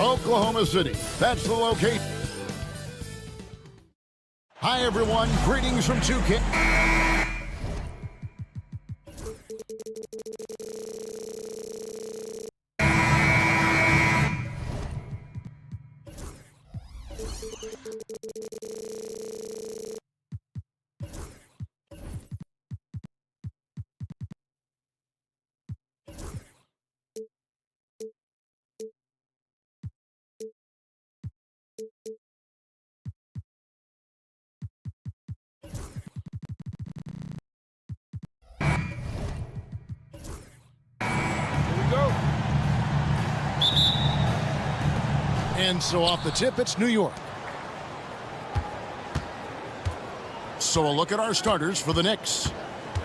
Oklahoma City. That's the location. Hi, everyone. Greetings from 2K. And so off the tip, it's New York. So a look at our starters for the Knicks.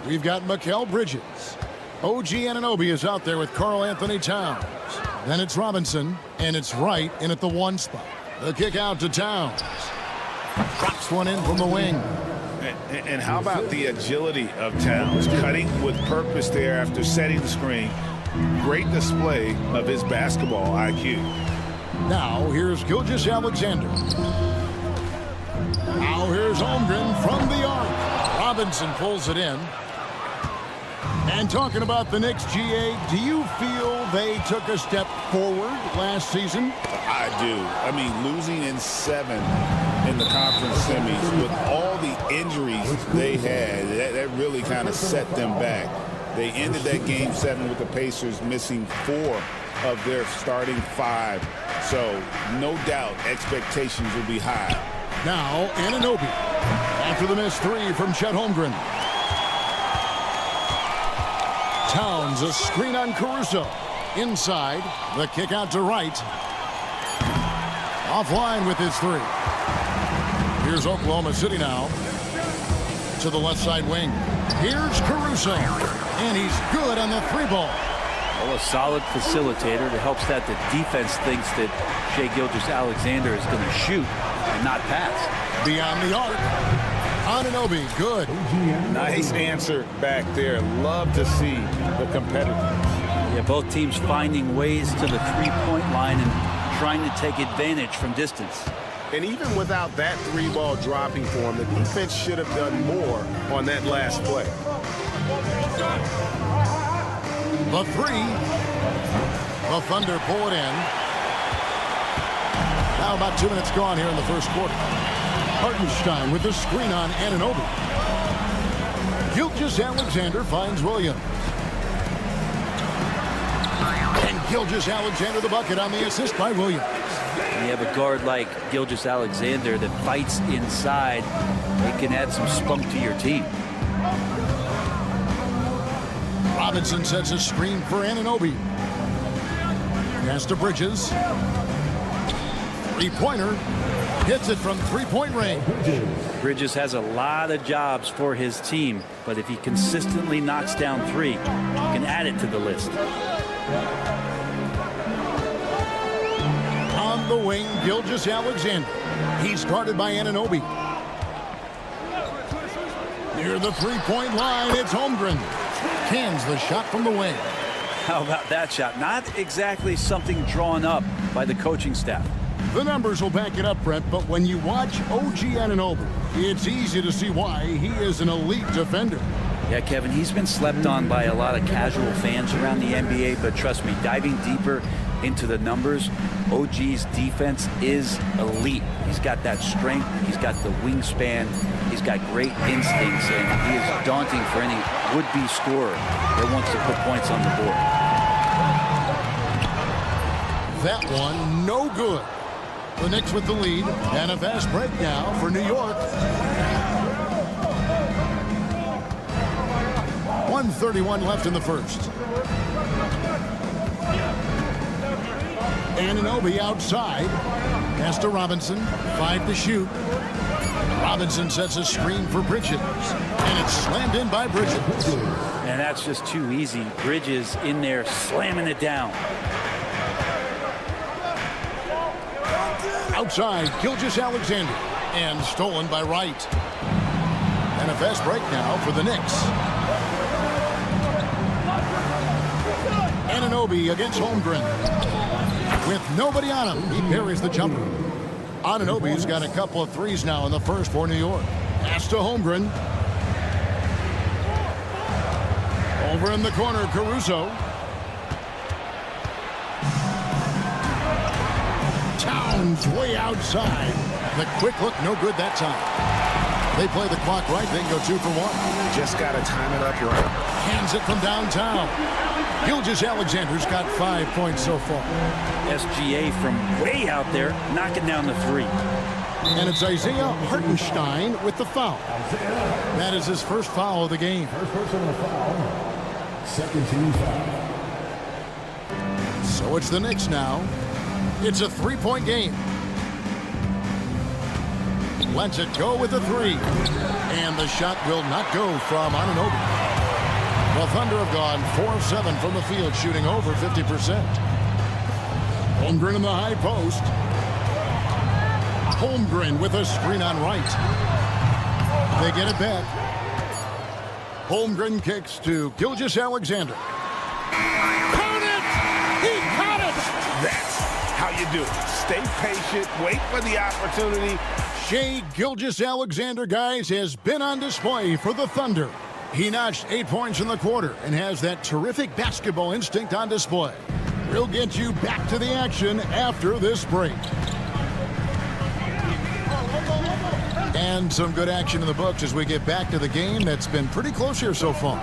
We've got Mikal Bridges. OG Anunoby is out there with Karl Anthony Towns. Then it's Robinson, and it's Wright in at the 1 spot. The kick out to Towns. Drops one in from the wing. And how about the agility of Towns, cutting with purpose there after setting the screen. Great display of his basketball IQ. Now, here's Gilgeous-Alexander. Now, here's Holmgren from the arc. Robinson pulls it in. And talking about the Knicks, GA, do you feel they took a step forward last season? I do. I mean, losing in 7 in the conference semis with all the injuries they had, that really kind of set them back. They ended that game 7 with the Pacers missing 4 of their starting 5. So, no doubt, expectations will be high. Now, Anunoby. After the missed 3 from Chet Holmgren. Towns, a screen on Caruso. Inside, the kick out to Wright. Offline with his 3. Here's Oklahoma City now. To the left side wing. Here's Caruso. And he's good on the 3 ball. Well, a solid facilitator that helps that the defense thinks that Shai Gilgeous-Alexander is going to shoot and not pass. Beyond the arc. Anunoby, good. Nice answer back there. Love to see the competitors. Yeah, both teams finding ways to the 3-point line and trying to take advantage from distance. And even without that 3-ball dropping for him, the defense should have done more on that last play. The 3. The Thunder pull it in. Now about 2 minutes gone here in the first quarter. Hartenstein with the screen on Anunoby. Gilgeous-Alexander finds Williams. And Gilgeous-Alexander the bucket on the assist by Williams. When you have a guard like Gilgeous-Alexander that fights inside, it can add some spunk to your team. Robinson sets a screen for Anunoby. Pass to Bridges. 3-pointer. Hits it from 3-point range. Bridges has a lot of jobs for his team, but if he consistently knocks down 3, you can add it to the list. On the wing, Gilgeous-Alexander. He's guarded by Anunoby. Near the 3-point line, it's Holmgren. Cans the shot from the wing. How about that shot? Not exactly something drawn up by the coaching staff. The numbers will back it up, Brent, but when you watch OG Anunoby, it's easy to see why he is an elite defender. Yeah, Kevin, he's been slept on by a lot of casual fans around the NBA, but trust me, diving deeper into the numbers, OG's defense is elite. He's got that strength, he's got the wingspan, he's got great instincts, and he is daunting for any would-be scorer that wants to put points on the board. That one, no good. The Knicks with the lead, and a fast break now for New York. 1:31 left in the first. Anunoby outside. Pass to Robinson. 5 to shoot. Robinson sets a screen for Bridges. And it's slammed in by Bridges. And that's just too easy. Bridges in there slamming it down. Outside, Gilgeous-Alexander. And stolen by Wright. And a fast break now for the Knicks. Anunoby against Holmgren. With nobody on him, he buries the jumper. Anunoby's got a couple of threes now in the first for New York. Pass to Holmgren. Over in the corner, Caruso. Towns way outside. The quick look, no good that time. They play the clock right, they can go 2 for 1. Just got to time it up right. Hands it from downtown. Gilgeous-Alexander's got 5 points so far. SGA from way out there, knocking down the 3. And it's Isaiah Hartenstein with the foul. That is his first foul of the game. First personal foul. Second team foul. So it's the Knicks now. It's a 3-point game. Lets it go with a 3. And the shot will not go from Anunoby. The Thunder have gone 4-7 from the field, shooting over 50%. Holmgren in the high post. Holmgren with a screen on right. They get it back. Holmgren kicks to Gilgeous-Alexander. Count it! He caught it! That's how you do it. Stay patient, wait for the opportunity. Shai Gilgeous-Alexander, guys, has been on display for the Thunder. He notched 8 points in the quarter and has that terrific basketball instinct on display. We'll get you back to the action after this break. And some good action in the books as we get back to the game that's been pretty close here so far.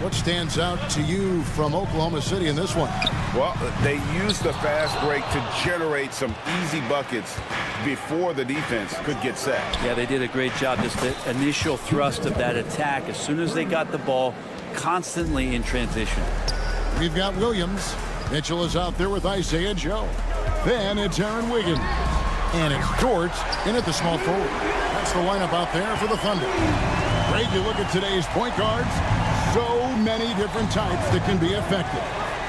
What stands out to you from Oklahoma City in this one? Well, they used the fast break to generate some easy buckets before the defense could get set. Yeah, they did a great job. Just the initial thrust of that attack, as soon as they got the ball, constantly in transition. We've got Williams. Mitchell is out there with Isaiah Joe. Then it's Aaron Wiggins. And it's George in at the small forward. That's the lineup out there for the Thunder. Great, you look at today's point guards. So many different types that can be effective.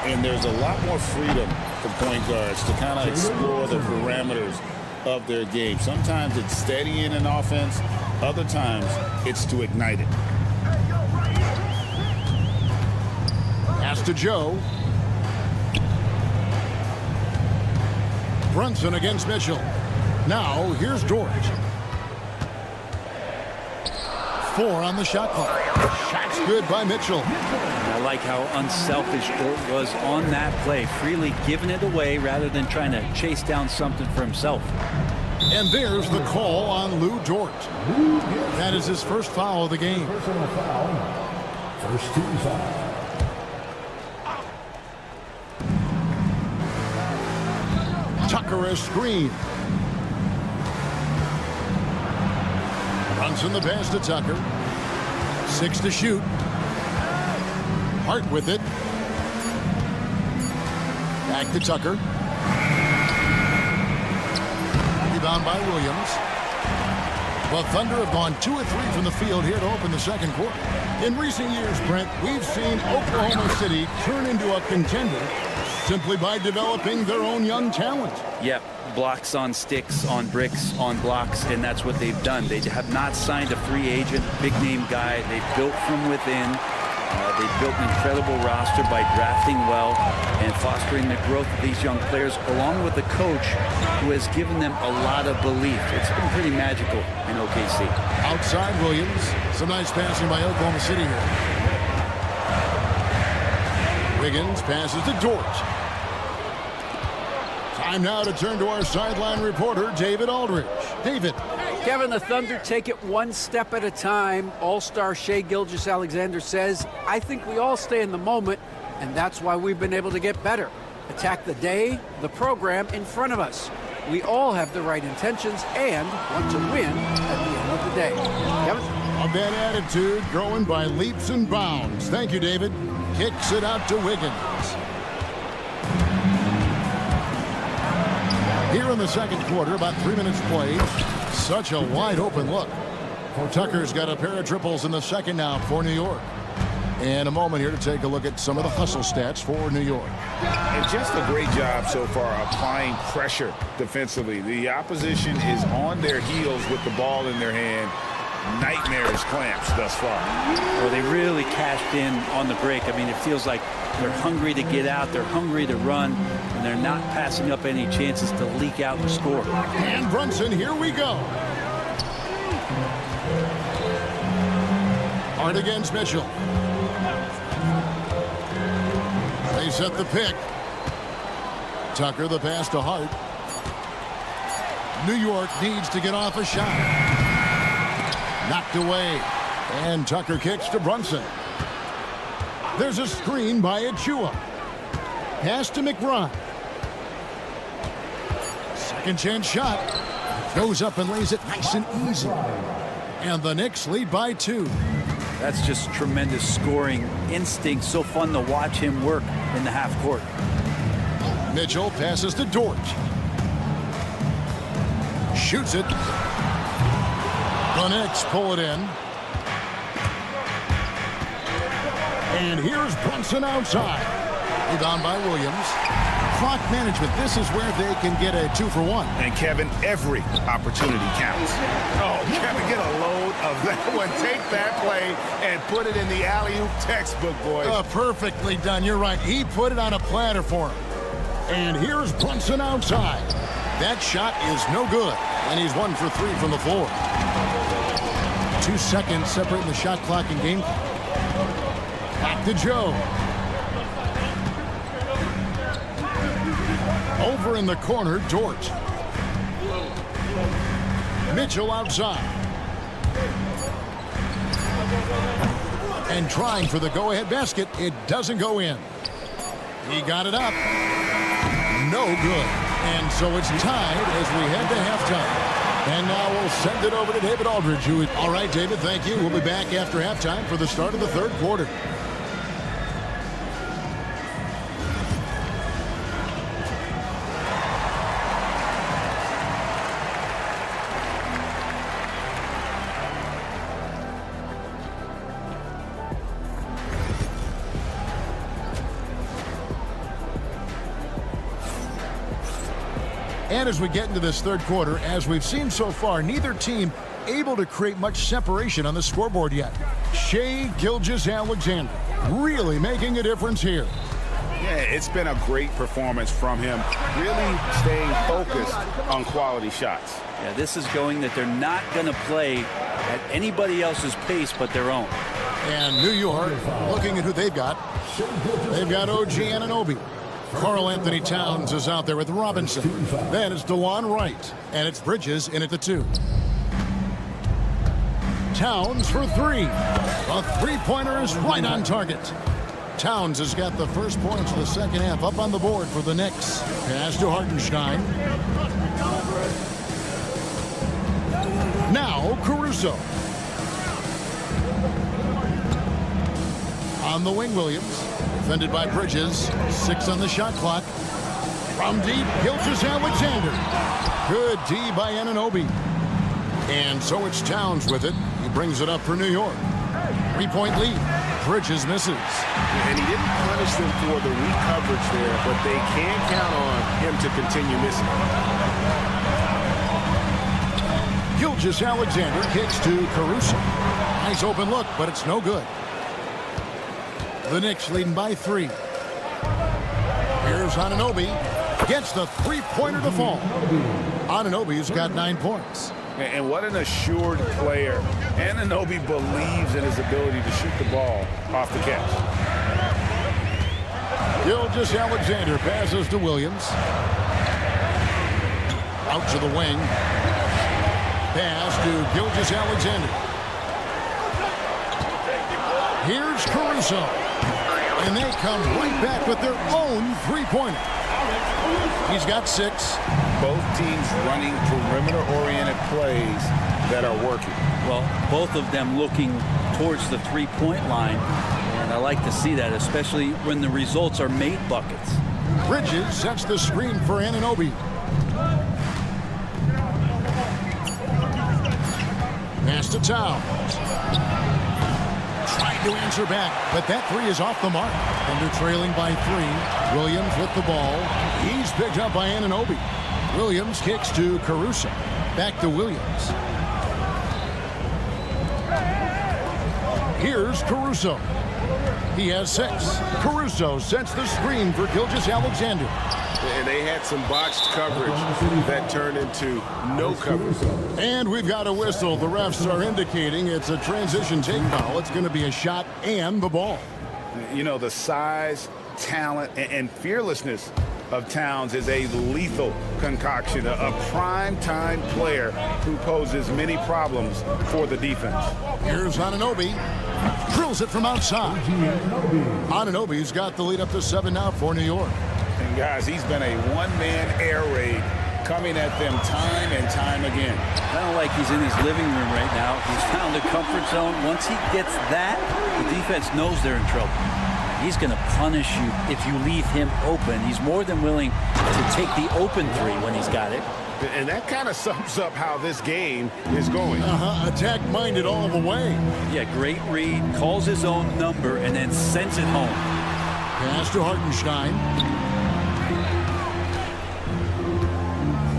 And there's a lot more freedom for point guards to kind of explore the parameters of their game. Sometimes it's steadying an offense. Other times it's to ignite it. Pass to Joe. Brunson against Mitchell. Now here's George. 4 on the shot clock. Shot's good by Mitchell. I like how unselfish Dort was on that play, freely giving it away rather than trying to chase down something for himself. And there's the call on Lou Dort. That is his first foul of the game. Personal foul. First team foul. Tucker a screen. Brunson the pass to Tucker. 6 to shoot. Hart with it. Back to Tucker. Rebound by Williams. The Thunder have gone 2 of 3 from the field here to open the second quarter. In recent years, Brent, we've seen Oklahoma City turn into a contender simply by developing their own young talent. Yep, blocks on sticks, on bricks, on blocks, and that's what they've done. They have not signed a free agent, big-name guy. They've built from within. They've built an incredible roster by drafting well and fostering the growth of these young players, along with the coach who has given them a lot of belief. It's been pretty magical in OKC. Outside Williams. Some nice passing by Oklahoma City here. Wiggins passes to Dort. Time now to turn to our sideline reporter, David Aldridge. David. Kevin, the Thunder take it one step at a time. All-star Shai Gilgeous-Alexander says, I think we all stay in the moment, and that's why we've been able to get better. Attack the day, the program in front of us. We all have the right intentions and want to win at the end of the day. Kevin? Of that attitude growing by leaps and bounds. Thank you, David. Kicks it out to Wiggins. Here in the second quarter, about 3 minutes played. Such a wide open look. Tucker's got a pair of triples in the second now for New York. And a moment here to take a look at some of the hustle stats for New York. And just a great job so far applying pressure defensively. The opposition is on their heels with the ball in their hand. nightmarish clamps thus far. Well, they really cashed in on the break. I mean, it feels like they're hungry to get out, they're hungry to run, and they're not passing up any chances to leak out and score. And Brunson, here we go. Hart against Mitchell. They set the pick. Tucker the pass to Hart. New York needs to get off a shot. Knocked away. And Tucker kicks to Brunson. There's a screen by Achua. Pass to McBride. Second chance shot. Goes up and lays it nice and easy. And the Knicks lead by 2. That's just tremendous scoring instinct. So fun to watch him work in the half court. Mitchell passes to Dort. Shoots it. The Knicks pull it in. And here's Brunson outside. Rebound by Williams. Clock management. This is where they can get a 2-for-1. And Kevin, every opportunity counts. Oh, Kevin, get a load of that one. Take that play and put it in the alley-oop textbook, boys. Perfectly done. You're right. He put it on a platter for him. And here's Brunson outside. That shot is no good. And he's 1 for 3 from the floor. 2 seconds separating the shot clock and game clock. Back to Joe. Over in the corner, Dort. Mitchell outside. And trying for the go-ahead basket. It doesn't go in. He got it up. No good. And so it's tied as we head to halftime. And now we'll send it over to David Aldridge. All right, David, thank you. We'll be back after halftime for the start of the third quarter. And as we get into this third quarter, as we've seen so far, neither team able to create much separation on the scoreboard yet. Shai Gilgeous-Alexander really making a difference here. Yeah, it's been a great performance from him, really staying focused on quality shots. Yeah, this is going that they're not going to play at anybody else's pace but their own. And New York, looking at who they've got. They've got OG Anunoby. Karl Anthony Towns is out there with Robinson. Then it's DeJuan Wright. And it's Bridges in at the 2. Towns for 3. A three-pointer is right on target. Towns has got the first points of the second half up on the board for the Knicks. Pass to Hartenstein. Now Caruso. On the wing, Williams. Defended by Bridges. 6 on the shot clock. From deep, Gilgeous-Alexander. Good D by Anunoby. And so it's Towns with it. He brings it up for New York. 3-point lead. Bridges misses. And he didn't punish them for the weak coverage there, but they can count on him to continue missing. Gilgeous-Alexander kicks to Caruso. Nice open look, but it's no good. The Knicks leading by 3. Here's Anunoby. Gets the three-pointer to fall. Anunoby's got 9 points. And what an assured player. Anunoby believes in his ability to shoot the ball off the catch. Gilgeous-Alexander passes to Williams. Out to the wing. Pass to Gilgeous-Alexander. Here's Caruso. And they come right back with their own three-pointer. He's got 6. Both teams running perimeter-oriented plays that are working. Well, both of them looking towards the three-point line. And I like to see that, especially when the results are made buckets. Bridges sets the screen for Anunoby. Pass to Towns. Tried to answer back, but that 3 is off the mark. Thunder trailing by 3. Williams with the ball. He's picked up by Anunoby. Williams kicks to Caruso. Back to Williams. Here's Caruso. He has 6. Caruso sets the screen for Gilgeous-Alexander. And they had some botched coverage that turned into no coverage. And we've got a whistle. The refs are indicating it's a transition take foul. It's going to be a shot and the ball. You know, the size, talent, and fearlessness of Towns is a lethal concoction, a prime-time player who poses many problems for the defense. Here's Anunoby. Drills it from outside. Anunoby's got the lead up to 7 now for New York. And guys, he's been a one-man air raid coming at them time and time again. Kind of like he's in his living room right now. He's found a comfort zone. Once he gets that, the defense knows they're in trouble. He's going to punish you if you leave him open. He's more than willing to take the open 3 when he's got it. And that kind of sums up how this game is going. Attack-minded all the way. Yeah, great read, calls his own number, and then sends it home. Pass to Hartenstein.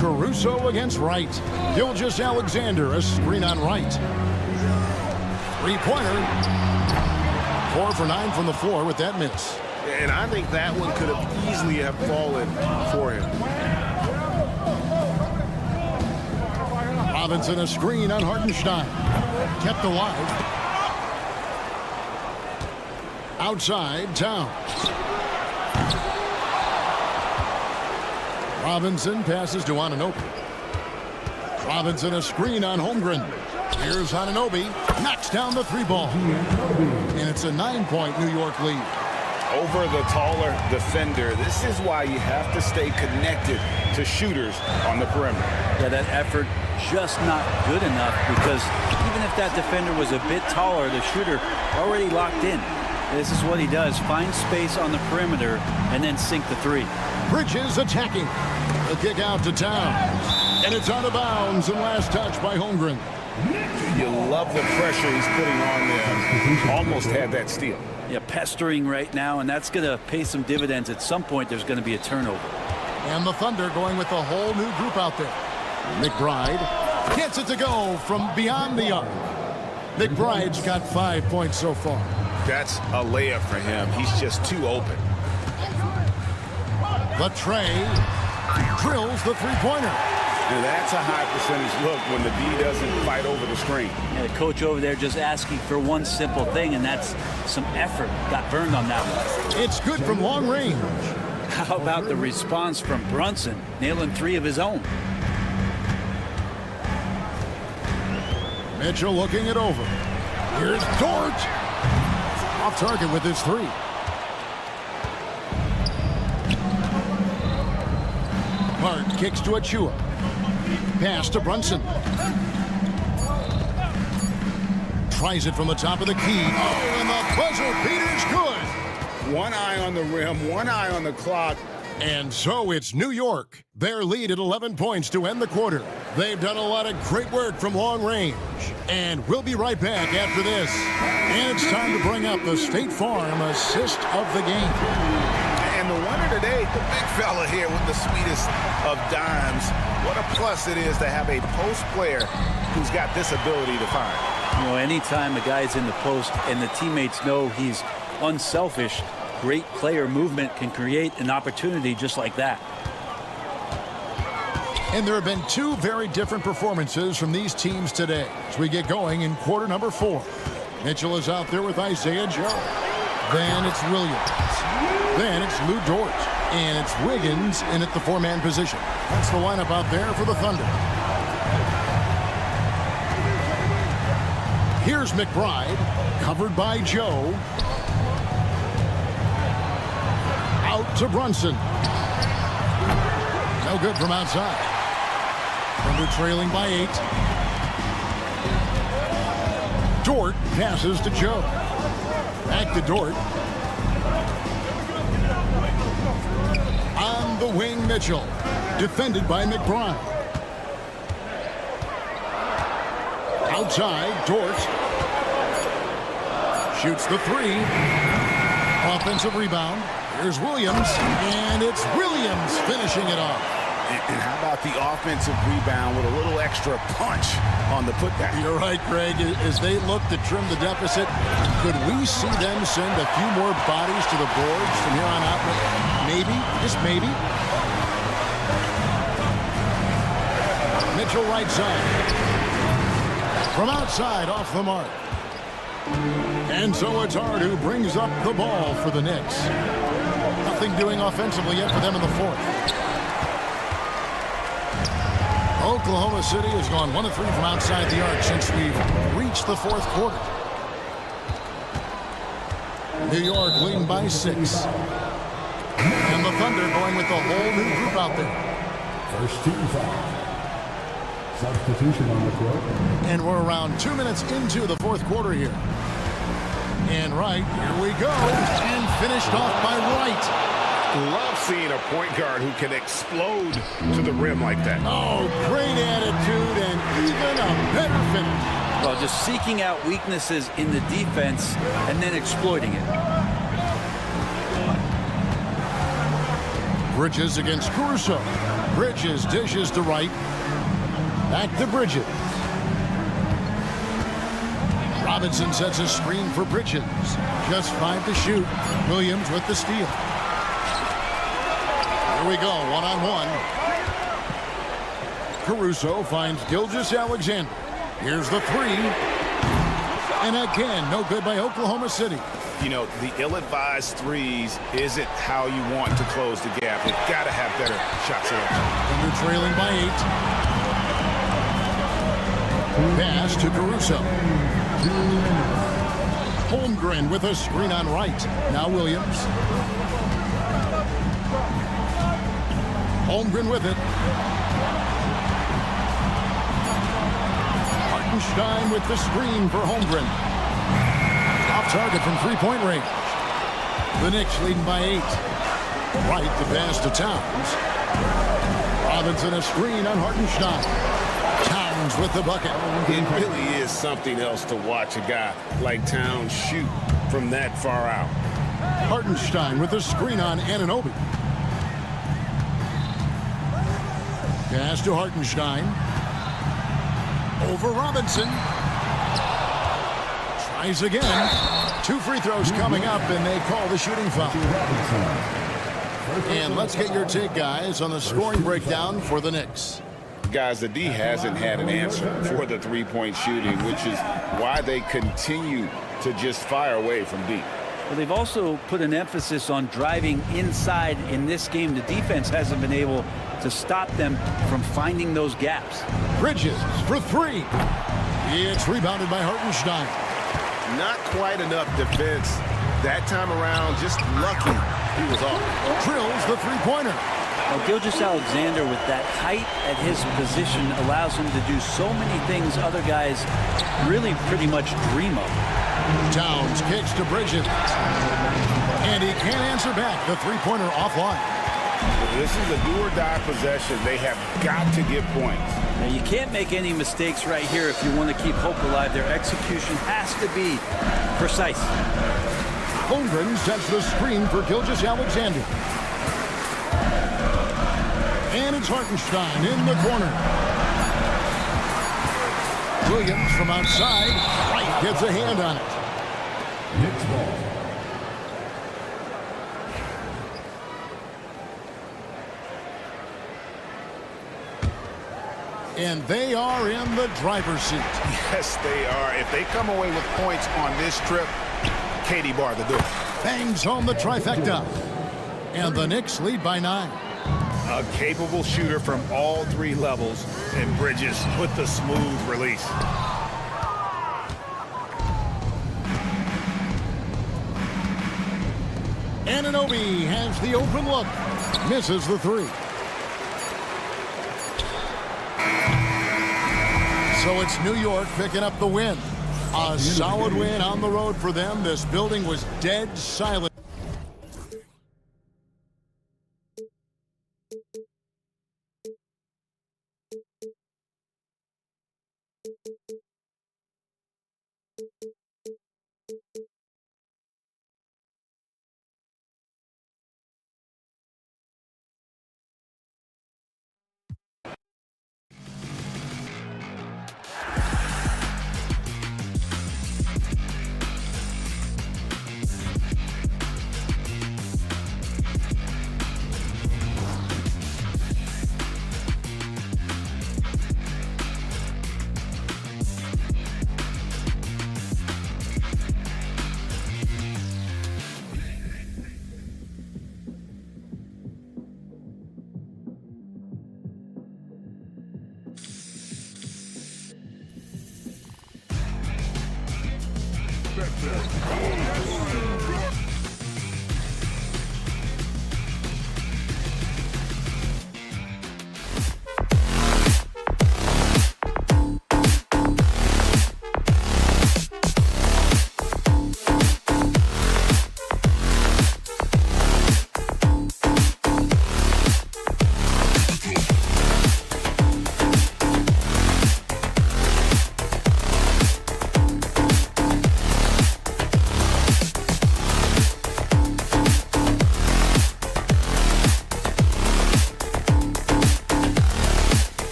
Caruso against Wright. Gilgeous-Alexander, a screen on Wright. 3-pointer. 4 for 9 from the floor with that miss. And I think that one could have easily have fallen for him. Robinson a screen on Hartenstein. Kept alive. Outside, Towns. Robinson passes to Anunoby. Robinson a screen on Holmgren. Here's Anunoby. Knocks down the 3 ball. And it's a 9-point New York lead. Over the taller defender, this is why you have to stay connected to shooters on the perimeter. Yeah, that effort just not good enough, because even if that defender was a bit taller, the shooter already locked in. This is what he does. Find space on the perimeter and then sink the 3. Bridges attacking. A kick out to Towns. And it's out of bounds and last touch by Holmgren. You love the pressure he's putting on them. Almost had that steal. Yeah, pestering right now, and that's going to pay some dividends. At some point, there's going to be a turnover. And the Thunder going with a whole new group out there. McBride gets it to go from beyond the arc. McBride's got 5 points so far. That's a layup for him. He's just too open. The tray drills the 3-pointer. And that's a high percentage look when the D doesn't fight over the screen. Yeah, the coach over there just asking for one simple thing, and that's some effort. Got burned on that one. It's good from long range. How about the response from Brunson, nailing 3 of his own? Mitchell looking it over. Here's Dort. Off target with his 3. Hart kicks to Achua. Pass to Brunson. Tries it from the top of the key. Oh, and the buzzer beater's good. One eye on the rim, one eye on the clock. And so it's New York. Their lead at 11 points to end the quarter. They've done a lot of great work from long range. And we'll be right back after this. And it's time to bring up the State Farm assist of the game. And the winner today, the big fella here with the sweetest of dimes. What a plus it is to have a post player who's got this ability to find. You know, anytime a guy's in the post and the teammates know he's unselfish, great player movement can create an opportunity just like that. And there have been 2 very different performances from these teams today as we get going in quarter number 4. Mitchell is out there with Isaiah Joe. Then it's Williams. Then it's Lou Dort. And it's Wiggins in at the 4-man position. That's the lineup out there for the Thunder. Here's McBride, covered by Joe. Out to Brunson. No good from outside. Thunder trailing by 8. Dort passes to Joe. Back to Dort. On the wing, Mitchell. Defended by McBride. Outside, Dort. Shoots the 3. Offensive rebound. Here's Williams. And it's Williams finishing it off. And how about the offensive rebound with a little extra punch on the putback? You're right, Greg. As they look to trim the deficit, could we see them send a few more bodies to the boards from here on out? Maybe, just maybe. Mitchell right side. From outside, off the mark. And so it's Hart who brings up the ball for the Knicks. Nothing doing offensively yet for them in the fourth. Oklahoma City has gone 1 of 3 from outside the arc since we've reached the fourth quarter. New York leading by 6. And the Thunder going with the whole new group out there. First team foul. Substitution on the court. And we're around 2 minutes into the fourth quarter here. And Wright, here we go. And finished off by Wright. Love seeing a point guard who can explode to the rim like that. Oh, great attitude and even a better finish. Well, just seeking out weaknesses in the defense and then exploiting it. Bridges against Caruso. Bridges dishes to Wright. Back to Bridges. Robinson sets a screen for Bridges. Just 5 to shoot. Williams with the steal. Here we go, one-on-one. Caruso finds Gilgeous-Alexander. Here's the 3. And again, no good by Oklahoma City. You know, the ill-advised threes isn't how you want to close the gap. You've got to have better shot selection. And they're trailing by 8. Pass to Caruso. Holmgren with a screen on Wright. Now Williams. Holmgren with it. Hartenstein with the screen for Holmgren. Off target from three-point range. The Knicks leading by 8. Wright the pass to Towns. Robinson a screen on Hartenstein. Towns with the bucket. It really is something else to watch a guy like Towns shoot from that far out. Hartenstein with the screen on Anunoby. Pass to Hartenstein. Over Robinson. Tries again. 2 free throws coming up, and they call the shooting foul. And let's get your take, guys, on the scoring breakdown for the Knicks. Guys, the D hasn't had an answer for the three-point shooting, which is why they continue to just fire away from deep. Well, they've also put an emphasis on driving inside in this game. The defense hasn't been able to stop them from finding those gaps. Bridges for 3. It's rebounded by Hartenstein. Not quite enough defense that time around. Just lucky he was off. Drills the three-pointer. Well, Gilgeous-Alexander with that height at his position allows him to do so many things other guys really pretty much dream of. Towns kicks to Bridges. And he can't answer back. The three-pointer offline. This is a do-or-die possession. They have got to get points. Now, you can't make any mistakes right here if you want to keep hope alive. Their execution has to be precise. Holmgren sets the screen for Gilgeous-Alexander. And it's Hartenstein in the corner. Williams from outside. Wright gets a hand on it. Knicks ball. And they are in the driver's seat. Yes, they are. If they come away with points on this trip, Katie bar the door. Bangs home the trifecta. And the Knicks lead by 9. A capable shooter from all 3 levels, and Bridges with the smooth release. Anunoby has the open look. Misses the 3. So it's New York picking up the win. A solid win on the road for them. This building was dead silent.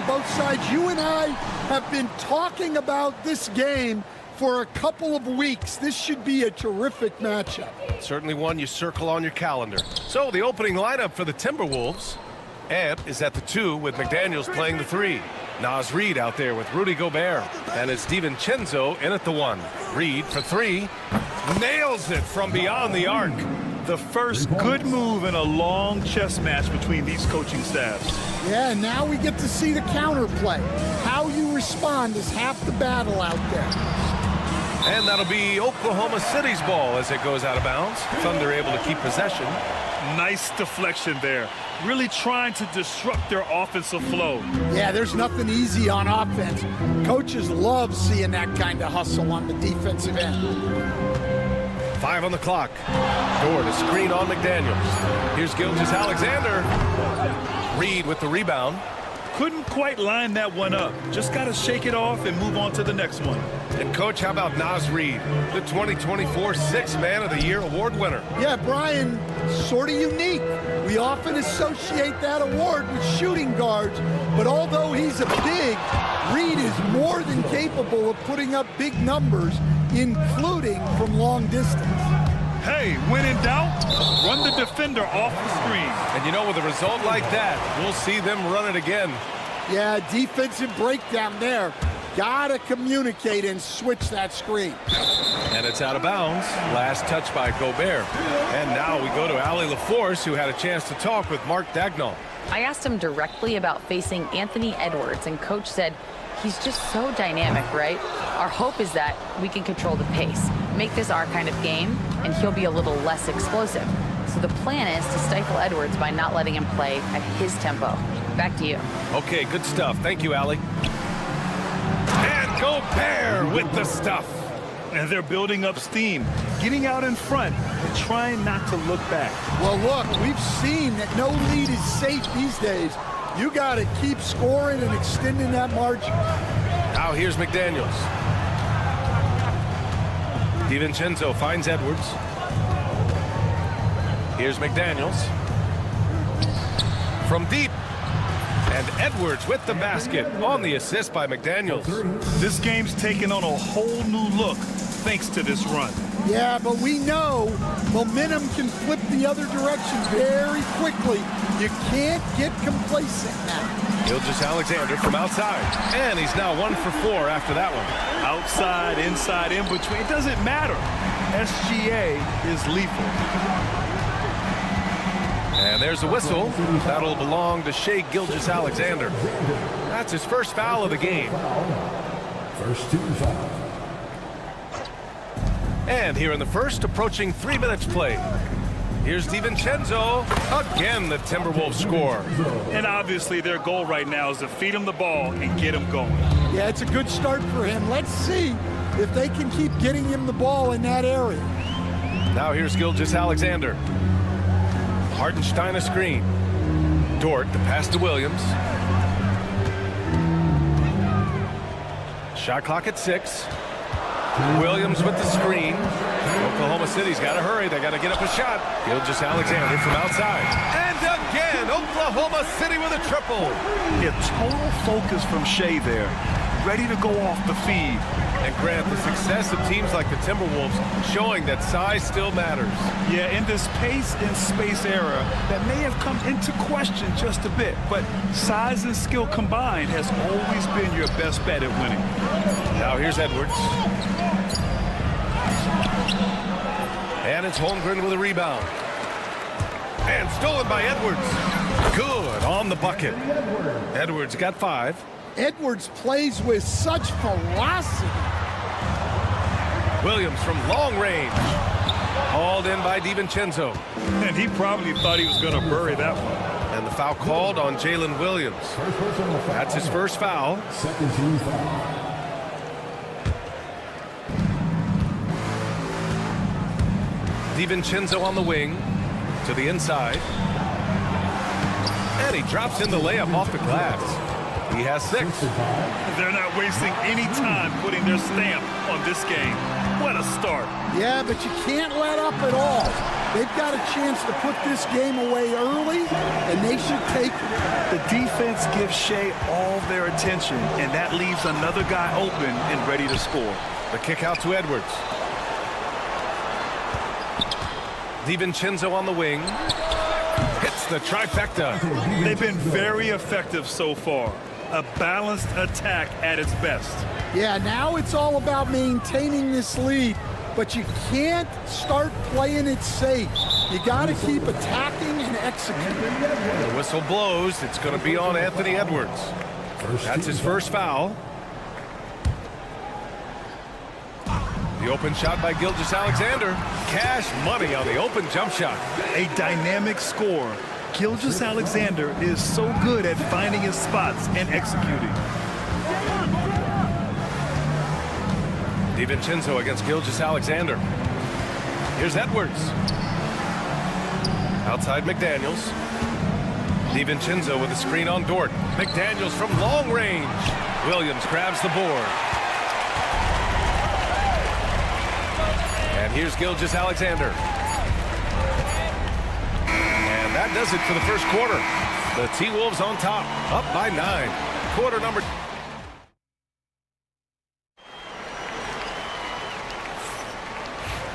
on both sides. You and I have been talking about this game for a couple of weeks. This should be a terrific matchup. Certainly one you circle on your calendar. So the opening lineup for the Timberwolves. Ant is at the 2 with McDaniels playing the 3. Naz Reid out there with Rudy Gobert. And it's DiVincenzo in at the 1. Reid for 3. Nails it from beyond the arc. The first good move in a long chess match between these coaching staffs. Yeah, and now we get to see the counterplay. How you respond is half the battle out there. And that'll be Oklahoma City's ball as it goes out of bounds. Thunder able to keep possession. Nice deflection there. Really trying to disrupt their offensive flow. Yeah, there's nothing easy on offense. Coaches love seeing that kind of hustle on the defensive end. 5 on the clock. Dort a screen on McDaniels. Here's Gilgeous-Alexander. Reid with the rebound. Couldn't quite line that one up. Just got to shake it off and move on to the next one. And coach, how about Naz Reid, the 2024 Sixth Man of the Year award winner? Yeah, Brian, sort of unique. We often associate that award with shooting guards, but although he's a big, Reid is more than capable of putting up big numbers, including from long distance. Hey, when in doubt, run the defender off the screen. And you know, with a result like that, we'll see them run it again. Yeah, defensive breakdown there. Gotta communicate and switch that screen. And it's out of bounds. Last touch by Gobert. And now we go to Allie LaForce, who had a chance to talk with Mark Dagnall. I asked him directly about facing Anthony Edwards, and coach said he's just so dynamic, right? Our hope is that we can control the pace, make this our kind of game, and he'll be a little less explosive. So the plan is to stifle Edwards by not letting him play at his tempo. Back to you. Okay, good stuff. Thank you, Allie. And Gobert with the stuff. And they're building up steam, getting out in front and trying not to look back. Well, look, we've seen that no lead is safe these days. You got to keep scoring and extending that margin. Now here's McDaniels. DiVincenzo finds Edwards. Here's McDaniels. From deep. And Edwards with the basket on the assist by McDaniels. This game's taken on a whole new look thanks to this run. Yeah, but we know momentum can flip the other direction very quickly. You can't get complacent now. Gilgeous-Alexander from outside. And he's now 1 for 4 after that one. Outside, inside, in between, it doesn't matter. SGA is lethal. And there's a whistle. That'll belong to Shai Gilgeous-Alexander. That's his first foul of the game. First team foul. And here in the first, approaching 3 minutes played. Here's DiVincenzo. Again, the Timberwolves score. And obviously their goal right now is to feed him the ball and get him going. Yeah, it's a good start for him. Let's see if they can keep getting him the ball in that area. Now here's Gilgeous-Alexander. Hartenstein a screen. Dort, the pass to Williams. Shot clock at 6. Williams with the screen. Oklahoma City's got to hurry. They got to get up a shot. Gilgeous-Alexander from outside. And again, Oklahoma City with a triple. Yeah, total focus from Shai there. Ready to go off the feed. And Grant, the success of teams like the Timberwolves showing that size still matters. Yeah, in this pace and space era, that may have come into question just a bit, but size and skill combined has always been your best bet at winning. Now here's Edwards. And it's Holmgren with a rebound. And stolen by Edwards. Good on the bucket. Edwards got 5. Edwards plays with such velocity. Williams from long range. Hauled in by DiVincenzo. And he probably thought he was going to bury that one. And the foul called on Jalen Williams. That's his first foul. Second team foul. DiVincenzo on the wing to the inside. And he drops in the layup off the glass. He has 6. They're not wasting any time putting their stamp on this game. What a start. Yeah, but you can't let up at all. They've got a chance to put this game away early, and they should take it. The defense gives Shea all their attention, and that leaves another guy open and ready to score. The kick out to Edwards. DiVincenzo on the wing. Hits the trifecta. They've been very effective so far. A balanced attack at its best. Yeah, now it's all about maintaining this lead, but you can't start playing it safe. You got to keep attacking and executing. The whistle blows. It's going to be on Anthony Edwards. That's his first foul. The open shot by Gilgeous-Alexander. Cash money on the open jump shot. A dynamic score. Gilgeous-Alexander is so good at finding his spots and executing. DiVincenzo against Gilgeous-Alexander. Here's Edwards. Outside McDaniels. DiVincenzo with a screen on Dort. McDaniels from long range. Williams grabs the board. And here's Gilgeous-Alexander. And that does it for the first quarter. The T-Wolves on top, up by 9. Quarter number.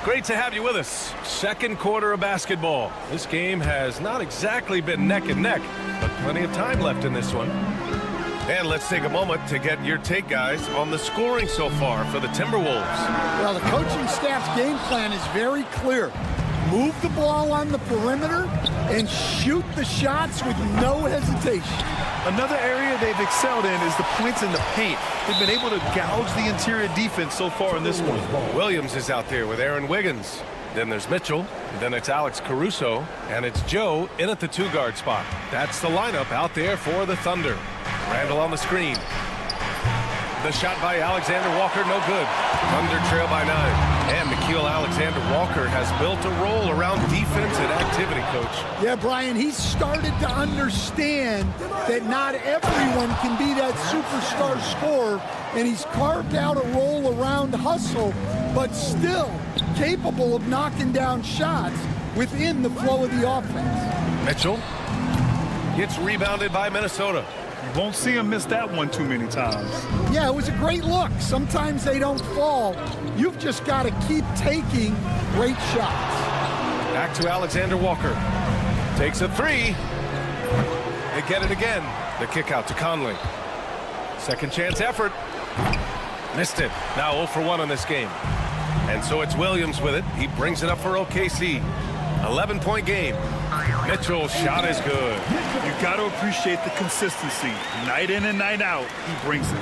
Great to have you with us. Second quarter of basketball. This game has not exactly been neck and neck, but plenty of time left in this one. And let's take a moment to get your take, guys, on the scoring so far for the Timberwolves. Well, the coaching staff's game plan is very clear. Move the ball on the perimeter and shoot the shots with no hesitation. Another area they've excelled in is the points in the paint. They've been able to gouge the interior defense so far in this one. Williams is out there with Aaron Wiggins. Then there's Mitchell. Then it's Alex Caruso. And it's Joe in at the 2-guard spot. That's the lineup out there for the Thunder. Randall on the screen. The shot by Alexander Walker, no good. Thunder trail by 9. And Nickeil Alexander-Walker has built a role around defense and activity, Coach. Yeah, Brian, he's started to understand that not everyone can be that superstar scorer, and he's carved out a role around hustle, but still capable of knocking down shots within the flow of the offense. Mitchell gets rebounded by Minnesota. You won't see him miss that one too many times. Yeah, it was a great look. Sometimes they don't fall. You've just got to keep taking great shots. Back to Alexander Walker. Takes a 3. They get it again. The kick out to Conley. Second chance effort. Missed it. Now 0 for 1 in this game. And so it's Williams with it. He brings it up for OKC. 11-point game. Mitchell's shot is good. You got to appreciate the consistency. Night in and night out, he brings it.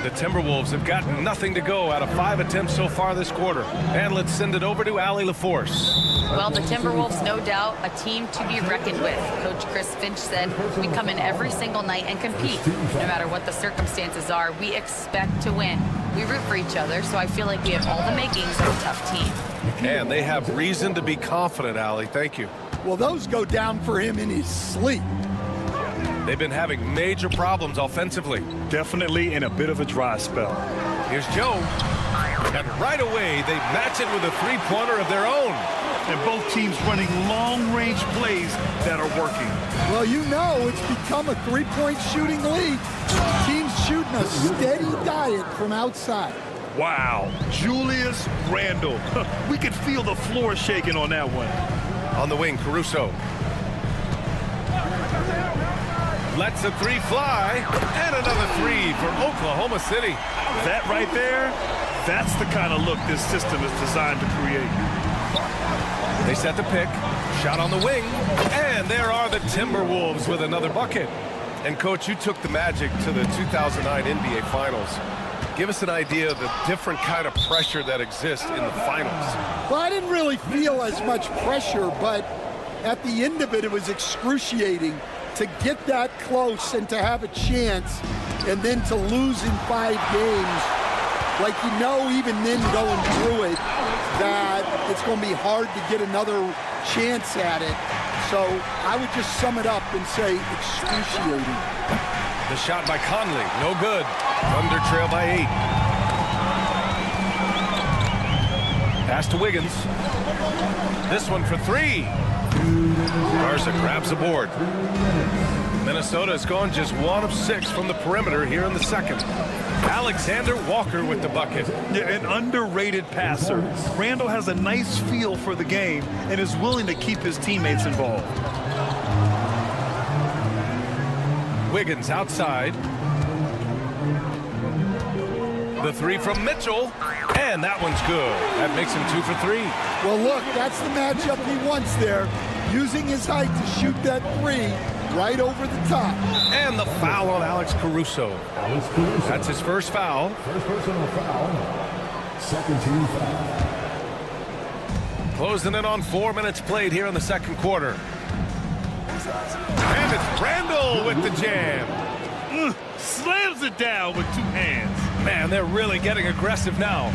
The Timberwolves have gotten nothing to go out of 5 attempts so far this quarter. And let's send it over to Allie LaForce. Well, the Timberwolves, no doubt, a team to be reckoned with. Coach Chris Finch said, we come in every single night and compete. No matter what the circumstances are, we expect to win. We root for each other, so I feel like we have all the makings of a tough team. And they have reason to be confident, Allie. Thank you. Well, those go down for him in his sleep. They've been having major problems offensively. Definitely in a bit of a dry spell. Here's Joe. And right away, they match it with a three-pointer of their own. And both teams running long-range plays that are working. Well, you know it's become a three-point shooting league. Teams shooting a steady diet from outside. Wow. Julius Randle. We could feel the floor shaking on that one. On the wing, Caruso. Lets a 3 fly. And another 3 for Oklahoma City. That right there, that's the kind of look this system is designed to create. They set the pick. Shot on the wing. And there are the Timberwolves with another bucket. And, Coach, you took the Magic to the 2009 NBA Finals. Give us an idea of the different kind of pressure that exists in the finals. Well, I didn't really feel as much pressure, but at the end of it, it was excruciating to get that close and to have a chance and then to lose in 5 games. Like, you know, even then going through it, that it's going to be hard to get another chance at it. So I would just sum it up and say excruciating. The shot by Conley, no good. Thunder trail by 8. Pass to Wiggins. This one for three. Garza grabs the board. Minnesota has gone just 1 of 6 from the perimeter here in the second. Alexander Walker with the bucket. Yeah, an underrated passer. Randall has a nice feel for the game and is willing to keep his teammates involved. Wiggins outside. The three from Mitchell, and that one's good. That makes him 2 for 3. Well, look, that's the matchup he wants there. Using his height to shoot that three right over the top. And the foul on Alex Caruso. That's his first foul. First personal foul. Second team foul. Closing in on 4 minutes played here in the second quarter. And it's Randall with the jam. Slams it down with 2 hands. Man, they're really getting aggressive now.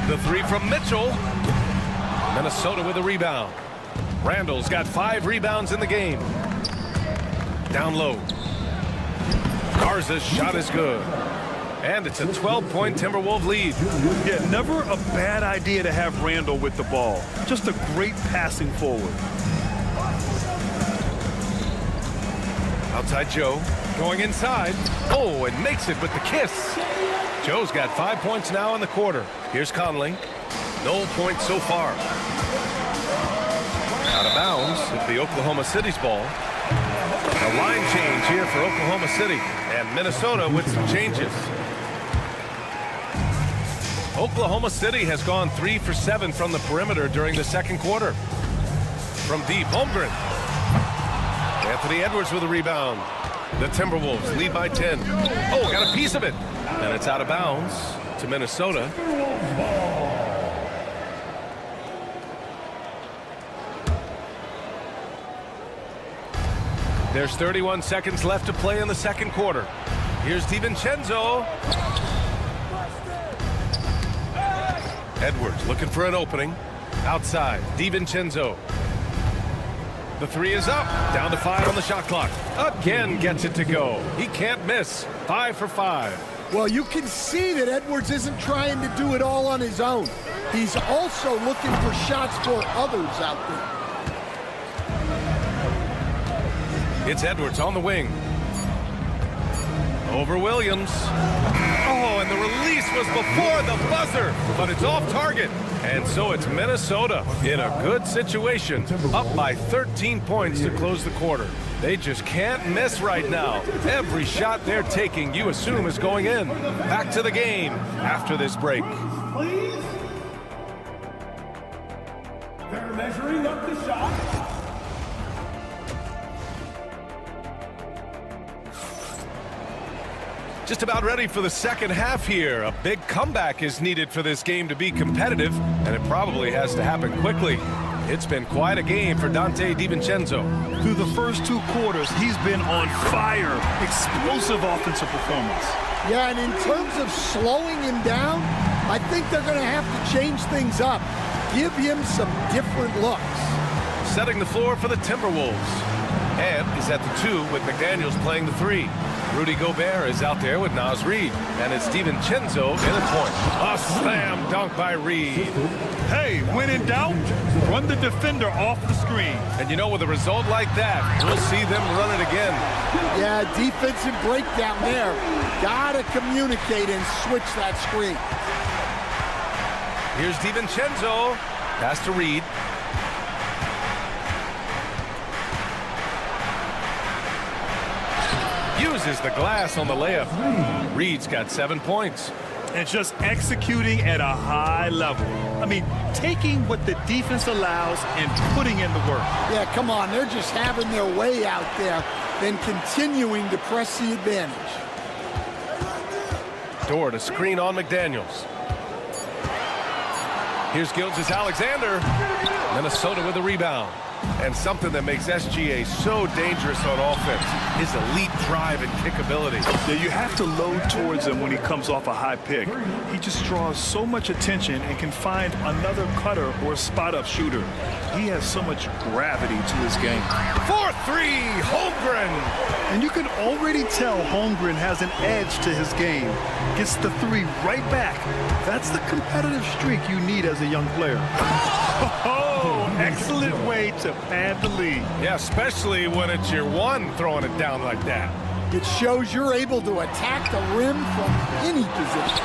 The three from Mitchell. Minnesota with a rebound. Randall's got 5 rebounds in the game. Down low. Garza's shot is good. And it's a 12-point Timberwolves lead. Yeah, never a bad idea to have Randall with the ball. Just a great passing forward. Outside Joe. Going inside. Oh, and makes it with the kiss. Joe's got 5 points now in the quarter. Here's Conley. No points so far. Out of bounds. It's the Oklahoma City's ball. A line change here for Oklahoma City. And Minnesota with some changes. Oklahoma City has gone 3 for 7 from the perimeter during the second quarter. From deep, Holmgren. Anthony Edwards with a rebound. The Timberwolves lead by 10. Oh, got a piece of it. And it's out of bounds to Minnesota. There's 31 seconds left to play in the second quarter. Here's DiVincenzo. Edwards looking for an opening. Outside, DiVincenzo. The three is up. Down to 5 on the shot clock. Again gets it to go. He can't miss. 5 for 5. Well, you can see that Edwards isn't trying to do it all on his own. He's also looking for shots for others out there. It's Edwards on the wing. Over Williams. Oh, and the release was before the buzzer, but it's off target. And so it's Minnesota in a good situation, up by 13 points to close the quarter. They just can't miss right now. Every shot they're taking, you assume, is going in. Back to the game after this break. Please. They're measuring up the shot. Just about ready for the second half here. A big comeback is needed for this game to be competitive, and it probably has to happen quickly. It's been quite a game for Dante DiVincenzo. Through the first 2 quarters, he's been on fire. Explosive offensive performance. Yeah, and in terms of slowing him down, I think they're going to have to change things up. Give him some different looks. Setting the floor for the Timberwolves. And is at the 2 with McDaniels playing the 3. Rudy Gobert is out there with Naz Reid. And it's DiVincenzo in the point. A slam dunk by Reid. Hey, when in doubt, run the defender off the screen. And you know, with a result like that, we'll see them run it again. Yeah, defensive breakdown there. Gotta communicate and switch that screen. Here's DiVincenzo. Pass to Reid. Uses the glass on the layup. Reid's got 7 points. And just executing at a high level. I mean, taking what the defense allows and putting in the work. Yeah, come on. They're just having their way out there and continuing to press the advantage. Door to screen on McDaniels. Here's Gilgeous-Alexander. Minnesota with a rebound. And something that makes SGA so dangerous on offense. his elite drive and kick ability. Yeah, you have to load towards him when he comes off a high pick. He just draws so much attention and can find another cutter or spot-up shooter. He has so much gravity to his game. 4-3, Holmgren. And you can already tell Holmgren has an edge to his game. Gets the three right back. That's the competitive streak you need as a young player. Oh, excellent way to pad the lead. Yeah, especially when it's your one throwing it down like that. It shows you're able to attack the rim from any position.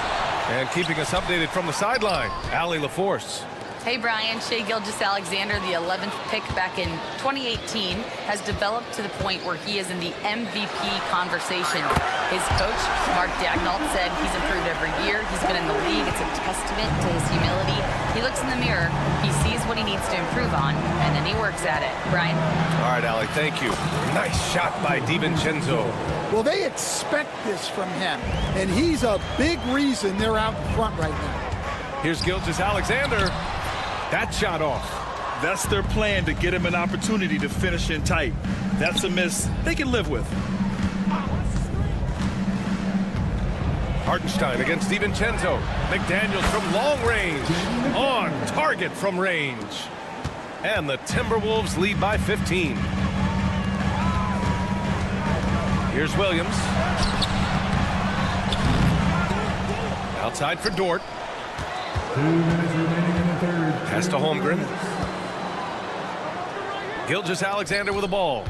And keeping us updated from the sideline, Allie LaForce. Hey, Brian. Shai Gilgeous-Alexander, the 11th pick back in 2018, has developed to the point where he is in the MVP conversation. His coach, Mark Daignault, said he's improved every year. He's been in the league. It's a testament to his humility. He looks in the mirror, he sees what he needs to improve on, and then he works at it. Brian? All right, Allie, thank you. Nice shot by DiVincenzo. Well, they expect this from him, and he's a big reason they're out in front right now. Here's Gilgeous-Alexander. That shot off. That's their plan, to get him an opportunity to finish in tight. That's a miss they can live with. Hartenstein against DiVincenzo. McDaniels from long range. On target from range. And the Timberwolves lead by 15. Here's Williams. Outside for Dort. 2 minutes remaining in the third. Pass to Holmgren. Gilgeous-Alexander with the ball.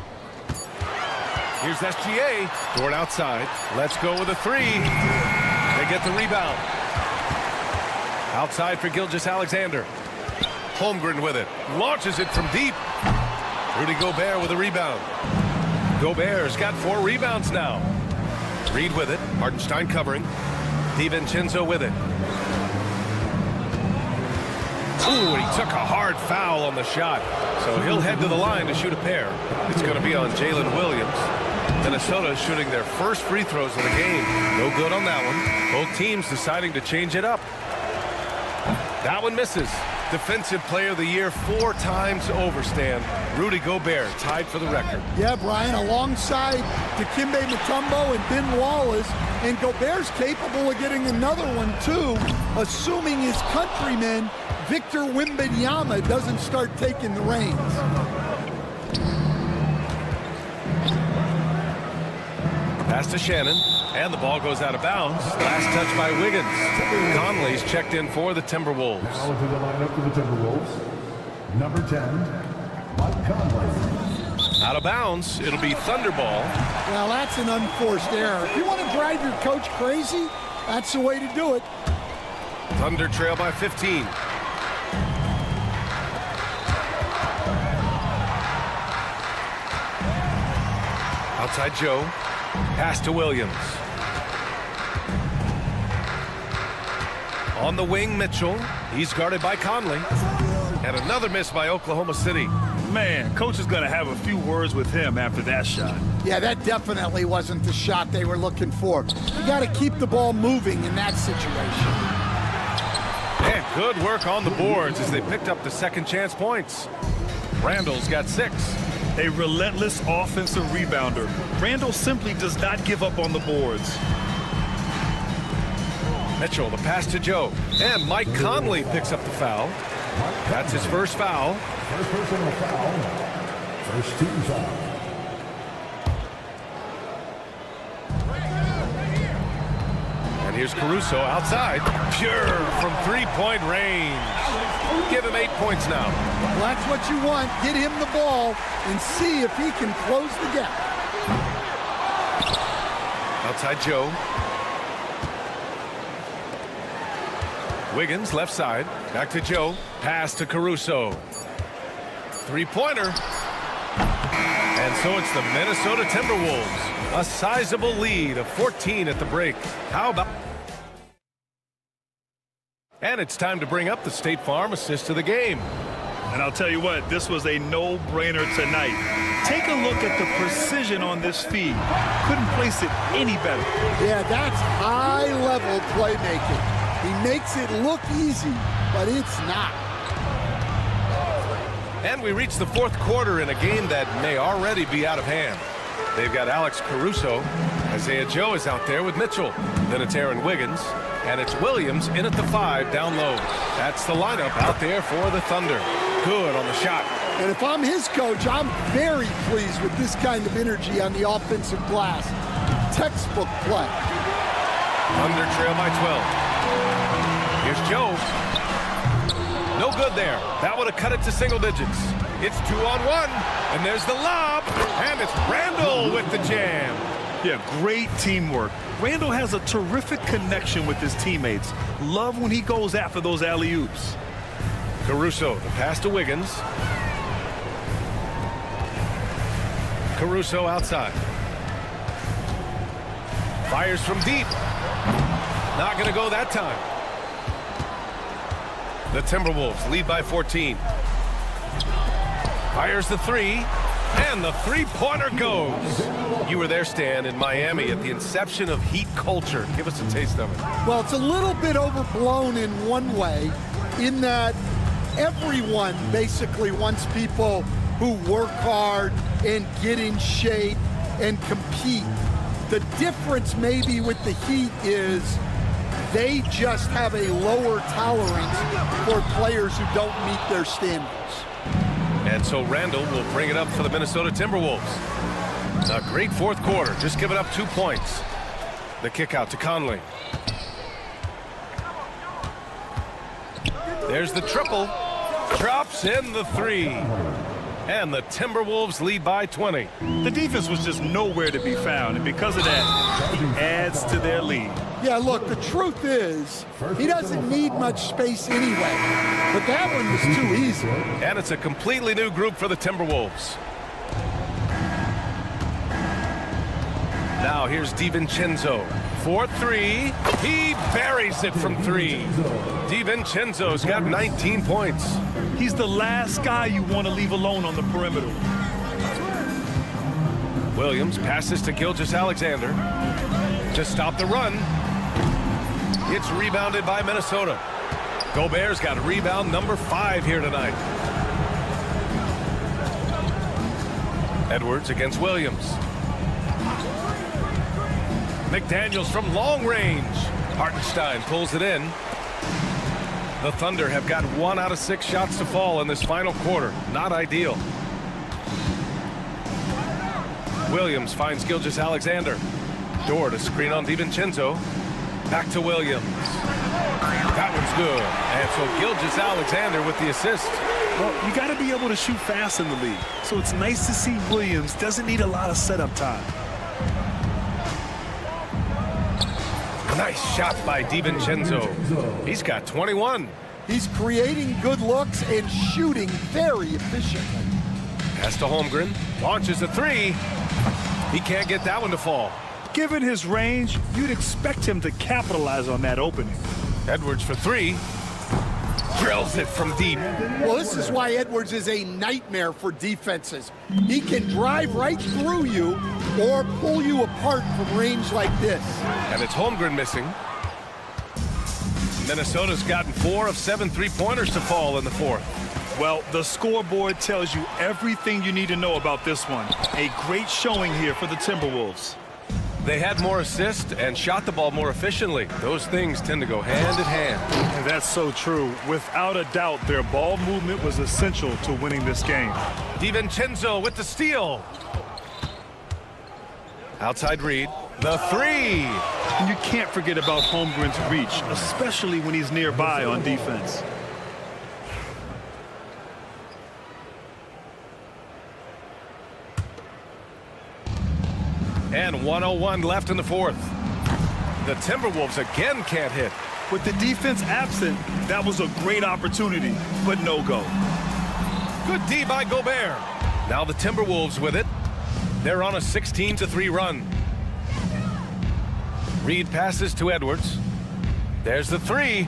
Here's SGA. Dort outside. Let's go with a three. They get the rebound. Outside for Gilgeous-Alexander. Holmgren with it. Launches it from deep. Rudy Gobert with a rebound. Gobert's got 4 rebounds now. Reed with it. Hartenstein covering. DiVincenzo with it. Ooh, he took a hard foul on the shot. So he'll head to the line to shoot a pair. It's going to be on Jalen Williams. Minnesota shooting their first free throws of the game. No good on that one. Both teams deciding to change it up. That one misses. Defensive Player of the Year 4 times over, Stan. Rudy Gobert tied for the record. Yeah, Brian, alongside Dikembe Mutombo and Ben Wallace, and Gobert's capable of getting another one too, assuming his countryman Victor Wembanyama doesn't start taking the reins. Pass to Shannon, and the ball goes out of bounds. Last touch by Wiggins. Conley's checked in for the Timberwolves. Now into the lineup for the Timberwolves. Number 10, Mike Conley. Out of bounds, it'll be Thunderball. Well, that's an unforced error. If you want to drive your coach crazy, that's the way to do it. Thunder trail by 15. Outside Joe. Pass to Williams. On the wing, Mitchell. He's guarded by Conley. And another miss by Oklahoma City. Man, coach is going to have a few words with him after that shot. Yeah, that definitely wasn't the shot they were looking for. You got to keep the ball moving in that situation. And good work on the boards as they picked up the second chance points. Randall's got 6. A relentless offensive rebounder. Randall simply does not give up on the boards. Mitchell, the pass to Joe. And Mike Conley picks up the foul. That's his first foul. First personal foul. First team foul. And here's Caruso outside. Pure from three-point range. Give him 8 points now. Well, that's what you want. Get him the ball and see if he can close the gap. Outside Joe. Wiggins left side. Back to Joe. Pass to Caruso. Three-pointer. And so it's the Minnesota Timberwolves. A sizable lead of 14 at the break. How about... And it's time to bring up the State Farm assist of the game. And I'll tell you what, this was a no-brainer tonight. Take a look at the precision on this feed. Couldn't place it any better. Yeah, that's high-level playmaking. He makes it look easy, but it's not. And we reach the fourth quarter in a game that may already be out of hand. They've got Alex Caruso. Isaiah Joe is out there with Mitchell. Then it's Aaron Wiggins. And it's Williams in at the 5 down low. That's the lineup out there for the Thunder. Good on the shot. And if I'm his coach, I'm very pleased with this kind of energy on the offensive glass. Textbook play. Thunder trail by 12. Here's Joe. No good there. That would have cut it to single digits. It's 2-on-1. And there's the lob. And it's Randall with the jam. Yeah, great teamwork. Randall has a terrific connection with his teammates. Love when he goes after those alley-oops. Caruso, the pass to Wiggins. Caruso outside. Fires from deep. Not going to go that time. The Timberwolves lead by 14. Fires the 3. And the three-pointer goes. You were there, Stan, in Miami at the inception of Heat culture. Give us a taste of it. Well, it's a little bit overblown in one way, in that everyone basically wants people who work hard and get in shape and compete. The difference maybe with the Heat is they just have a lower tolerance for players who don't meet their standards. And so Randall will bring it up for the Minnesota Timberwolves. A great fourth quarter, just giving up 2 points. The kick out to Conley. There's the triple. Drops in the 3. And the Timberwolves lead by 20. The defense was just nowhere to be found, and because of that, he adds to their lead. Yeah, look, the truth is, he doesn't need much space anyway. But that one was too easy. And it's a completely new group for the Timberwolves. Now here's DiVincenzo. 4-3. He buries it from 3. DiVincenzo's got 19 points. He's the last guy you want to leave alone on the perimeter. Williams passes to Gilgeous-Alexander to stop the run. It's rebounded by Minnesota. Gobert's got rebound number 5 here tonight. Edwards against Williams. McDaniels from long range. Hartenstein pulls it in. The Thunder have got 1 out of 6 shots to fall in this final quarter. Not ideal. Williams finds Gilgeous-Alexander. Door to screen on DiVincenzo. Back to Williams. That one's good. And so Gilgeous-Alexander with the assist. Well, you got to be able to shoot fast in the league. So it's nice to see Williams doesn't need a lot of setup time. Nice shot by DiVincenzo. He's got 21. He's creating good looks and shooting very efficiently. Pass to Holmgren. Launches a 3. He can't get that one to fall. Given his range, you'd expect him to capitalize on that opening. Edwards for 3. Drills it from deep. Well, this is why Edwards is a nightmare for defenses. He can drive right through you or pull you apart from range like this. And it's Holmgren missing. Minnesota's gotten 4 of 7 3-pointers to fall in the 4th. Well, the scoreboard tells you everything you need to know about this one. A great showing here for the Timberwolves. They had more assists and shot the ball more efficiently. Those things tend to go hand in hand. And that's so true. Without a doubt, their ball movement was essential to winning this game. DiVincenzo with the steal. Outside Reed. The 3. And you can't forget about Holmgren's reach, especially when he's nearby on defense. And 1:01 left in the 4th. The Timberwolves again can't hit. With the defense absent, that was a great opportunity, but no go. Good D by Gobert. Now the Timberwolves with it. They're on a 16-3 run. Reed passes to Edwards. There's the 3.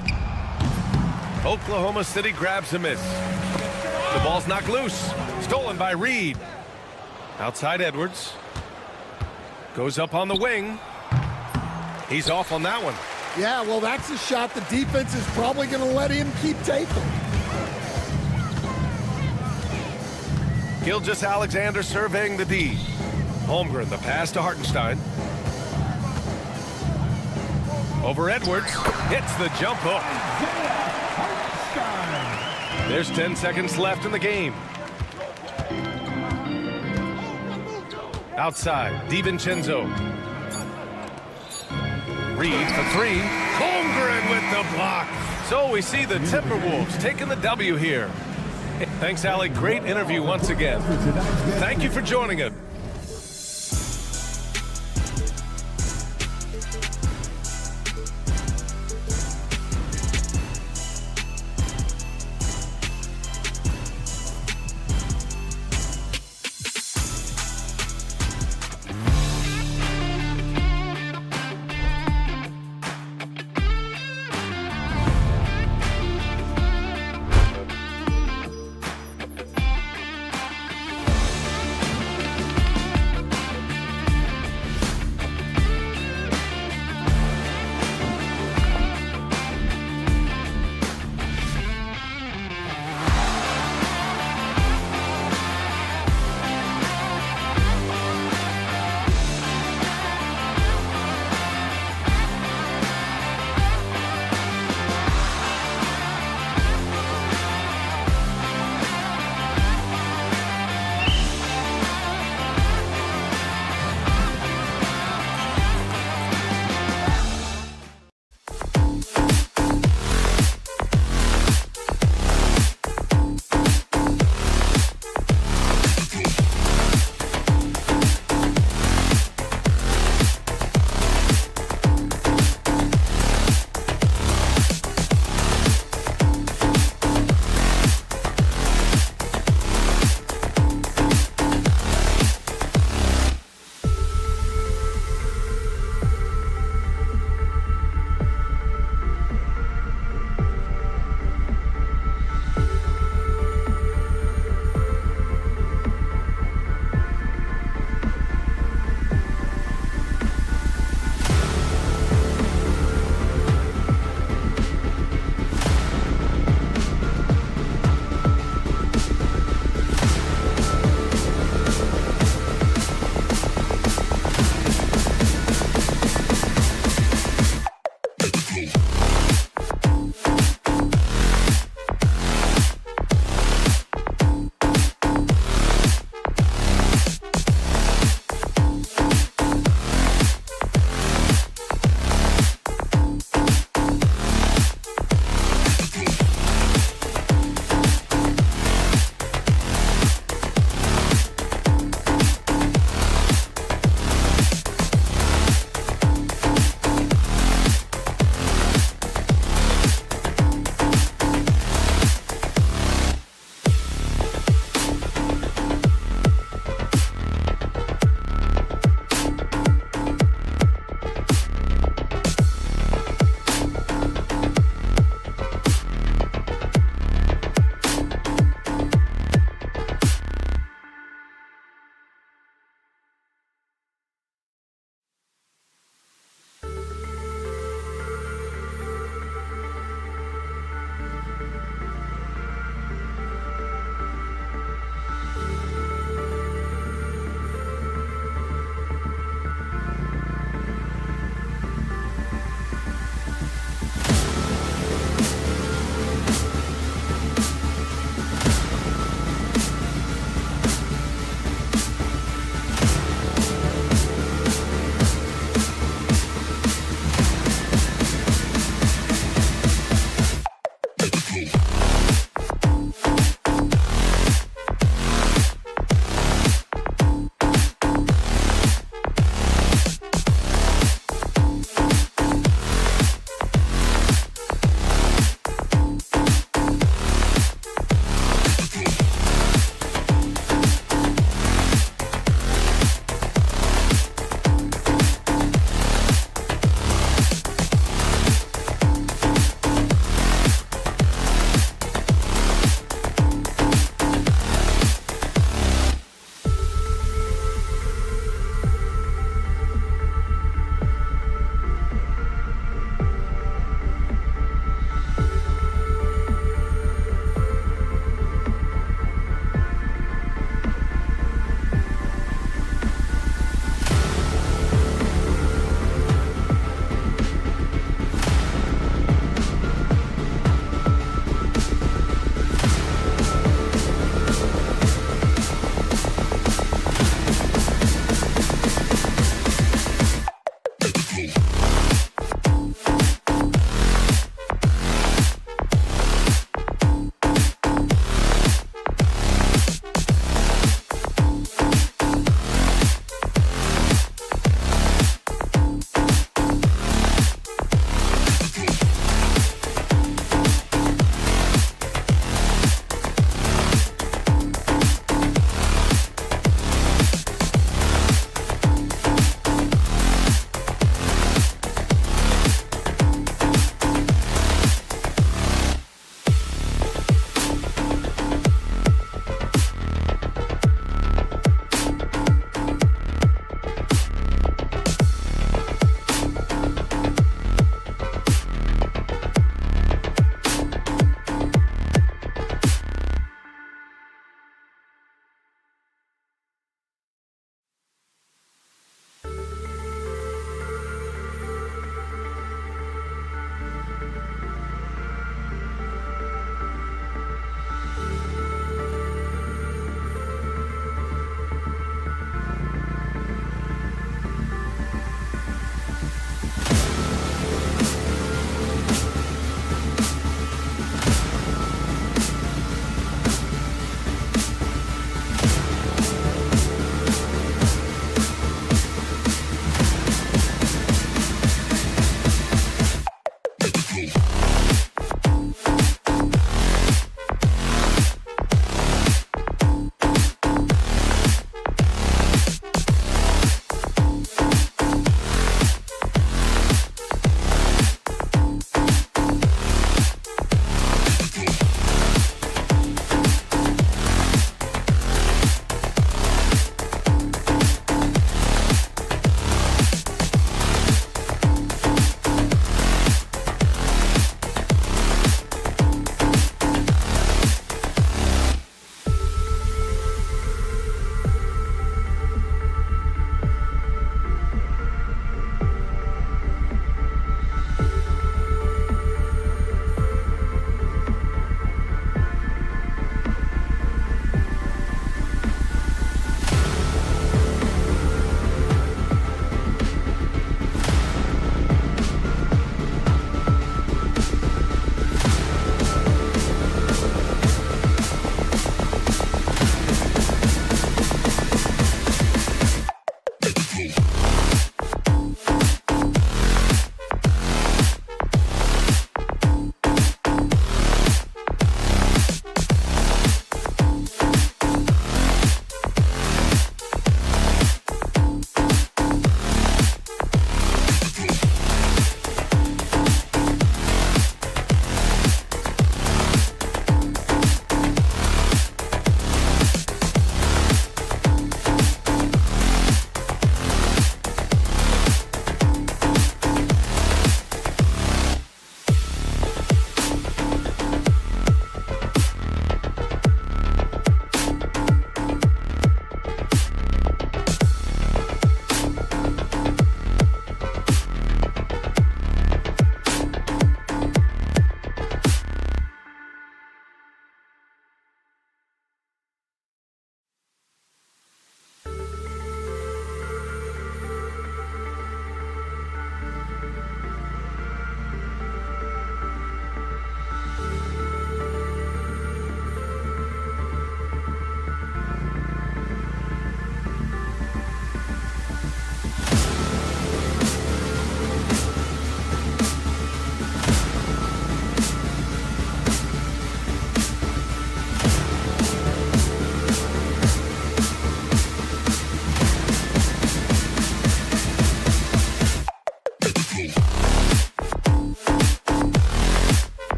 Oklahoma City grabs a miss. The ball's knocked loose. Stolen by Reed. Outside Edwards. Goes up on the wing. He's off on that one. Yeah, well, that's a shot the defense is probably going to let him keep taking. Gilgeous-Alexander surveying the D. Holmgren, the pass to Hartenstein. Over Edwards. Hits the jump hook. There's 10 seconds left in the game. Outside, DiVincenzo. Reed for three. Holmgren with the block. So we see the Timberwolves taking the W here. Thanks, Allie. Great interview once again. Thank you for joining us.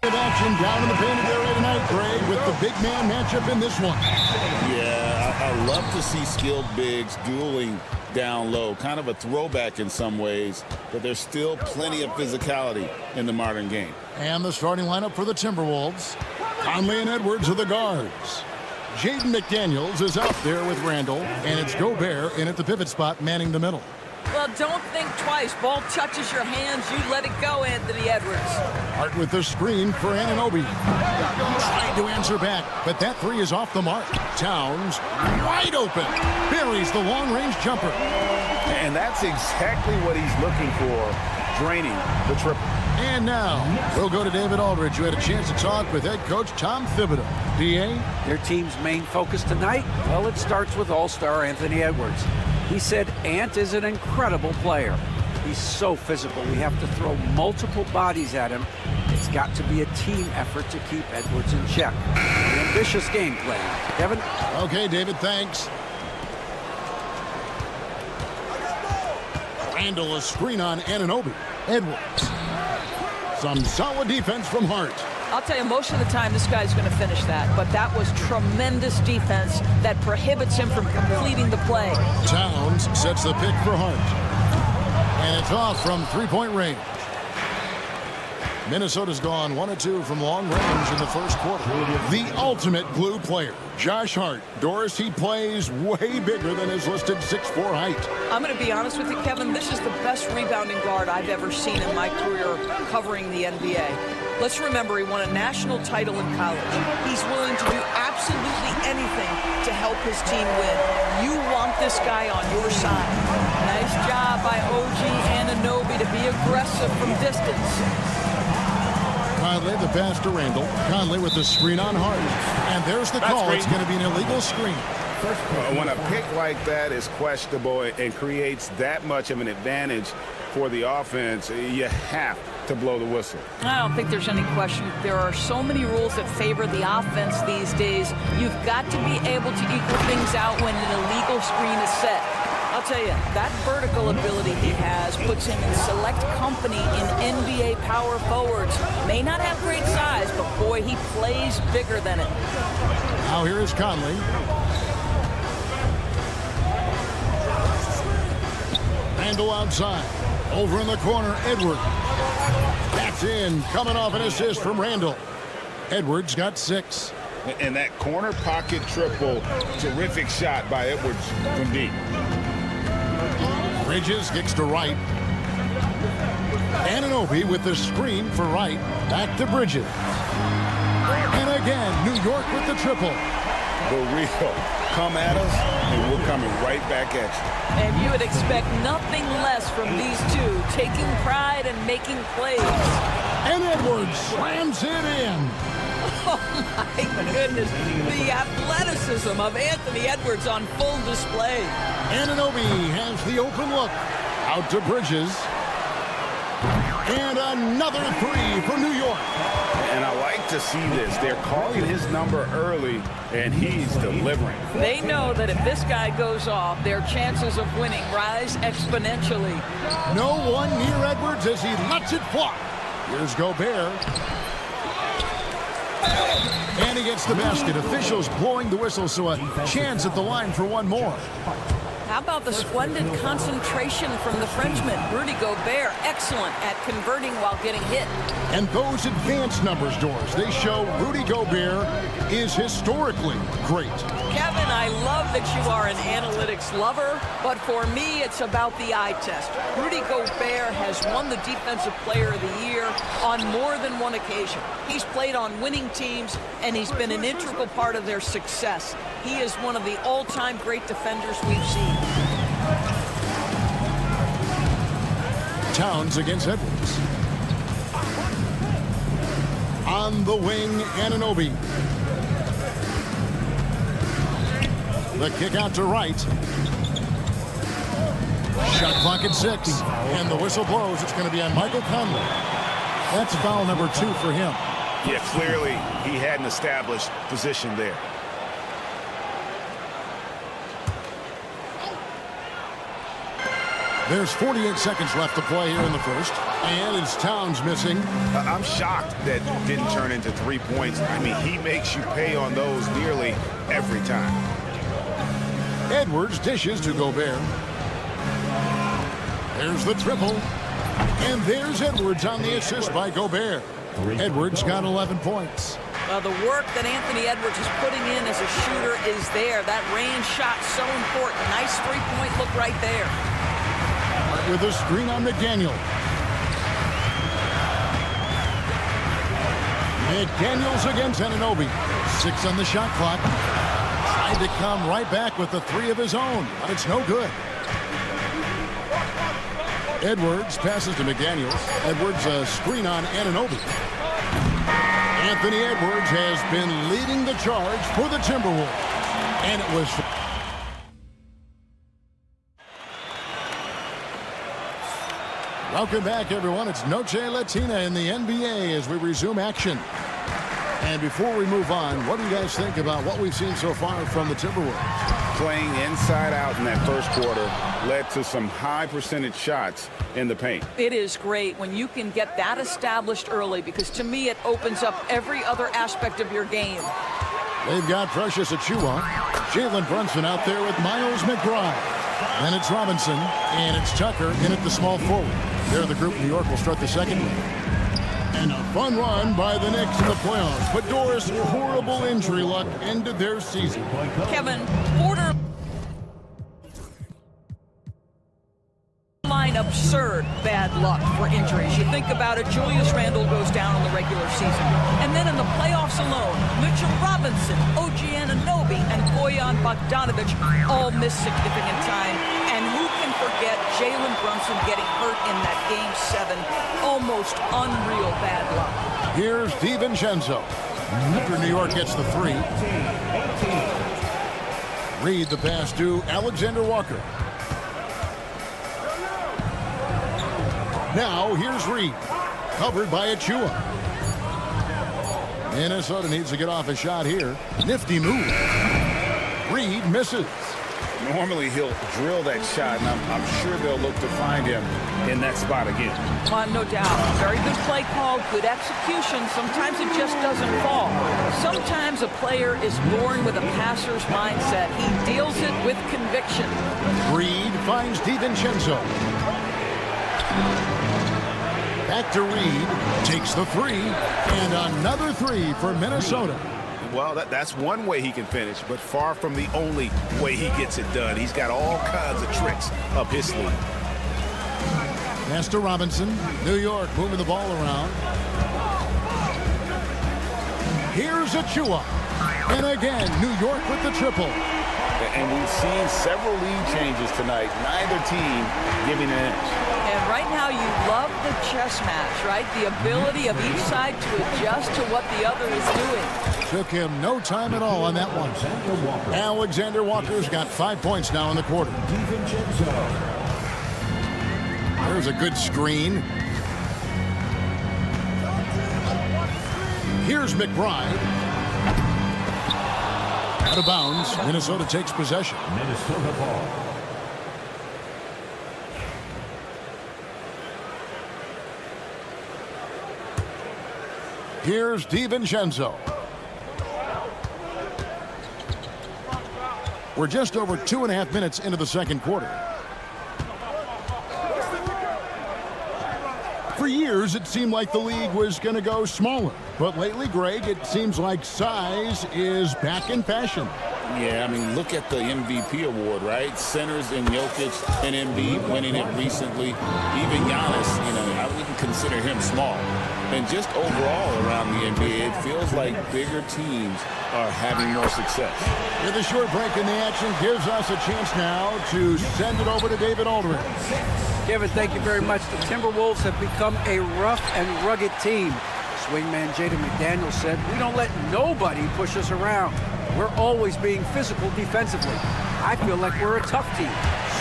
Action down in the painted area tonight, Greg, with the big man matchup in this one. Yeah, I love to see skilled bigs dueling down low. Kind of a throwback in some ways, but there's still plenty of physicality in the modern game. And the starting lineup for the Timberwolves. Conley and Edwards are the guards. Jaden McDaniels is out there with Randall, and it's Gobert in at the pivot spot manning the middle. Well, don't think twice. Ball touches your hands, you let it go, Anthony Edwards. Hart with the screen for Anunoby. Trying to answer back, but that three is off the mark. Towns wide open. Buries the long-range jumper. And that's exactly what he's looking for, draining the triple. And now, we'll go to David Aldridge, who had a chance to talk with head coach Tom Thibodeau. D.A.? Their team's main focus tonight? Well, it starts with All-Star Anthony Edwards. He said Ant is an incredible player. He's so physical. We have to throw multiple bodies at him. It's got to be a team effort to keep Edwards in check. An ambitious game plan. Kevin? Okay, David, thanks. Randall, a screen on Anunoby. Edwards. Some solid defense from Hart. I'll tell you, most of the time this guy's going to finish that, but that was tremendous defense that prohibits him from completing the play. Towns sets the pick for Hart. And it's off from three-point range. Minnesota's gone 1 of 2 from long range in the first quarter. The ultimate glue player, Josh Hart. Doris, he plays way bigger than his listed 6'4" height. I'm going to be honest with you, Kevin. This is the best rebounding guard I've ever seen in my career covering the NBA. Let's remember, he won a national title in college. He's willing to do absolutely anything to help his team win. You want this guy on your side. Nice job by OG Anunoby to be aggressive from distance. Conley, the pass to Randall. Conley with the screen on Hart. And there's the call. It's going to be an illegal screen. When a pick like that is questionable and creates that much of an advantage for the offense, you have to blow the whistle. I don't think there's any question. There are so many rules that favor the offense these days. You've got to be able to equal things out when an illegal screen is set. I'll tell you, that vertical ability he has puts him in select company in NBA power forwards. May not have great size, but boy, he plays bigger than it. Now here is Conley. Randall outside. Over in the corner, Edwards. That's in, coming off an assist from Randall. Edwards got 6. And that corner pocket triple, terrific shot by Edwards from deep. Bridges kicks to Wright. Anunoby with the screen for Wright. Back to Bridges. And again, New York with the triple. The real come at us, and we're coming right back at you. And you would expect nothing less from these two, taking pride and making plays. And Edwards slams it in. Oh, my goodness. The athleticism of Anthony Edwards on full display. Anunoby has the open look. Out to Bridges. And another three for New York. And I like to see this. They're calling his number early, and he's delivering. They know that if this guy goes off, their chances of winning rise exponentially. No one near Edwards as he lets it fly. Here's Gobert. And he gets the basket. Officials blowing the whistle, so a chance at the line for one more. How about the splendid concentration from the Frenchman, Rudy Gobert, excellent at converting while getting hit. And those advanced numbers, Doors, they show Rudy Gobert is historically great. Kevin, I love that you are an analytics lover, but for me, it's about the eye test. Rudy Gobert has won the Defensive Player of the Year on more than one occasion. He's played on winning teams, and he's been an integral part of their success. He is one of the all-time great defenders we've seen. Towns against Edwards. On the wing, Anunoby. The kick out to Wright. Shot clock at 6. And the whistle blows. It's going to be on Michael Conley. That's foul number 2 for him. Yeah, clearly he had an established position there. There's 48 seconds left to play here in the first. And it's Towns missing. I'm shocked that didn't turn into 3 points. I mean, he makes you pay on those nearly every time. Edwards dishes to Gobert. There's the triple. And there's Edwards on the assist by Gobert. Edwards got 11 points. The work that Anthony Edwards is putting in as a shooter is there. That range shot so important. Nice three-point look right there. With a screen on McDaniel. McDaniels against Anunoby. 6 on the shot clock. Tried to come right back with the 3 of his own, but it's no good. Edwards passes to McDaniels. Edwards a screen on Anunoby. Anthony Edwards has been leading the charge for the Timberwolves. And it was... Welcome back, everyone. It's Noche Latina in the NBA as we resume action. And before we move on, what do you guys think about what we've seen so far from the Timberwolves? Playing inside out in that first quarter led to some high percentage shots in the paint. It is great when you can get that established early, because to me it opens up every other aspect of your game. They've got Precious Achiuwa. Jalen Brunson out there with Miles McBride. Then it's Robinson, and it's Tucker in at the small forward. There, the group New York will start the second game. And a fun run by the Knicks in the playoffs. But Doris' horrible injury luck ended their season. Kevin, borderline absurd bad luck for injuries. You think about it, Julius Randle goes down in the regular season. And then in the playoffs alone, Mitchell Robinson, OG Anunoby, and Bojan Bogdanovic all miss significant time. And who can forget Jalen Brunson getting hurt in that Game 7? Almost unreal bad luck. Here's DiVincenzo. After New York gets the 3. Reed the pass to Alexander Walker. Now here's Reed. Covered by Achiuwa. Minnesota needs to get off a shot here. Nifty move. Reed misses. Normally he'll drill that shot, and I'm sure they'll look to find him in that spot again. No doubt. Very good play call, good execution. Sometimes it just doesn't fall. Sometimes a player is born with a passer's mindset. He deals it with conviction. Reed finds DiVincenzo. Back to Reed. Takes the 3. And another 3 for Minnesota. Well, that's one way he can finish, but far from the only way he gets it done. He's got all kinds of tricks up his sleeve. Pass to Robinson. New York moving the ball around. Here's Achiuwa. And again, New York with the triple. And we've seen several lead changes tonight. Neither team giving an inch. And right now you love the chess match, right? The ability of each side to adjust to what the other is doing. Took him no time at all on that one. Alexander Walker's got 5 points now in the quarter. There's a good screen. Here's McBride. Out of bounds. Minnesota takes possession. Minnesota ball. Here's DiVincenzo. We're just over 2.5 minutes into the second quarter. For years, it seemed like the league was going to go smaller. But lately, Greg, it seems like size is back in fashion. Yeah, I mean, look at the MVP award, right? Centers in Jokic and Embiid winning it recently. Even Giannis, I wouldn't consider him small. And just overall around the NBA, it feels like bigger teams are having more success. With a short break in the action gives us a chance now to send it over to David Aldridge. Kevin, thank you very much. The Timberwolves have become a rough and rugged team. Swingman Jaden McDaniels said, "We don't let nobody push us around. We're always being physical defensively. I feel like we're a tough team,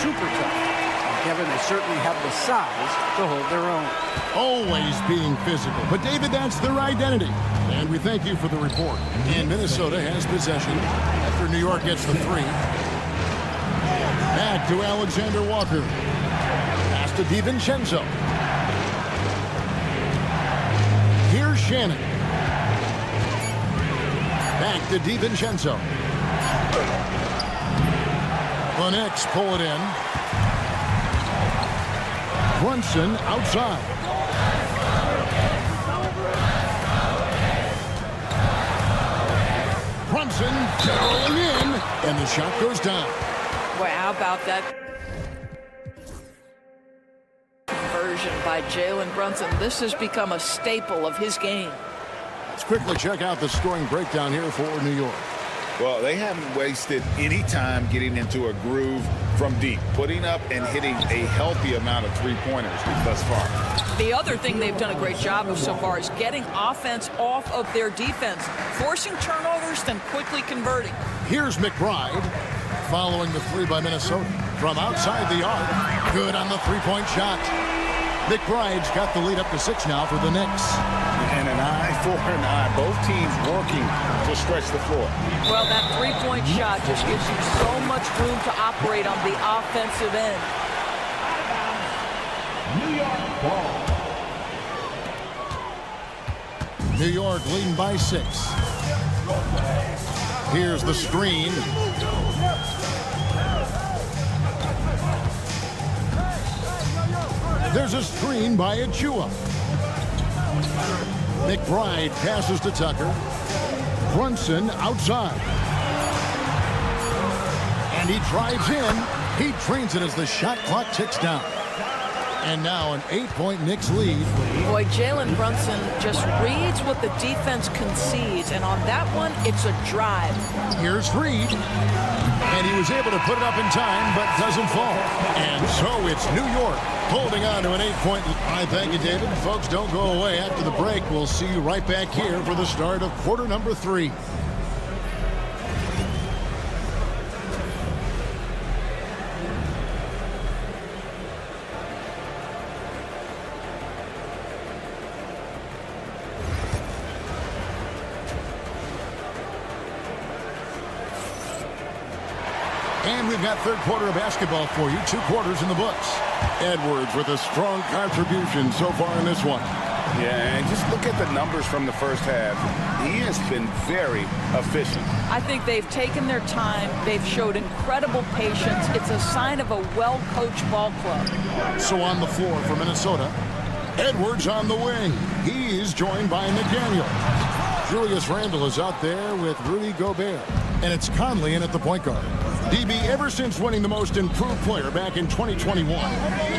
super tough." And Kevin, they certainly have the size to hold their own. Always being physical. But David, that's their identity. And we thank you for the report. And Minnesota has possession after New York gets the 3. Back to Alexander Walker. to DiVincenzo. Here's Shannon. Back to DiVincenzo. The Knicks pull it in. Brunson outside. Brunson barreling in, and the shot goes down. Boy, how about that conversion by Jalen Brunson? This has become a staple of his game. Let's quickly check out the scoring breakdown here for New York. Well, they haven't wasted any time getting into a groove from deep, putting up and hitting a healthy amount of three-pointers thus far. The other thing they've done a great job of so far is getting offense off of their defense, forcing turnovers, then quickly converting. Here's McBride following the three by Minnesota. From outside the arc, good on the three-point shot. McBride's got the lead up to 6 now for the Knicks. And an eye for an eye. Both teams working to stretch the floor. Well, that three-point shot just gives you so much room to operate on the offensive end. New York ball. New York leading by 6. Here's the screen. There's a screen by Achua. McBride passes to Tucker. Brunson outside. And he drives in. He trains it as the shot clock ticks down. And now an 8-point Knicks lead. Boy, Jalen Brunson just reads what the defense concedes, and on that one, it's a drive. Here's Reed. And he was able to put it up in time, but doesn't fall. And so it's New York holding on to an 8-point. I thank you, David. Folks, don't go away. After the break, we'll see you right back here for the start of quarter number 3. And we've got third quarter of basketball for you. 2 quarters in the books. Edwards with a strong contribution so far in this one. Yeah, and just look at the numbers from the first half. He has been very efficient. I think they've taken their time. They've showed incredible patience. It's a sign of a well-coached ball club. So on the floor for Minnesota, Edwards on the wing. He's joined by McDaniel. Julius Randle is out there with Rudy Gobert. And it's Conley in at the point guard. DB, ever since winning the most improved player back in 2021,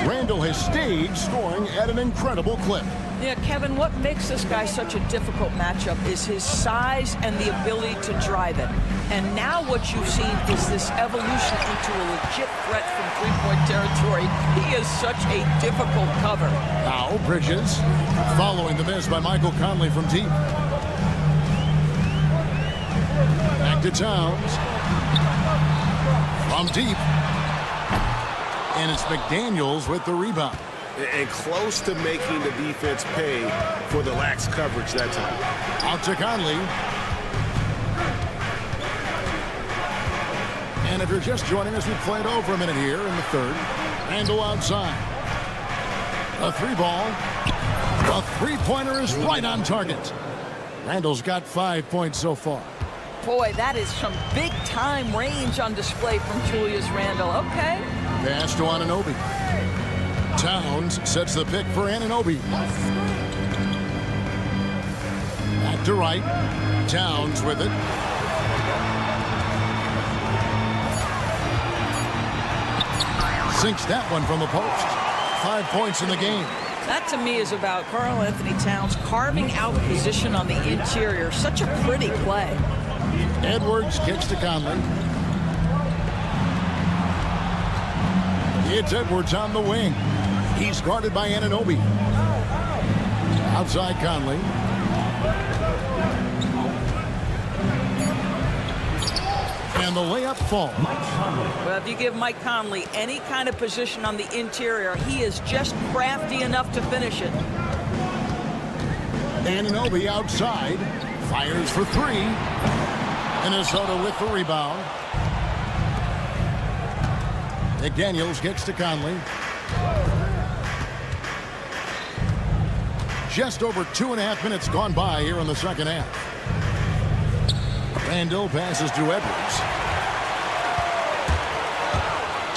Randle has stayed scoring at an incredible clip. Yeah, Kevin, what makes this guy such a difficult matchup is his size and the ability to drive it. And now what you've seen is this evolution into a legit threat from three-point territory. He is such a difficult cover. Now Bridges following the miss by Michael Conley from deep. Back to Towns. From deep. And it's McDaniels with the rebound. And close to making the defense pay for the lax coverage that time. Out to Conley. And if you're just joining us, we played over a minute here in the third. Randle outside. A 3-ball. A 3-pointer is right on target. Randle's got 5 points so far. Boy, that is some big-time range on display from Julius Randle. Okay. Pass to Anunoby. Towns sets the pick for Anunoby. Back to right. Towns with it. Sinks that one from the post. 5 points in the game. That, to me, is about Karl Anthony Towns carving out position on the interior. Such a pretty play. Edwards kicks to Conley. It's Edwards on the wing. He's guarded by Anunoby. Outside Conley. And the layup falls. Well, if you give Mike Conley any kind of position on the interior, he is just crafty enough to finish it. Anunoby outside. Fires for 3. Minnesota with the rebound. McDaniels gets to Conley. Just over 2.5 minutes gone by here in the second half. Randall passes to Edwards.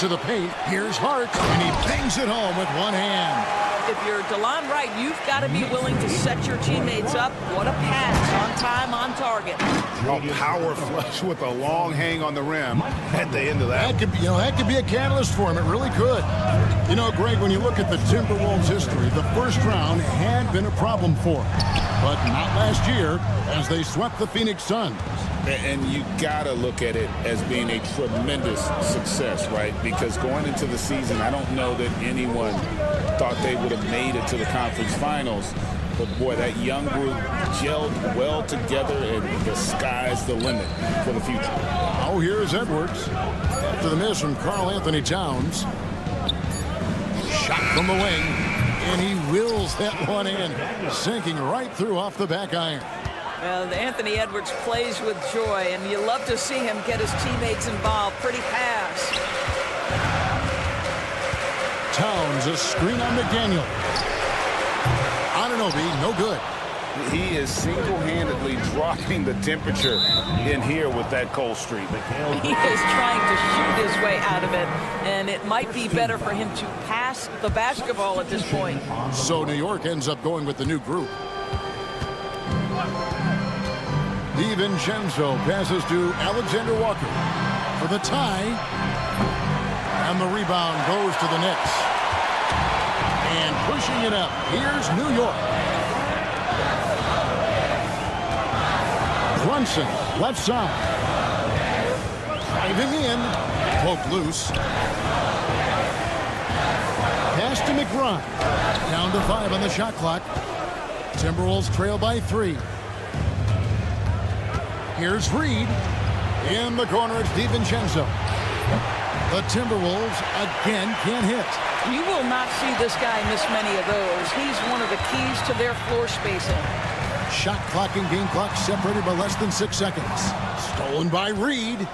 To the paint. Here's Hart. And he bangs it home with one hand. If you're DeLon Wright, you've got to be willing to set your teammates up. What a pass. On time, on target. A power flush with a long hang on the rim at the end of that. That could be a catalyst for him. It really could. You know, Greg, when you look at the Timberwolves' history, the first round had been a problem for them. But not last year as they swept the Phoenix Suns. And you got to look at it as being a tremendous success, right? Because going into the season, I don't know that anyone thought they would have made it to the conference finals. But, boy, that young group gelled well together, and the sky's the limit for the future. Oh, here's Edwards. After the miss from Karl Anthony Towns. Shot from the wing, and he wills that one in, sinking right through off the back iron. Well, Anthony Edwards plays with joy, and you love to see him get his teammates involved. Pretty pass. Towns, a screen on McDaniel. Anunoby, no good. He is single-handedly dropping the temperature in here with that cold streak. He is trying to shoot his way out of it, and it might be better for him to pass the basketball at this point. So New York ends up going with the new group. DiVincenzo passes to Alexander Walker for the tie. And the rebound goes to the Knicks. And pushing it up, here's New York. Brunson, left side. Driving in. Poke loose. Pass to McBride. Down to 5 on the shot clock. Timberwolves trail by 3. Here's Reed. In the corner, it's DiVincenzo. The Timberwolves again can't hit. You will not see this guy miss many of those. He's one of the keys to their floor spacing. Shot clock and game clock separated by less than 6 seconds. Stolen by Reed.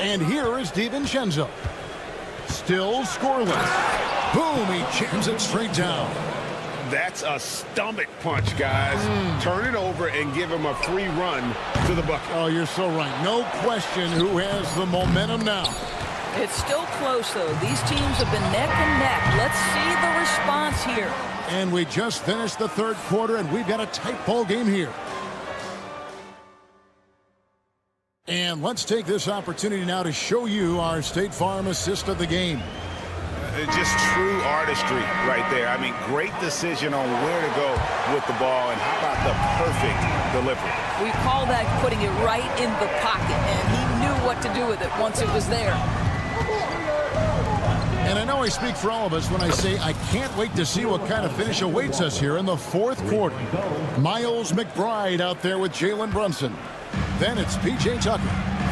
And here is DiVincenzo. Still scoreless. Boom, he jams it straight down. That's a stomach punch, guys. Turn it over and give him a free run to the bucket. Oh, you're so right. No question who has the momentum now. It's still close, though. These teams have been neck and neck. Let's see the response here. And we just finished the third quarter, and we've got a tight ball game here. And let's take this opportunity now to show you our State Farm assist of the game. Just true artistry right there. I mean, great decision on where to go with the ball, and how about the perfect delivery? We call that putting it right in the pocket, and he knew what to do with it once it was there. And I know I speak for all of us when I say I can't wait to see what kind of finish awaits us here in the fourth quarter. Miles McBride out there with Jalen Brunson. Then it's P.J. Tucker.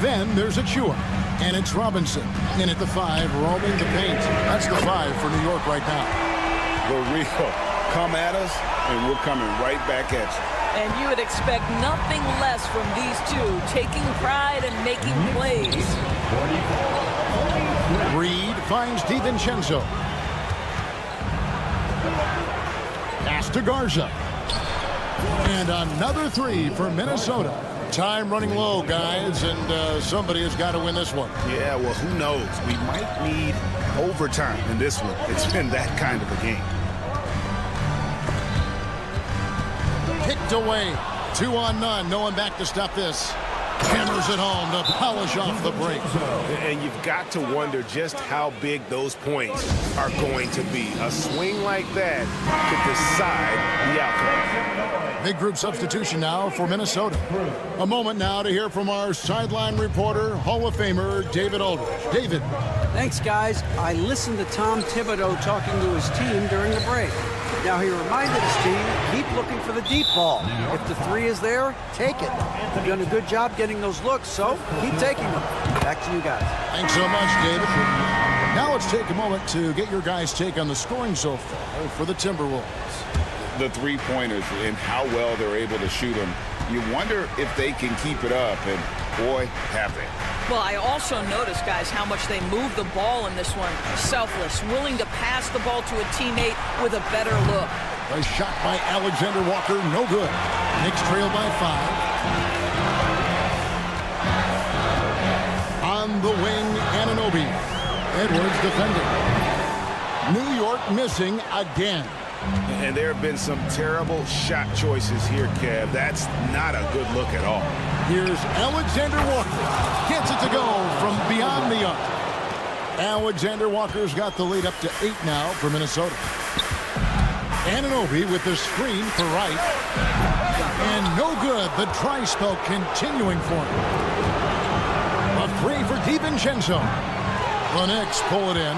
Then there's Achua. And it's Robinson in at the 5, roaming the paint. That's the 5 for New York right now. The real come at us, and we're coming right back at you. And you would expect nothing less from these two, taking pride and making plays. Reed finds DiVincenzo. Pass to Garza. And another 3 for Minnesota. Time running low, guys, and somebody has got to win this one. Yeah, well, who knows? We might need overtime in this one. It's been that kind of a game. Kicked away. 2 on none. No one back to stop this. Hammers it home to polish off the break. And you've got to wonder just how big those points are going to be. A swing like that could decide the outcome. Big group substitution now for Minnesota. A moment now to hear from our sideline reporter, Hall of Famer David Aldridge. David. Thanks, guys. I listened to Tom Thibodeau talking to his team during the break. Now he reminded his team, keep looking for the deep ball. If the 3 is there, take it. You've done a good job getting those looks, so keep taking them. Back to you guys. Thanks so much, David. Now let's take a moment to get your guys' take on the scoring so far for the Timberwolves. The three-pointers and how well they're able to shoot them. You wonder if they can keep it up, and boy, have they. Well, I also noticed, guys, how much they move the ball in this one. Selfless, willing to pass the ball to a teammate with a better look. A shot by Alexander Walker, no good. Knicks trail by 5. On the wing, Anunoby. Edwards defending. New York missing again. And there have been some terrible shot choices here, Kev. That's not a good look at all. Here's Alexander Walker. Gets it to go from beyond the arc. Alexander Walker's got the lead up to 8 now for Minnesota. Anunoby with the screen for Wright. And no good. The dry spell continuing for him. A 3 for DiVincenzo. The Knicks pull it in.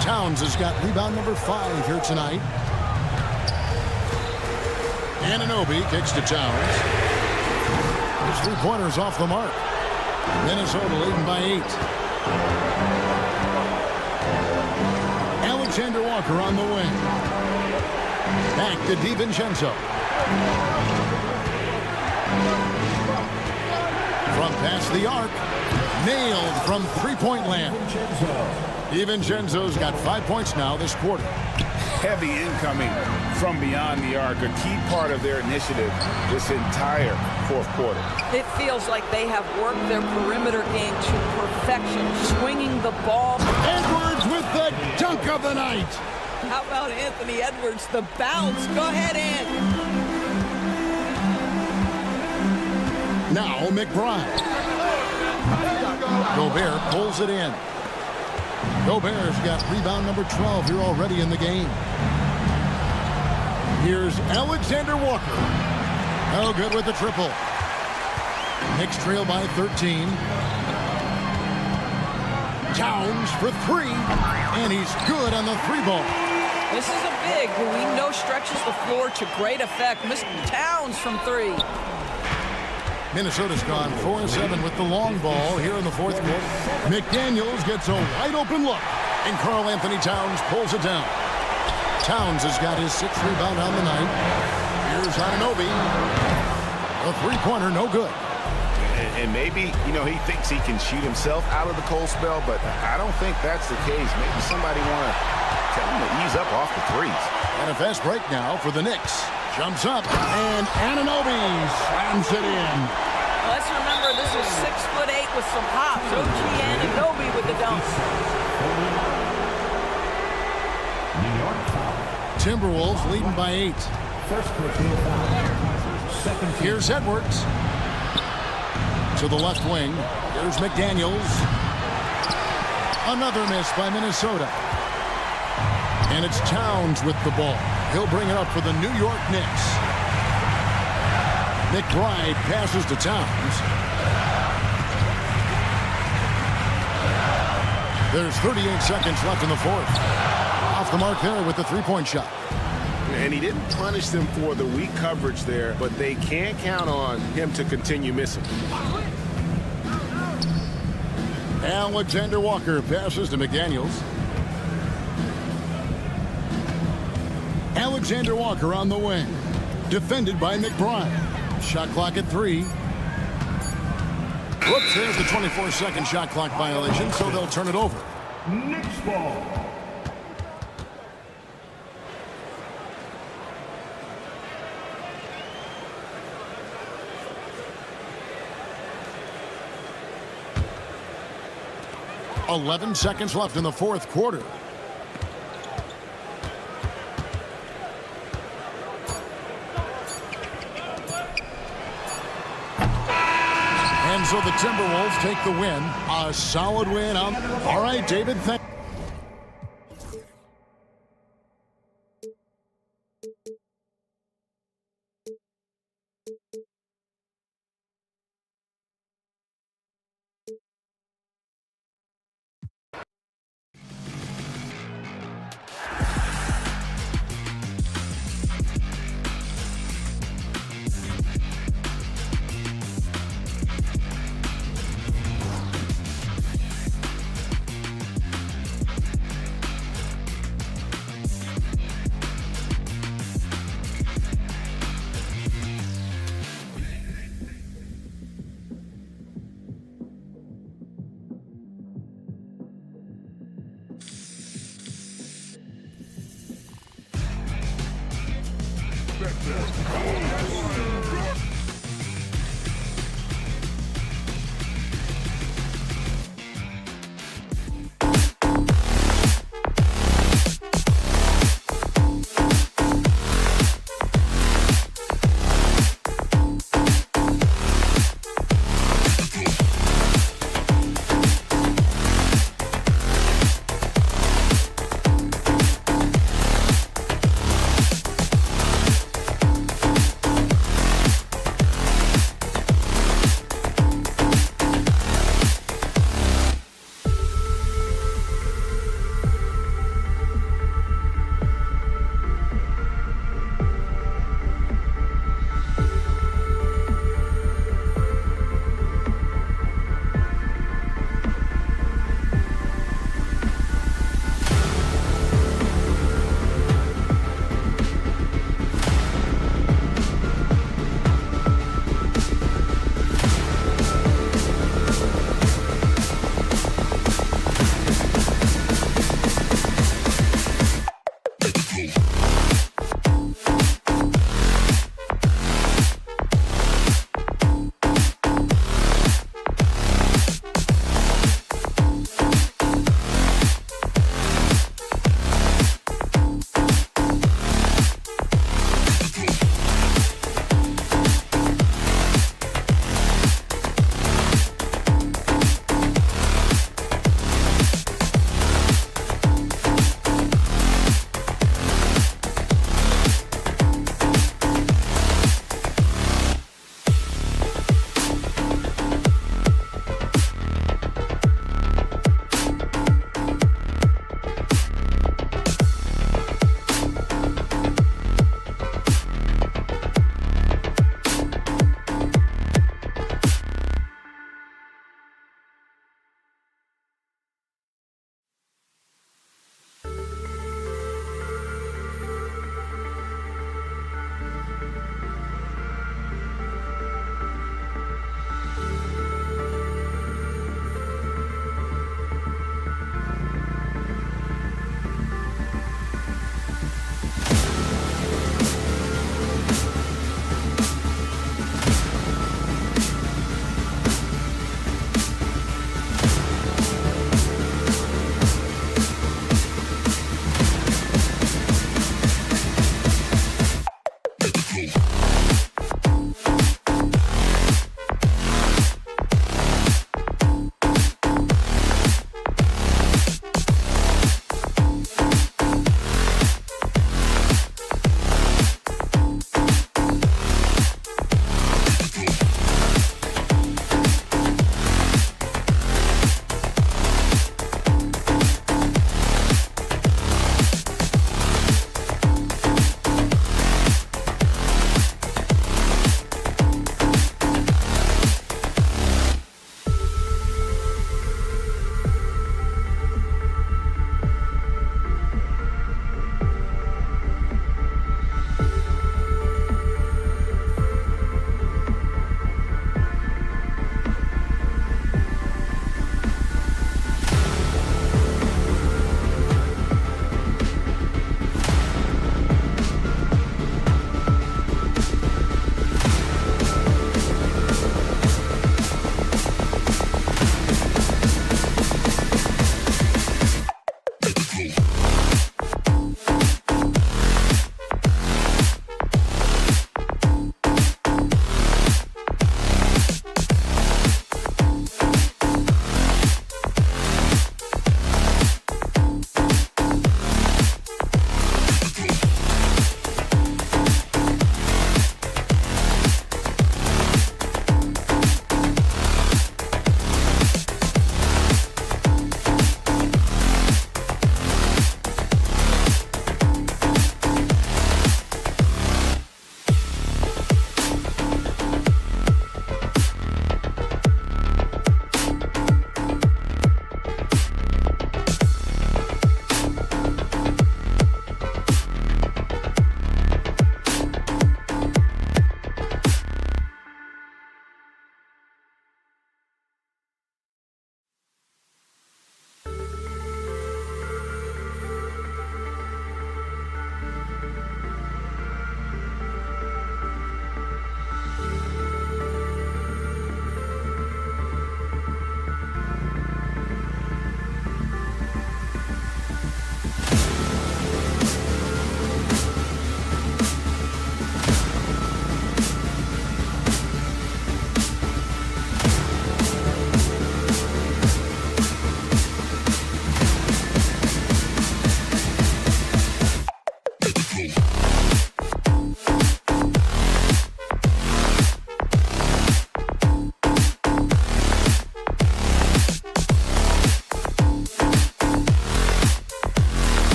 Towns has got rebound number 5 here tonight. Anunoby kicks to Towns. His three-pointers off the mark. Minnesota leading by 8. Alexander Walker on the wing. Back to DiVincenzo. From past the arc. Nailed from three-point land. DiVincenzo's got 5 points now this quarter. Heavy incoming from beyond the arc, a key part of their initiative this entire fourth quarter. It feels like they have worked their perimeter game to perfection, swinging the ball. Edwards with the dunk of the night. How about Anthony Edwards, the bounce? Go ahead, Ant. Now McBride. Gobert pulls it in. Gobert's got rebound number 12 here already in the game. Here's Alexander Walker. No good with the triple. Knicks trail by 13. Towns for 3. And he's good on the 3 ball. This is a big who we know stretches the floor to great effect. Mr. Towns from 3. Minnesota's gone 4-7 with the long ball here in the fourth quarter. McDaniels gets a wide open look, and Karl Anthony Towns pulls it down. Towns has got his 6th rebound on the night. Here's Anunoby. A three-pointer, no good. And maybe, he thinks he can shoot himself out of the cold spell, but I don't think that's the case. Maybe somebody want to tell him to ease up off the threes. And a fast break now for the Knicks. Jumps up, and Anunoby slams it in. Let's remember, this is 6'8" with some hops. OG Anunoby with the dunk. Timberwolves leading by 8. Here's Edwards. To the left wing. Here's McDaniels. Another miss by Minnesota. And it's Towns with the ball. He'll bring it up for the New York Knicks. McBride passes to Towns. There's 38 seconds left in the fourth. Off the mark there with the three-point shot. And he didn't punish them for the weak coverage there, but they can't count on him to continue missing. Alexander Walker passes to McDaniels. Alexander Walker on the wing. Defended by McBride. Shot clock at 3. Whoops, there's the 24-second shot clock violation, so they'll turn it over. Knicks ball. .11 seconds left in the fourth quarter. And so the Timberwolves take the win. A solid win. All right, David, thank you.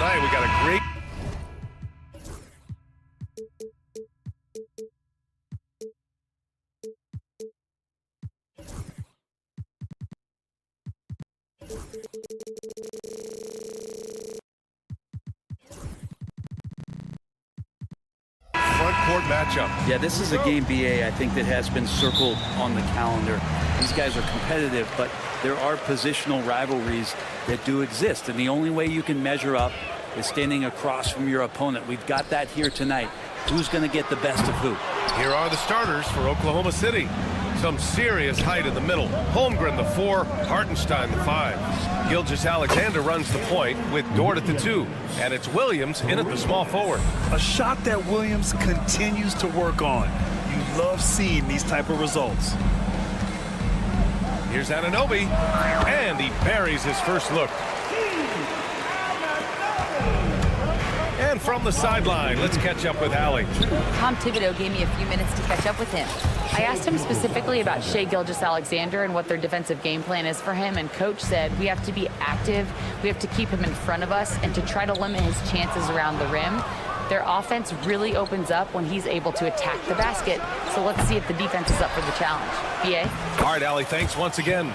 tonight. We got a great... front court matchup. Yeah, this is a game, BA, I think that has been circled on the calendar. These guys are competitive, but there are positional rivalries that do exist, and the only way you can measure up is standing across from your opponent. We've got that here tonight. Who's going to get the best of who? Here are the starters for Oklahoma City. Some serious height in the middle. Holmgren, the 4, Hartenstein, the 5. Gilgeous-Alexander runs the point with Dort at the 2. And it's Williams in at the small forward. A shot that Williams continues to work on. You love seeing these type of results. Here's Anunoby, and he buries his first look. And from the sideline, let's catch up with Allie. Tom Thibodeau gave me a few minutes to catch up with him. I asked him specifically about Shai Gilgeous-Alexander and what their defensive game plan is for him, and Coach said we have to be active, we have to keep him in front of us, and to try to limit his chances around the rim. Their offense really opens up when he's able to attack the basket, so let's see if the defense is up for the challenge. BA? All right, Allie, thanks once again.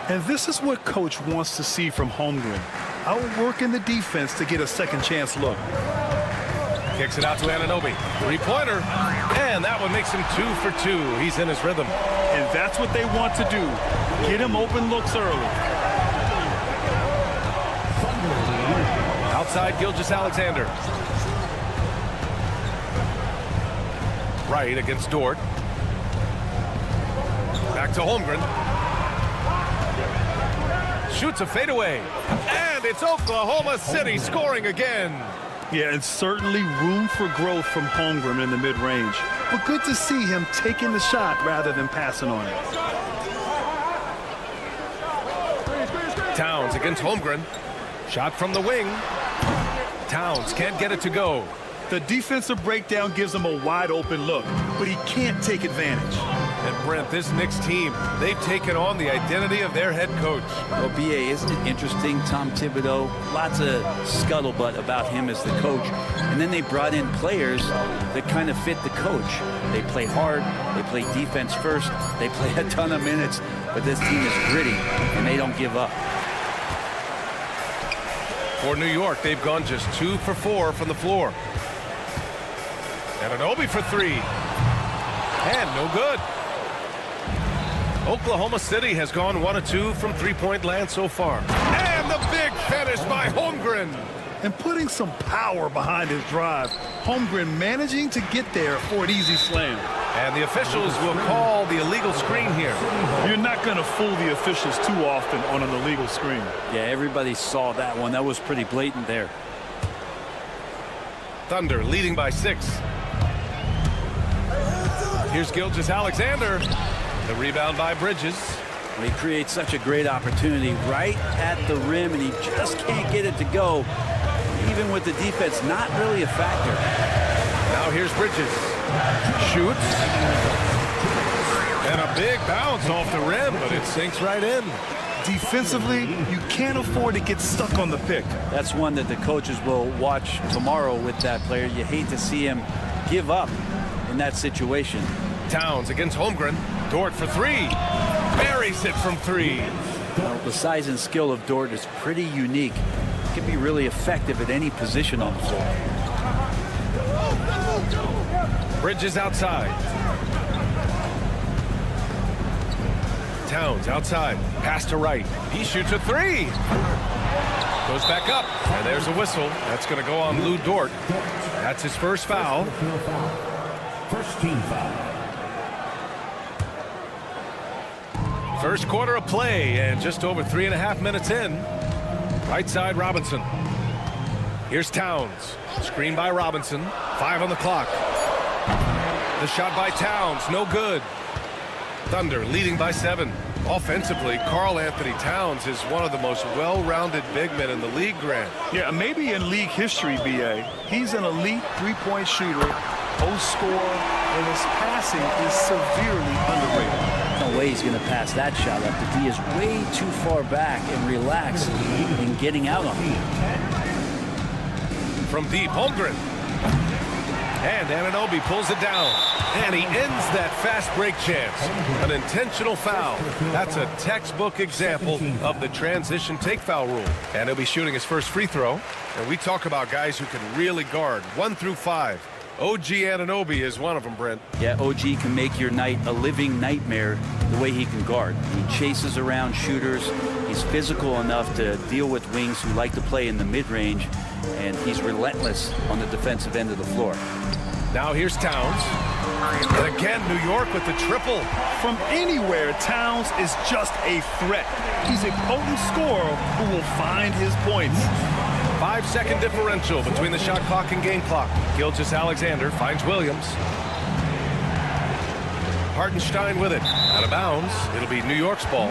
And this is what Coach wants to see from Holmgren. Outworking the defense to get a second chance look. Kicks it out to Anunoby. 3-pointer. And that one makes him 2 for 2. He's in his rhythm. And that's what they want to do. Get him open looks early. Outside Gilgeous-Alexander. Right against Dort. Back to Holmgren. Shoots a fadeaway. And it's Oklahoma City scoring again. Yeah, and certainly room for growth from Holmgren in the mid-range. But good to see him taking the shot rather than passing on it. Towns against Holmgren. Shot from the wing. Towns can't get it to go. The defensive breakdown gives him a wide open look, but he can't take advantage. And Brent, this Knicks team, they've taken on the identity of their head coach. Well, BA, isn't it interesting? Tom Thibodeau, lots of scuttlebutt about him as the coach. And then they brought in players that kind of fit the coach. They play hard, they play defense first, they play a ton of minutes, but this team is gritty, and they don't give up. For New York, they've gone just 2 for 4 from the floor. Anunoby for 3. And no good. Oklahoma City has gone 1 of 2 from three-point land so far. And the big finish by Holmgren. And putting some power behind his drive. Holmgren managing to get there for an easy slam. And the officials will call the illegal screen here. You're not going to fool the officials too often on an illegal screen. Yeah, everybody saw that one. That was pretty blatant there. Thunder leading by 6. Here's Gilgeous-Alexander. The rebound by Bridges. He creates such a great opportunity right at the rim, and he just can't get it to go. Even with the defense not really a factor. Now here's Bridges. Shoots. And a big bounce off the rim, but it sinks right in. Defensively, you can't afford to get stuck on the pick. That's one that the coaches will watch tomorrow with that player. You hate to see him give up in that situation. Towns against Holmgren. Dort for 3. Buries it from 3. Well, the size and skill of Dort is pretty unique. He can be really effective at any position on the floor. Bridges outside. Towns outside. Pass to right. He shoots a 3. Goes back up. And there's a whistle. That's going to go on Lou Dort. That's his first foul. First team foul. First quarter of play, and just over 3.5 minutes in. Right side, Robinson. Here's Towns. Screen by Robinson. 5 on the clock. The shot by Towns, no good. Thunder leading by 7. Offensively, Karl Anthony Towns is one of the most well-rounded big men in the league, Grant. Yeah, maybe in league history, BA. He's an elite three-point shooter, post scorer, and his passing is severely underrated. No way he's going to pass that shot up. The D is way too far back and relaxed in getting out on him. from deep. Holmgren. And Anunoby pulls it down. And he ends that fast break chance. An intentional foul. That's a textbook example of the transition take foul rule. And he'll be shooting his first free throw. And we talk about guys who can really guard 1 through 5. OG Anunoby is one of them, Brent. Yeah, OG can make your night a living nightmare the way he can guard. He chases around shooters. He's physical enough to deal with wings who like to play in the mid-range, and he's relentless on the defensive end of the floor. Now here's Towns. And again, New York with the triple. From anywhere, Towns is just a threat. He's a potent scorer who will find his points. 5-second differential between the shot clock and game clock. Gilgeous-Alexander finds Williams. Hartenstein with it. Out of bounds. It'll be New York's ball.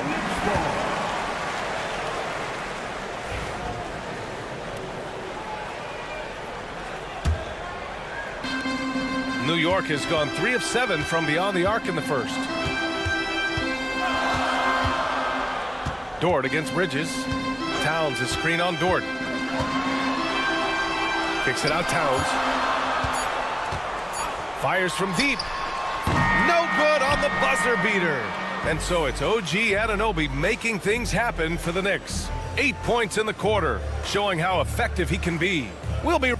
New York has gone 3 of 7 from beyond the arc in the first. Dort against Bridges. Towns is screen on Dort. Kicks it out, Towns. Fires from deep. No good on the buzzer beater. And so it's OG Anunoby making things happen for the Knicks. 8 points in the quarter, showing how effective he can be. We'll be...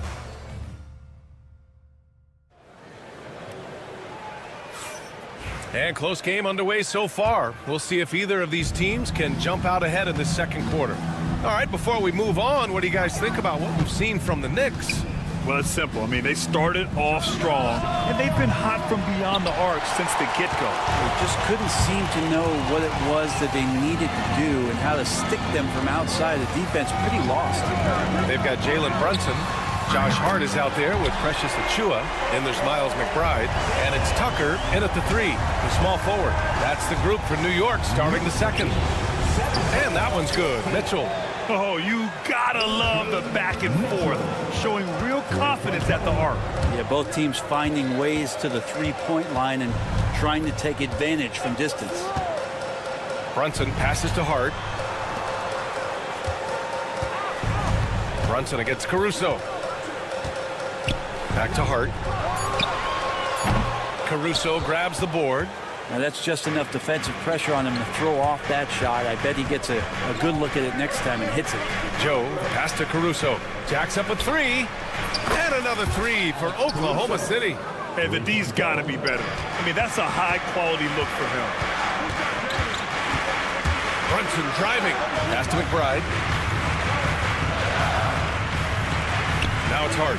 And close game underway so far. We'll see if either of these teams can jump out ahead in this second quarter. All right, before we move on, what do you guys think about what we've seen from the Knicks? Well, it's simple. I mean, they started off strong, and they've been hot from beyond the arc since the get-go. They just couldn't seem to know what it was that they needed to do and how to stick them from outside. The defense pretty lost. They've got Jalen Brunson. Josh Hart is out there with Precious Achiuwa, and there's Miles McBride, and it's Tucker in at the 3, the small forward. That's the group for New York starting the second. And that one's good. Mitchell. Oh, you gotta love the back and forth, showing real confidence at the arc. Yeah, both teams finding ways to the three-point line and trying to take advantage from distance. Brunson passes to Hart. Brunson against Caruso. Back to Hart. Caruso grabs the board. Now that's just enough defensive pressure on him to throw off that shot. I bet he gets a good look at it next time and hits it. Joe pass to Caruso. Jacks up a 3. And another 3 for Oklahoma City. Hey, the D's got to be better. I mean, that's a high-quality look for him. Brunson driving. Pass to McBride. Now it's Hart.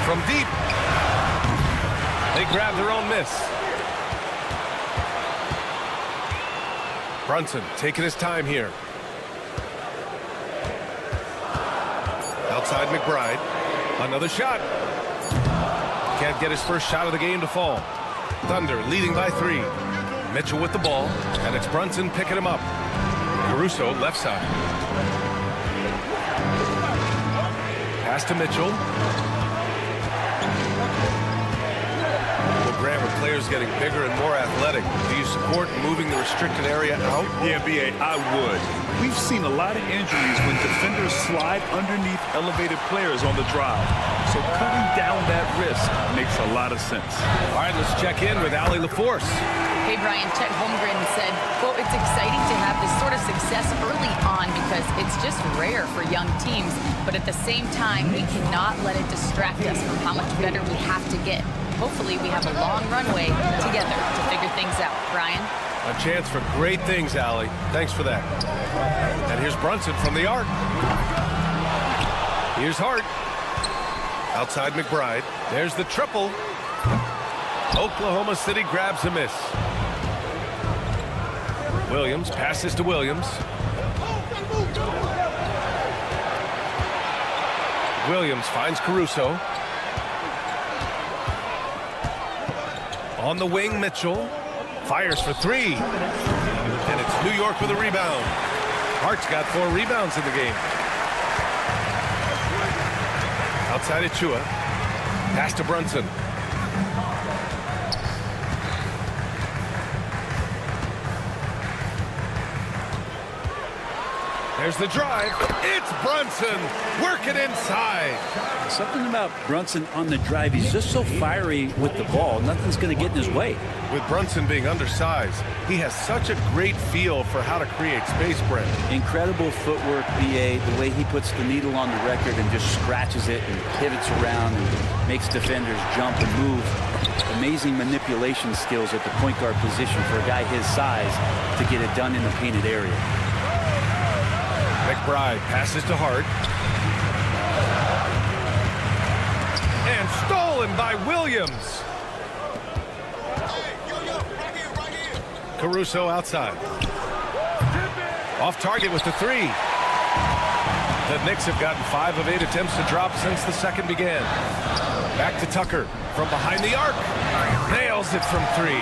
From deep. They grab their own miss. Brunson taking his time here. Outside McBride. Another shot. Can't get his first shot of the game to fall. Thunder leading by 3. Mitchell with the ball, and it's Brunson picking him up. Caruso left side. Pass to Mitchell. Grant, with players getting bigger and more athletic, do you support moving the restricted area out? Yeah, B.A., I would. We've seen a lot of injuries when defenders slide underneath elevated players on the drive. So cutting down that risk makes a lot of sense. All right, let's check in with Allie LaForce. Hey, Brian, Chet Holmgren said, quote, it's exciting to have this sort of success early on because it's just rare for young teams. But at the same time, we cannot let it distract us from how much better we have to get. Hopefully we have a long runway together to figure things out. Brian? A chance for great things, Allie. Thanks for that. And here's Brunson from the arc. Here's Hart. Outside McBride. There's the triple. Oklahoma City grabs a miss. Williams passes to Williams. Williams finds Caruso. On the wing, Mitchell fires for 3. And it's New York with a rebound. Hart's got 4 rebounds in the game. Outside Achiuwa. Pass to Brunson. There's the drive. It's Brunson working inside. Something about Brunson on the drive. He's just so fiery with the ball. Nothing's going to get in his way. With Brunson being undersized, he has such a great feel for how to create space, Brent. Incredible footwork, BA. The way he puts the needle on the record and just scratches it and pivots around and makes defenders jump and move. Amazing manipulation skills at the point guard position for a guy his size to get it done in the painted area. McBride passes to Hart. And stolen by Williams. Caruso outside. Off target with the three. The Knicks have gotten 5 of 8 attempts to drop since the second began. Back to Tucker from behind the arc. Nails it from 3.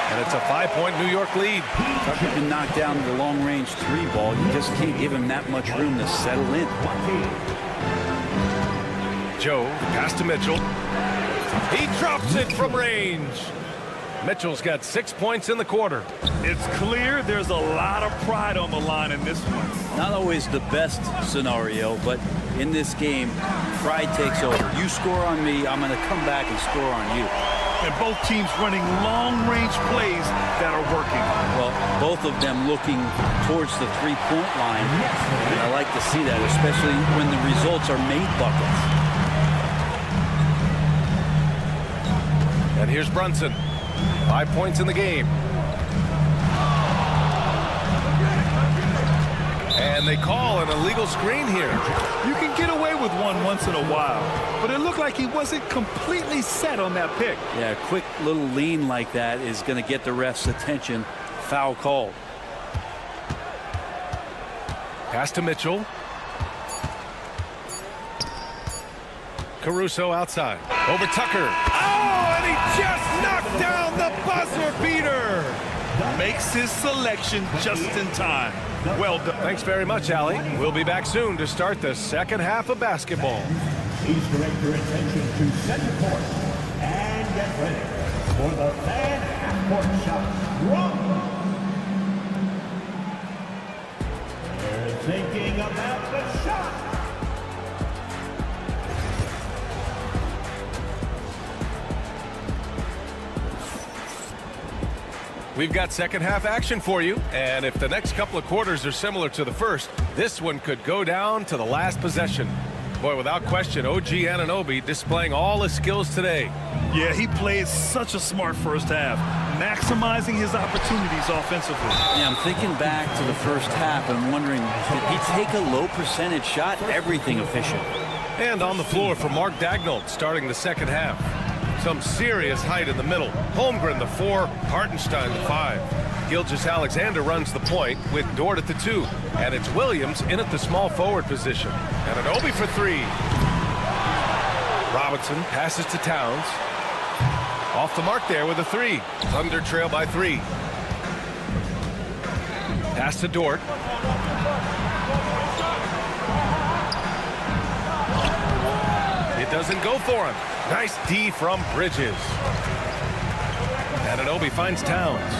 And it's a 5-point New York lead. Tucker can knock down the long-range 3 ball. You just can't give him that much room to settle in. Joe, pass to Mitchell. He drops it from range. Mitchell's got 6 points in the quarter. It's clear there's a lot of pride on the line in this one. Not always the best scenario, but in this game, pride takes over. You score on me, I'm going to come back and score on you. And both teams running long-range plays that are working. Well, both of them looking towards the three-point line. And I like to see that, especially when the results are made buckets. And here's Brunson. 5 points in the game. And they call an illegal screen here. You can get away with one once in a while, but it looked like he wasn't completely set on that pick. Yeah, a quick little lean like that is going to get the ref's attention. Foul called. Pass to Mitchell. Caruso outside. Over Tucker. Oh, and he just knocked down the buzzer beater. Makes his selection just in time. Well done. Thanks very much, Allie. We'll be back soon to start the second half of basketball. Please direct your attention to center court and get ready for the fan half-court shot. Run! They're thinking about the shot. We've got second half action for you, and if the next couple of quarters are similar to the first, this one could go down to the last possession. Boy, without question, OG Anunoby displaying all his skills today. Yeah, he played such a smart first half, maximizing his opportunities offensively. Yeah, I'm thinking back to the first half and wondering, did he take a low percentage shot? Everything efficient. And on the floor for Mark Daigneault starting the second half. Some serious height in the middle. Holmgren the 4, Hartenstein the 5. Gilgeous-Alexander runs the point with Dort at the 2. And it's Williams in at the small forward position. And Anunoby for 3. Robinson passes to Towns. Off the mark there with a 3. Thunder trail by 3. Pass to Dort. It doesn't go for him. Nice D from Bridges. Anunoby finds Towns.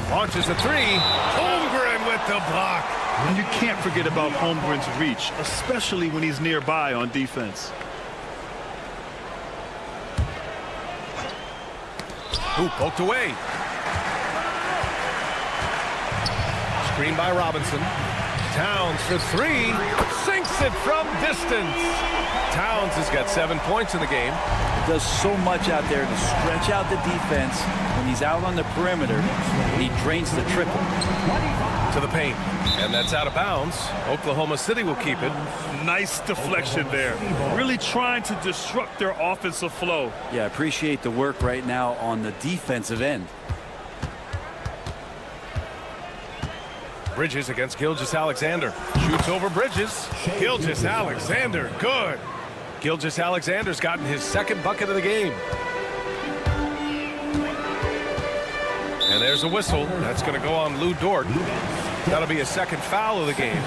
Launches a 3. Holmgren with the block. And you can't forget about Holmgren's reach, especially when he's nearby on defense. Ooh, poked away. Screen by Robinson. Towns for 3. Sinks it from distance. Towns has got 7 points in the game. He does so much out there to stretch out the defense when he's out on the perimeter, and he drains the triple. To the paint. And that's out of bounds. Oklahoma City will keep it. Nice deflection there. Really trying to disrupt their offensive flow. Yeah, appreciate the work right now on the defensive end. Bridges against Gilgeous-Alexander. Shoots over Bridges. Gilgeous-Alexander, good. Gilgeous-Alexander's gotten his second bucket of the game. And there's a whistle. That's going to go on Lou Dort. That'll be a second foul of the game.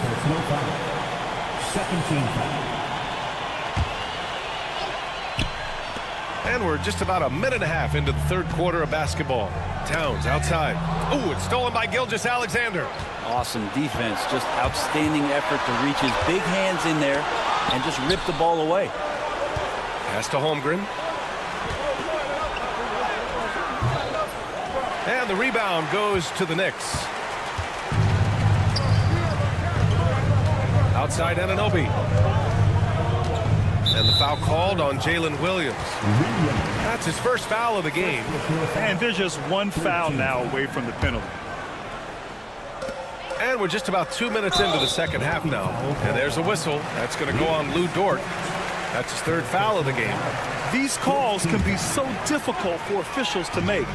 Second team foul. And we're just about a minute and a half into the third quarter of basketball. Towns outside. Ooh, it's stolen by Gilgeous-Alexander. Awesome defense, just outstanding effort to reach his big hands in there and just rip the ball away. Pass to Holmgren. And the rebound goes to the Knicks. Outside Anunoby. And the foul called on Jalen Williams. That's his first foul of the game. And there's just one foul now away from the penalty. And we're just about 2 minutes into the second half now. And there's a whistle. That's going to go on Lou Dort. That's his third foul of the game. These calls can be so difficult for officials to make.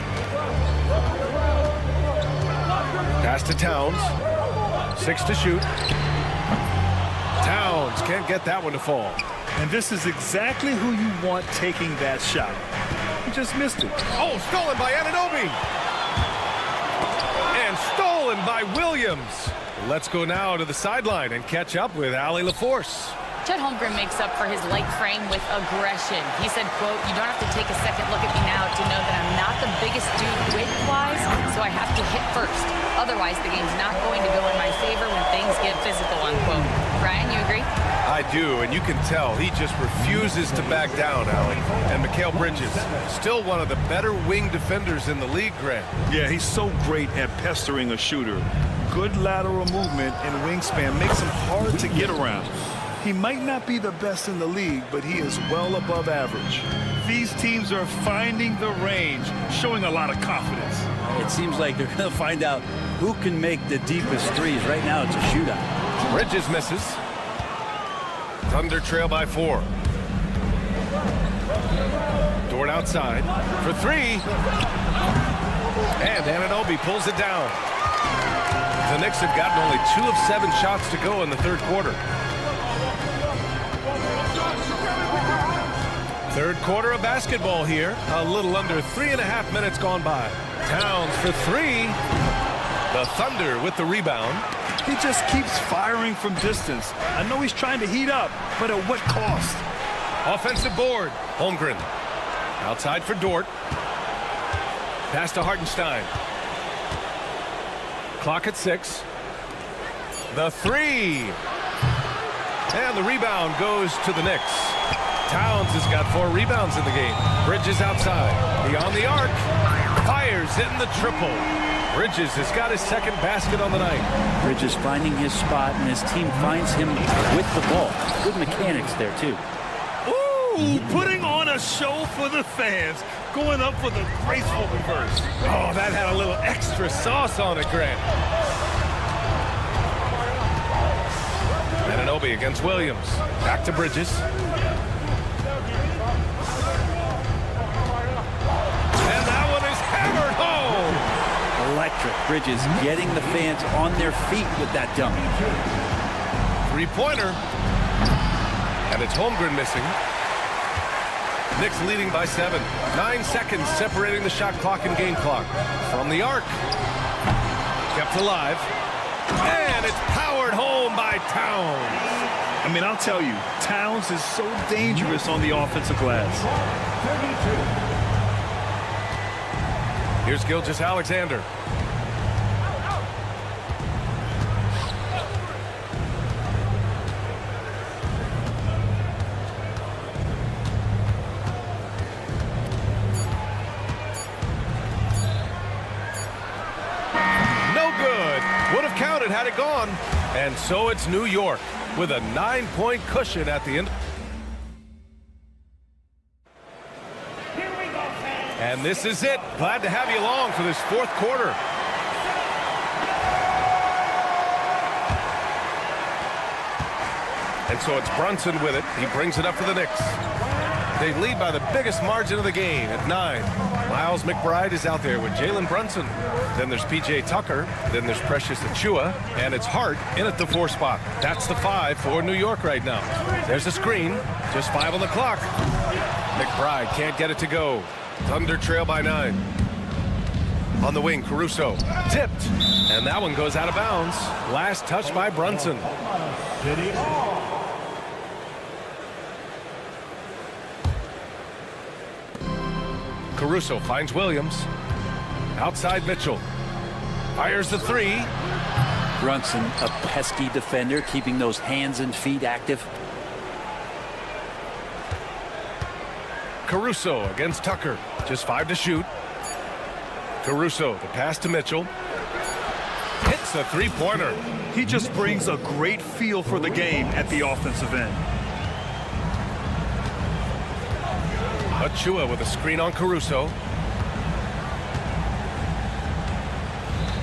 Pass to Towns. 6 to shoot. Towns can't get that one to fall. And this is exactly who you want taking that shot. He just missed it. Oh, stolen by Anunoby. And stolen by Williams. Let's go now to the sideline and catch up with Allie LaForce. Chet Holmgren makes up for his light frame with aggression. He said, quote, "You don't have to take a second look at me now to know that I'm not the biggest dude width-wise, so I have to hit first. Otherwise, the game's not going to go in my favor when things get physical," unquote. Brian, you agree? I do, and you can tell he just refuses to back down, Allie. And Mikal Bridges, still one of the better wing defenders in the league, Grant. Yeah, he's so great at pestering a shooter. Good lateral movement and wingspan makes him hard to get around. He might not be the best in the league, but he is well above average. These teams are finding the range, showing a lot of confidence. It seems like they're going to find out who can make the deepest threes. Right now, it's a shootout. Bridges misses. Thunder trail by 4. Dort outside for 3. And Anunoby pulls it down. The Knicks have gotten only 2 of 7 shots to go in the third quarter. Third quarter of basketball here. A little under 3.5 minutes gone by. Towns for 3. The Thunder with the rebound. He just keeps firing from distance. I know he's trying to heat up, but at what cost? Offensive board. Holmgren. Outside for Dort. Pass to Hartenstein. Clock at 6. The 3. And the rebound goes to the Knicks. Towns has got 4 rebounds in the game. Bridges outside. He on the arc. Fires in the triple. Bridges has got his second basket on the night. Bridges finding his spot, and his team finds him with the ball. Good mechanics there, too. Ooh, putting on a show for the fans. Going up for the graceful reverse. Oh, that had a little extra sauce on it, Grant. Anunoby against Williams. Back to Bridges. And that one is hammered home. Electric. Bridges getting the fans on their feet with that dunk. 3-pointer. And it's Holmgren missing. Knicks leading by 7. 9 seconds separating the shot clock and game clock. From the arc. Kept alive. And it's powered home by Towns. I mean, I'll tell you, Towns is so dangerous on the offensive glass. Here's Gilgeous-Alexander. No good. Would have counted had it gone. And so it's New York with a 9-point cushion at the end. And this is it. Glad to have you along for this fourth quarter. And so it's Brunson with it. He brings it up for the Knicks. They lead by the biggest margin of the game at 9. Miles McBride is out there with Jalen Brunson. Then there's P.J. Tucker. Then there's Precious Achiuwa. And it's Hart in at the 4 spot. That's the 5 for New York right now. There's a screen. Just 5 on the clock. McBride can't get it to go. Thunder trail by 9. On the wing, Caruso. Tipped. And that one goes out of bounds. Last touch by Brunson. Caruso finds Williams. Outside Mitchell. Fires the 3. Brunson, a pesky defender, keeping those hands and feet active. Caruso against Tucker. Just 5 to shoot. Caruso, the pass to Mitchell. Hits a three-pointer. He just brings a great feel for the game at the offensive end. Achua with a screen on Caruso.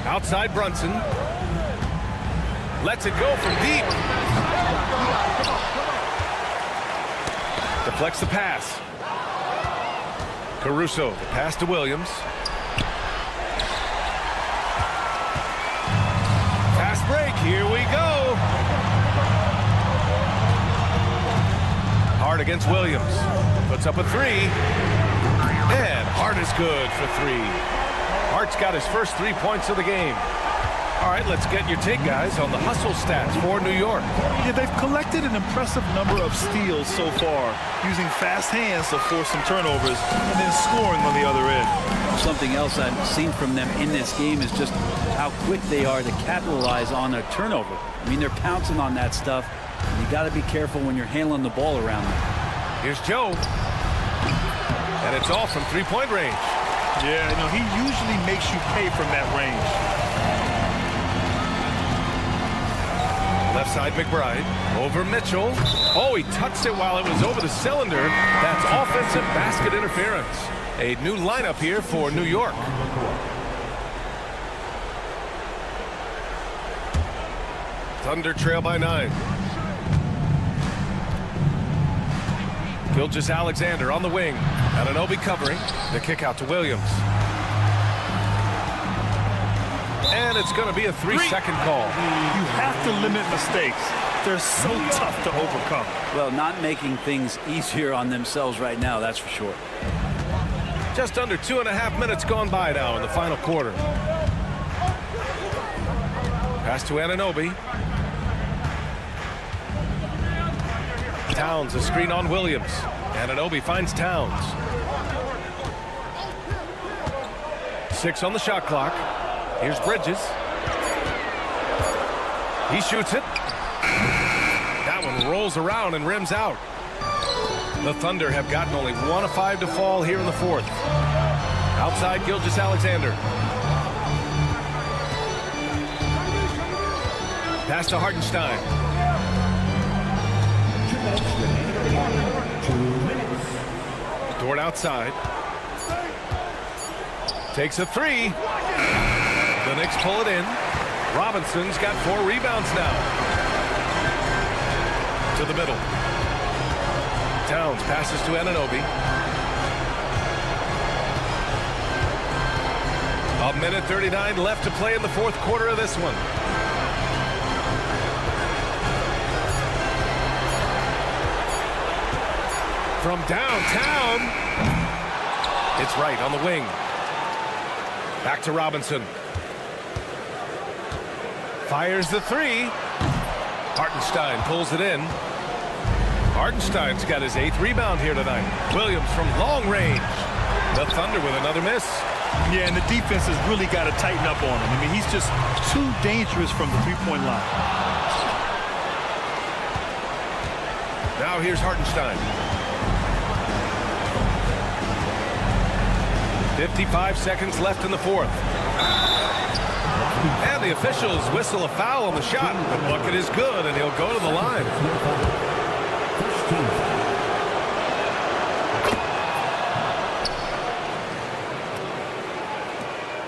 Outside Brunson. Lets it go from deep. Deflects the pass. Caruso, the pass to Williams. Fast break, here we go. Hart against Williams. Puts up a 3. And Hart is good for 3. Hart's got his first 3 points of the game. All right, let's get your take, guys, on the hustle stats for New York. Yeah, they've collected an impressive number of steals so far, using fast hands to force some turnovers and then scoring on the other end. Something else I've seen from them in this game is just how quick they are to capitalize on a turnover. I mean, they're pouncing on that stuff. And you got to be careful when you're handling the ball around them. Here's Joe. And it's all from three-point range. Yeah, you know, he usually makes you pay from that range. Left side McBride. Over Mitchell. Oh, he touched it while it was over the cylinder. That's offensive basket interference. A new lineup here for New York. Thunder trail by 9. Gilgeous-Alexander on the wing. Anunoby covering. The kick out to Williams. And it's going to be a 3-second call. You have to limit mistakes. They're so tough to overcome. Well, not making things easier on themselves right now, that's for sure. Just under 2.5 minutes gone by now in the final quarter. Pass to Anunoby. Towns, a screen on Williams. Anunoby finds Towns. 6 on the shot clock. Here's Bridges. He shoots it. That one rolls around and rims out. The Thunder have gotten only 1 of 5 to fall here in the 4th. Outside Gilgeous-Alexander. Pass to Hartenstein. 2 minutes. Dort outside. Takes a 3. The Knicks pull it in. Robinson's got 4 rebounds now. To the middle. Towns passes to Anunoby. 1:39 left to play in the 4th quarter of this one. From downtown. It's right on the wing. Back to Robinson. Fires the 3. Hartenstein pulls it in. Hartenstein's got his 8th rebound here tonight. Williams from long range. The Thunder with another miss. Yeah, and the defense has really got to tighten up on him. I mean, he's just too dangerous from the three-point line. Now here's Hartenstein. 55 seconds left in the 4th. And the officials whistle a foul on the shot. The bucket is good, and he'll go to the line.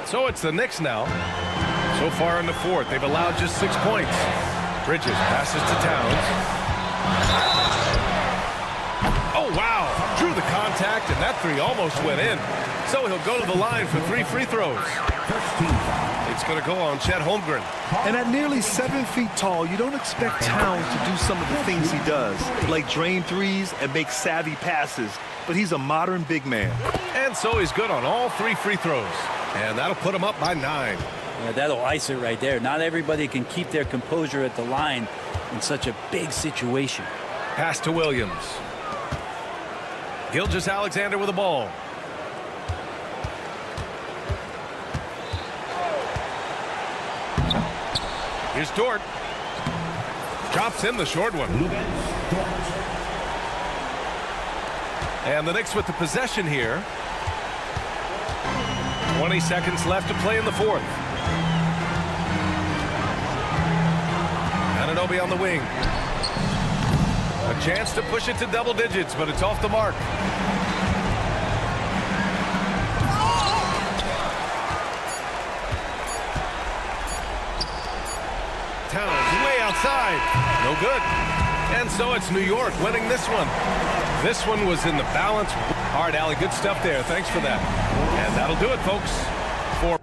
So it's the Knicks now. So far in the 4th, they've allowed just 6 points. Bridges passes to Towns. Oh, wow. Drew the contact, and that 3 almost went in. So he'll go to the line for 3 free throws. It's going to go on Chet Holmgren. And at nearly 7 feet tall, you don't expect Towns to do some of the things he does, like drain threes and make savvy passes. But he's a modern big man. And so he's good on all 3 free throws. And that'll put him up by 9. Yeah, that'll ice it right there. Not everybody can keep their composure at the line in such a big situation. Pass to Williams. Gilgeous-Alexander with the ball. Here's Dort. Drops in the short one. And the Knicks with the possession here. 20 seconds left to play in the fourth. Anunoby on the wing. A chance to push it to double digits, but it's off the mark. Towns way outside. No good. And so it's New York winning this one. This one was in the balance. All right, Allie, good stuff there. Thanks for that. And that'll do it, folks. For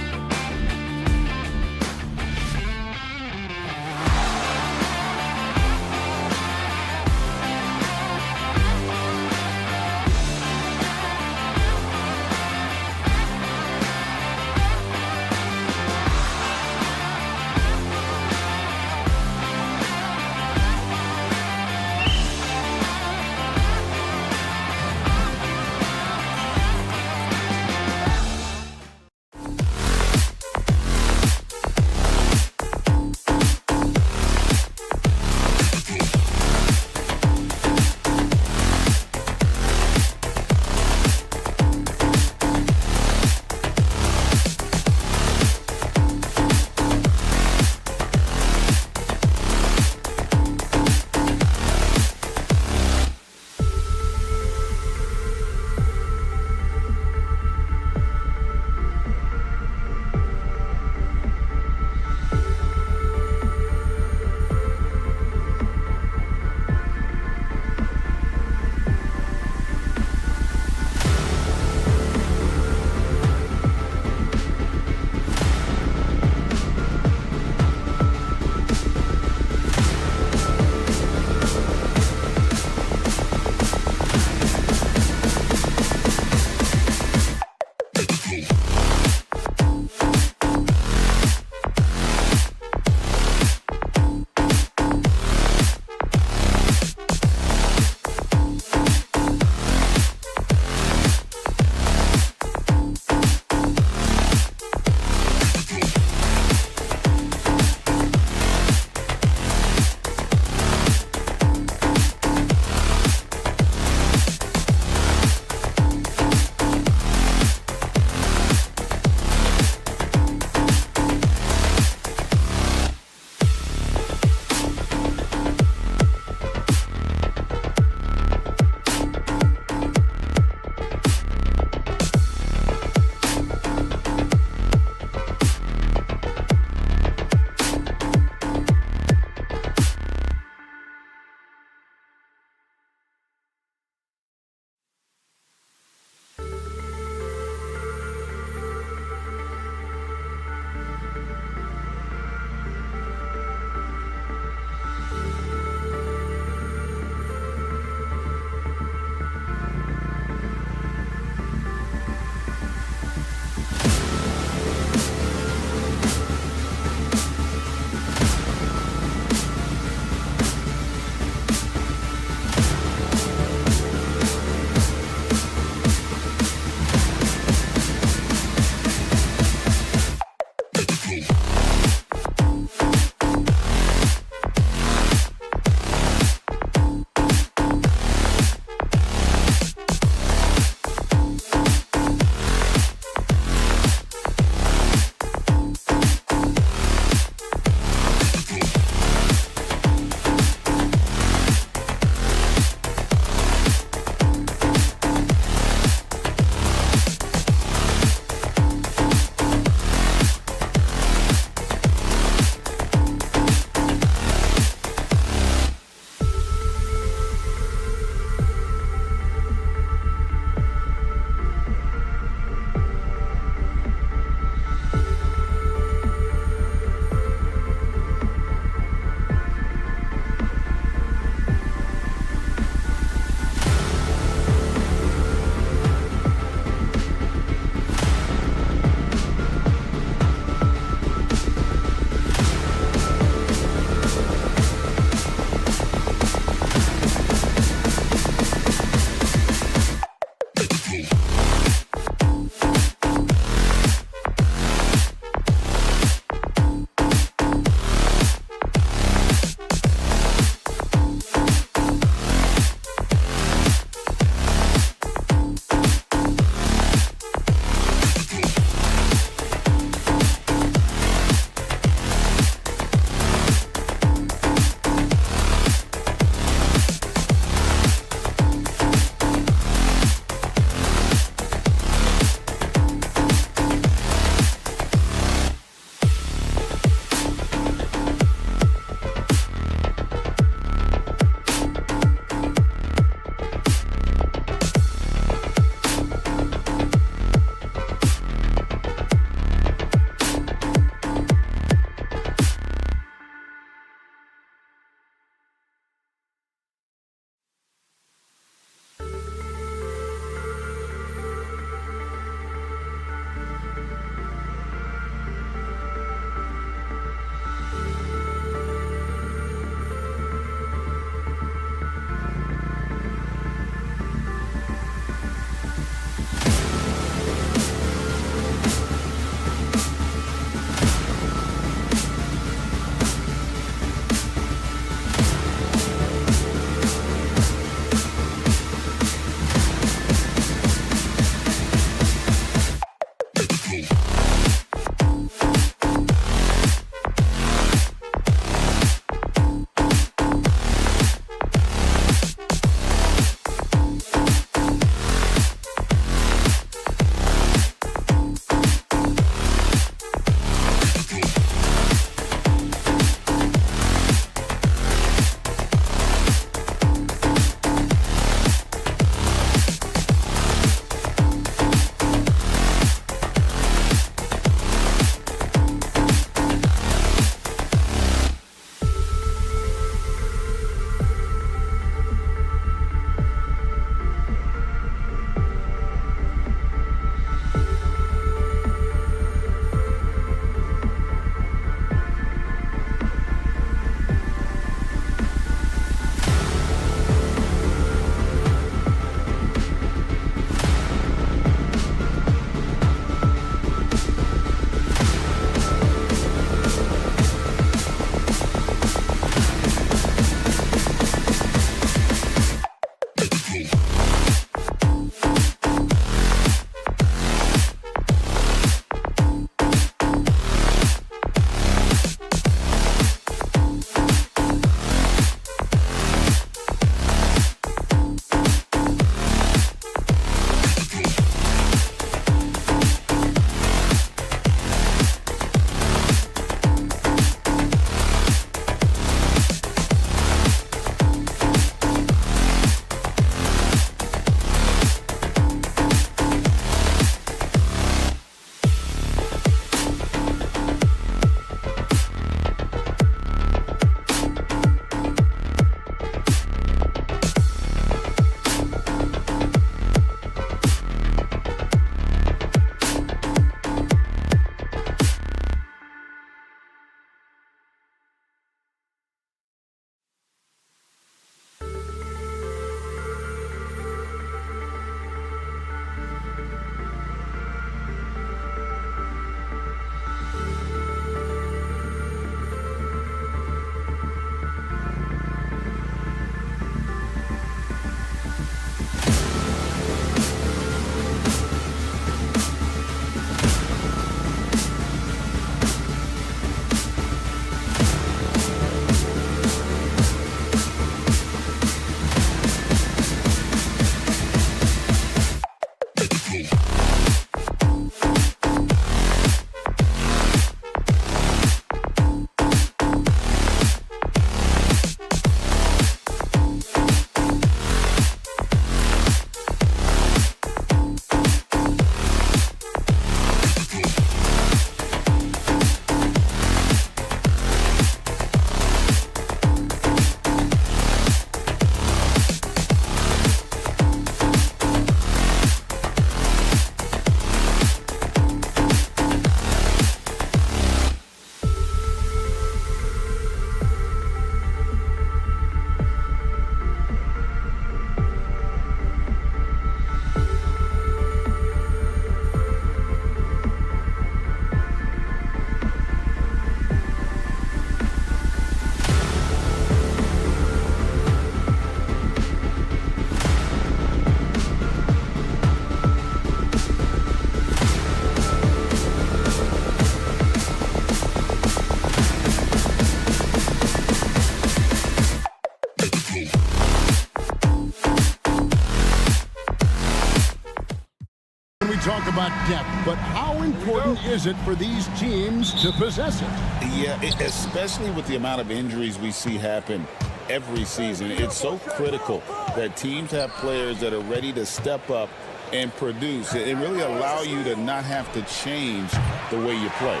talk about depth, but how important is it for these teams to possess it? Yeah, especially with the amount of injuries we see happen every season. It's so critical that teams have players that are ready to step up and produce. It really allow you to not have to change the way you play.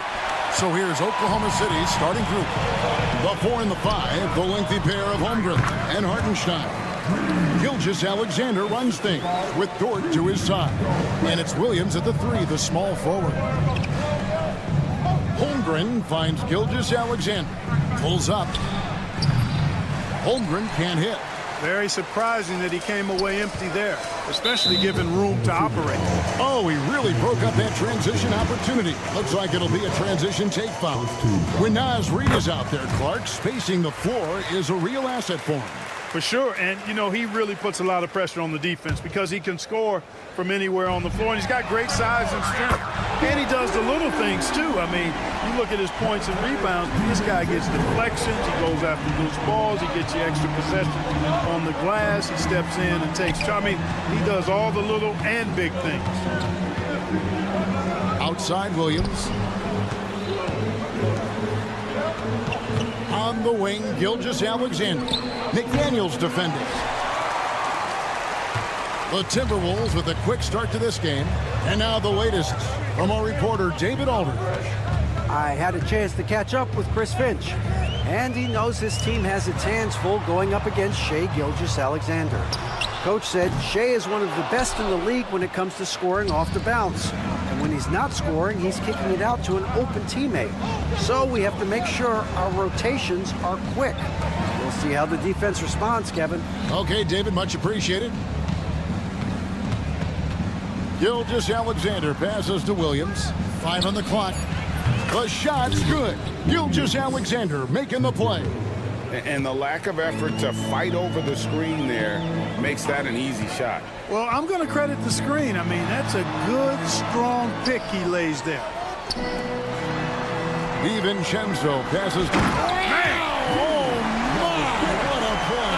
So here's Oklahoma City's starting group. The 4 and the 5, the lengthy pair of Holmgren and Hartenstein. Gilgeous-Alexander runs things with Dort to his side. And it's Williams at the 3, the small forward. Holmgren finds Gilgeous-Alexander. Pulls up. Holmgren can't hit. Very surprising that he came away empty there, especially given room to operate. Oh, he really broke up that transition opportunity. Looks like it'll be a transition take foul. When Naz Reid is out there, Clark, spacing the floor is a real asset for him. For sure, and you know, he really puts a lot of pressure on the defense because he can score from anywhere on the floor, and he's got great size and strength. And he does the little things too. I mean, you look at his points and rebounds, this guy gets deflections, he goes after loose balls, he gets you extra possession on the glass, he steps in and takes charge. I mean, he does all the little and big things. Outside Williams. On the wing, Gilgeous-Alexander. McDaniels defending. The Timberwolves with a quick start to this game. And now the latest from our reporter, David Aldridge. I had a chance to catch up with Chris Finch, and he knows his team has its hands full going up against Shai Gilgeous-Alexander. Coach said Shai is one of the best in the league when it comes to scoring off the bounce. And when he's not scoring, he's kicking it out to an open teammate. So we have to make sure our rotations are quick. We'll see how the defense responds, Kevin. Okay, David, much appreciated. Gilgeous-Alexander passes to Williams. 5 on the clock. The shot's good. Gilgeous-Alexander making the play. And the lack of effort to fight over the screen there makes that an easy shot. Well, I'm going to credit the screen. I mean, that's a good, strong pick he lays there. DiVincenzo passes to... Oh, my! What a play!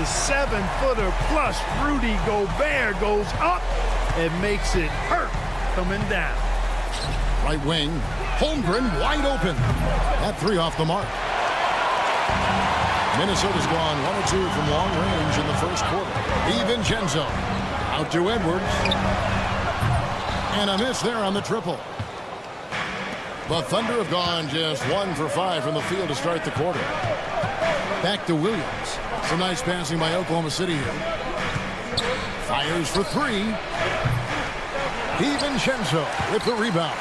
The 7-footer plus Rudy Gobert goes up and makes it hurt coming down. Right wing, Holmgren wide open. That 3 off the mark. Minnesota's gone 1 of 2 from long range in the first quarter. DiVincenzo out to Edwards. And a miss there on the triple. The Thunder have gone just 1 for 5 from the field to start the quarter. Back to Williams. Some nice passing by Oklahoma City here. Fires for 3. DiVincenzo with the rebound.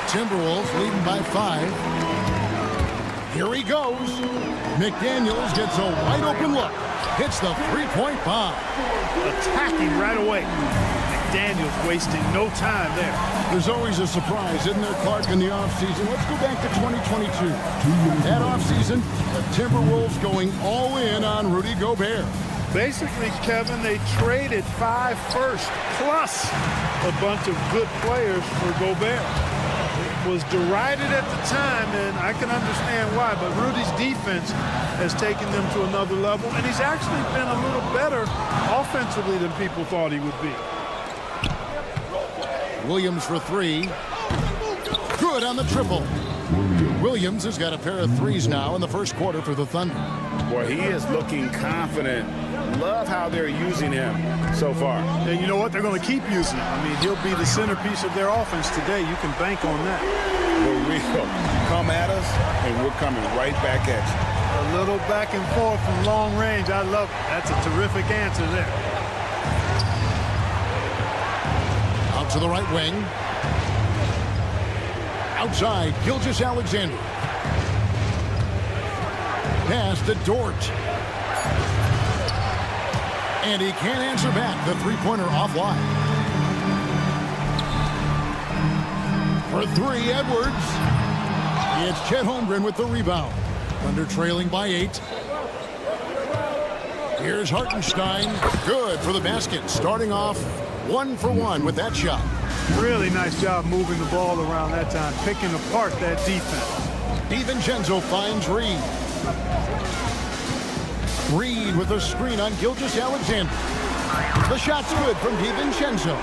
Timberwolves leading by 5. Here he goes. McDaniels gets a wide open look. Hits the 3-point bomb. Attacking right away. McDaniels wasting no time there. There's always a surprise, isn't there, Clark, in the offseason? Let's go back to 2022. That offseason, the Timberwolves going all in on Rudy Gobert. Basically, Kevin, they traded 5 firsts plus a bunch of good players for Gobert. It was derided at the time, and I can understand why, but Rudy's defense has taken them to another level, and he's actually been a little better offensively than people thought he would be. Williams for 3. Good on the triple. Williams has got a pair of 3s now in the first quarter for the Thunder. Boy, he is looking confident. Love how they're using him so far. And you know what? They're going to keep using him. I mean, he'll be the centerpiece of their offense today. You can bank on that. For real. Come at us, and we're coming right back at you. A little back and forth from long range. I love it. That's a terrific answer there. Out to the right wing. Outside, Gilgeous-Alexander. Pass to Dort. And he can't answer back. The three-pointer offline. For 3, Edwards. It's Chet Holmgren with the rebound. Thunder trailing by 8. Here's Hartenstein. Good for the basket. Starting off 1 for 1 with that shot. Really nice job moving the ball around that time, picking apart that defense. DiVincenzo finds Reid. Reid with a screen on Gilgeous-Alexander. The shot's good from DiVincenzo.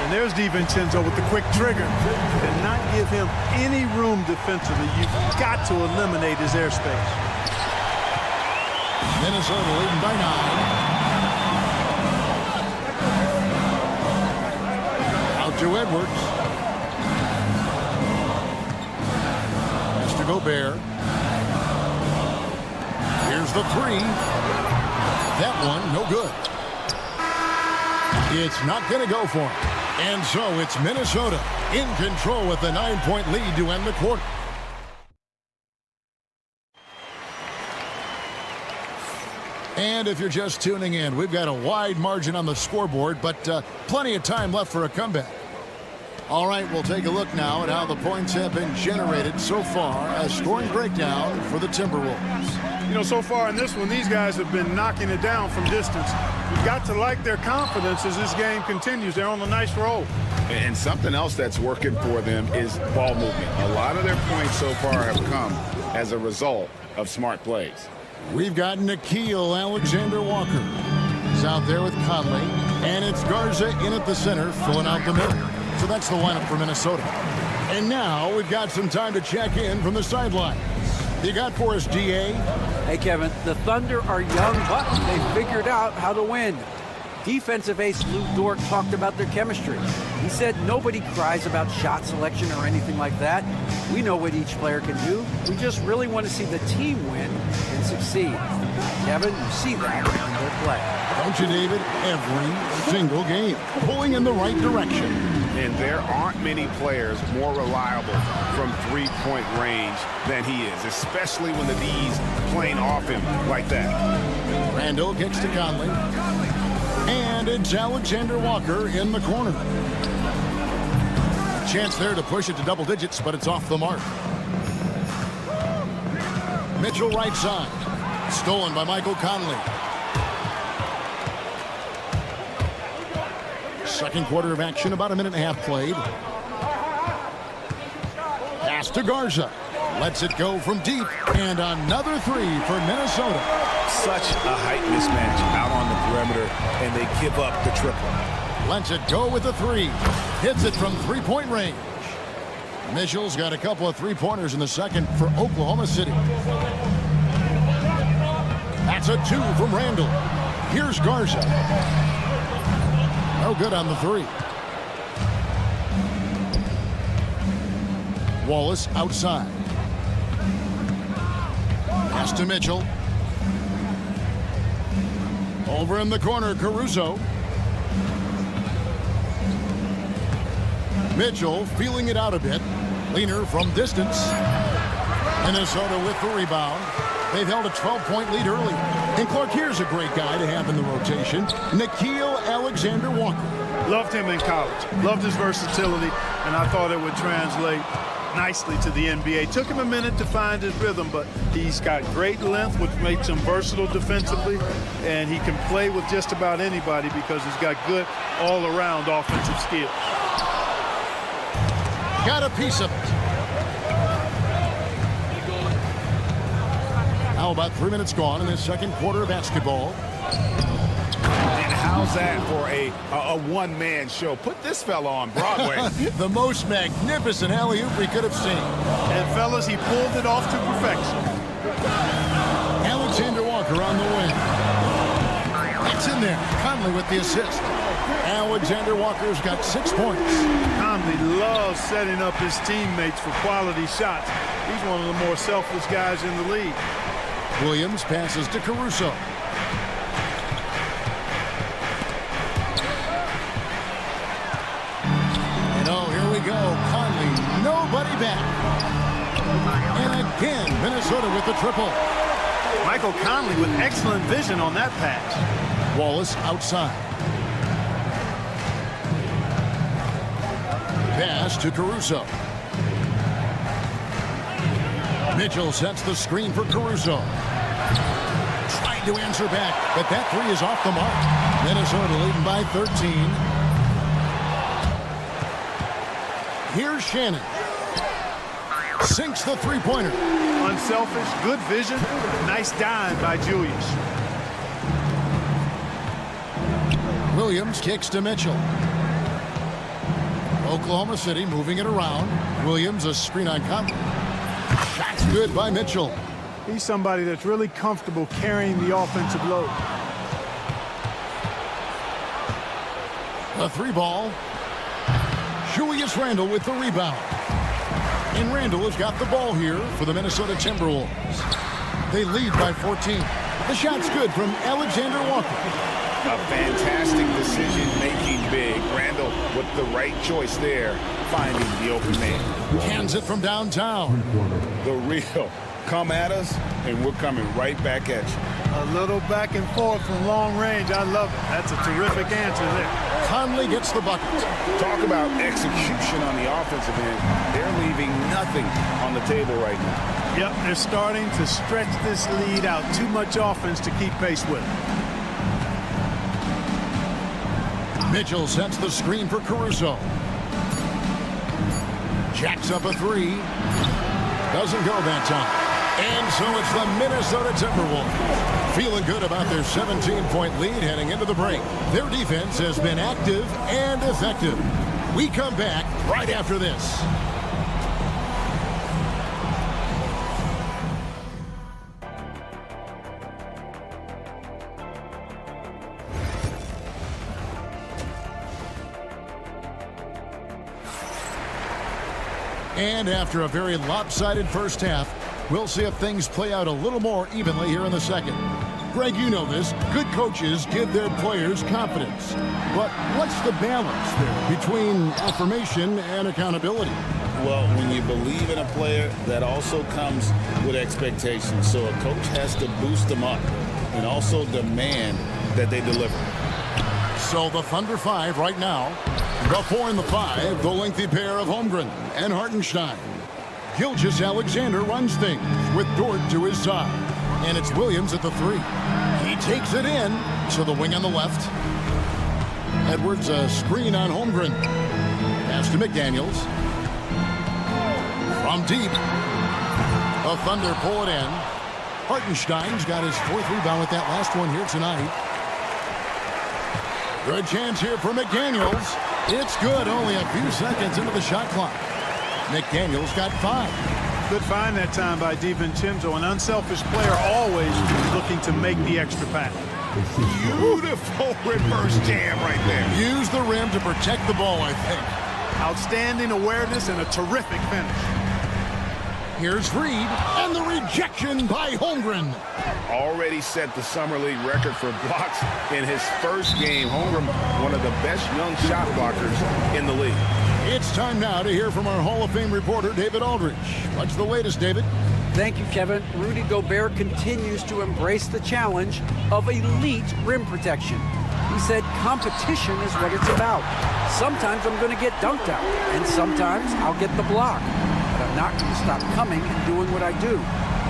And there's DiVincenzo with the quick trigger. And not give him any room defensively. You've got to eliminate his airspace. Minnesota leading by 9. Out to Edwards. Mr. Gobert. Here's the 3. That one, no good. It's not going to go for him. And so it's Minnesota in control with a 9-point lead to end the quarter. And if you're just tuning in, we've got a wide margin on the scoreboard, but plenty of time left for a comeback. All right, we'll take a look now at how the points have been generated so far. A scoring breakdown for the Timberwolves. You know, so far in this one, these guys have been knocking it down from distance. You've got to like their confidence as this game continues. They're on a nice roll. And something else that's working for them is ball movement. A lot of their points so far have come as a result of smart plays. We've got Nickeil Alexander-Walker. He's out there with Conley. And it's Garza in at the center, filling out the middle. So that's the lineup for Minnesota. And now we've got some time to check in from the sidelines. You got for us, DA? Hey, Kevin, the Thunder are young, but they figured out how to win. Defensive ace Lou Dort talked about their chemistry. He said nobody cries about shot selection or anything like that. We know what each player can do. We just really want to see the team win and succeed. Kevin, you see that in their play. Don't you, David? Every single game, pulling in the right direction. And there aren't many players more reliable from three-point range than he is, especially when the D's playing off him like that. Randall kicks to Conley. And it's Alexander-Walker in the corner. Chance there to push it to double digits, but it's off the mark. Mitchell right side. Stolen by Michael Conley. Second quarter of action, about a minute and a half played. Pass to Garza. Lets it go from deep. And another 3 for Minnesota. Such a height mismatch out on the perimeter, and they give up the triple. Lets it go with a 3. Hits it from three-point range. Mitchell's got a couple of three-pointers in the second for Oklahoma City. That's a 2 from Randall. Here's Garza. No good on the 3. Wallace outside. Pass to Mitchell. Over in the corner, Caruso. Mitchell feeling it out a bit. Leaner from distance. Minnesota with the rebound. They've held a 12-point lead early. And Clark, here's a great guy to have in the rotation. Nickeil Alexander-Walker. Loved him in college. Loved his versatility, and I thought it would translate nicely to the NBA. Took him a minute to find his rhythm, but he's got great length, which makes him versatile defensively, and he can play with just about anybody because he's got good all-around offensive skill. Got a piece of it. How about 3 minutes gone in this second quarter of basketball? And how's that for a one-man show? Put this fella on Broadway. The most magnificent alley-oop we could have seen. And, fellas, he pulled it off to perfection. Alexander-Walker on the wing. It's in there. Conley with the assist. Alexander-Walker's got 6 points. Conley loves setting up his teammates for quality shots. He's one of the more selfless guys in the league. Williams passes to Caruso. And oh, here we go. Conley, nobody back. And again, Minnesota with the triple. Michael Conley with excellent vision on that pass. Wallace outside. Pass to Caruso. Mitchell sets the screen for Caruso. Trying to answer back, but that 3 is off the mark. Minnesota leading by 13. Here's Shannon. Sinks the three-pointer. Unselfish, good vision, nice dime by Julius. Williams kicks to Mitchell. Oklahoma City moving it around. Williams, a screen on Conley. Shot's good by Mitchell. He's somebody that's really comfortable carrying the offensive load. A 3-ball. Julius Randle with the rebound. And Randle has got the ball here for the Minnesota Timberwolves. They lead by 14. The shot's good from Alexander Walker. A fantastic decision-making big. Randle with the right choice there, finding the open man. Cans it from downtown. The real. Come at us, and we're coming right back at you. A little back and forth from long range. I love it. That's a terrific answer there. Conley gets the bucket. Talk about execution on the offensive end. They're leaving nothing on the table right now. Yep, they're starting to stretch this lead out. Too much offense to keep pace with. Mitchell sets the screen for Caruso. Jacks up a 3. Doesn't go that time. And so it's the Minnesota Timberwolves feeling good about their 17-point lead heading into the break. Their defense has been active and effective. We come back right after this. And after a very lopsided first half, we'll see if things play out a little more evenly here in the second. Greg, you know this. Good coaches give their players confidence. But what's the balance there between affirmation and accountability? Well, when you believe in a player, that also comes with expectations. So a coach has to boost them up and also demand that they deliver. So the Thunder 5 right now. The 4 and the 5, the lengthy pair of Holmgren and Hartenstein. Gilgeous-Alexander runs things with Dort to his side. And it's Williams at the 3. He takes it in to the wing on the left. Edwards a screen on Holmgren. Pass to McDaniels. From deep. The Thunder pull it in. Hartenstein's got his 4th rebound with that last one here tonight. Good chance here for McDaniels. It's good, only a few seconds into the shot clock. McDaniels got 5. Good find that time by DiVincenzo. An unselfish player always looking to make the extra pass. Beautiful reverse jam right there. Use the rim to protect the ball, I think. Outstanding awareness and a terrific finish. Here's Reed, and the rejection by Holmgren. Already set the Summer League record for blocks in his first game. Holmgren, one of the best young shot blockers in the league. It's time now to hear from our Hall of Fame reporter, David Aldridge. What's the latest, David? Thank you, Kevin. Rudy Gobert continues to embrace the challenge of elite rim protection. He said competition is what it's about. Sometimes I'm going to get dunked out, and sometimes I'll get the block. But I'm not going to stop coming and doing what I do.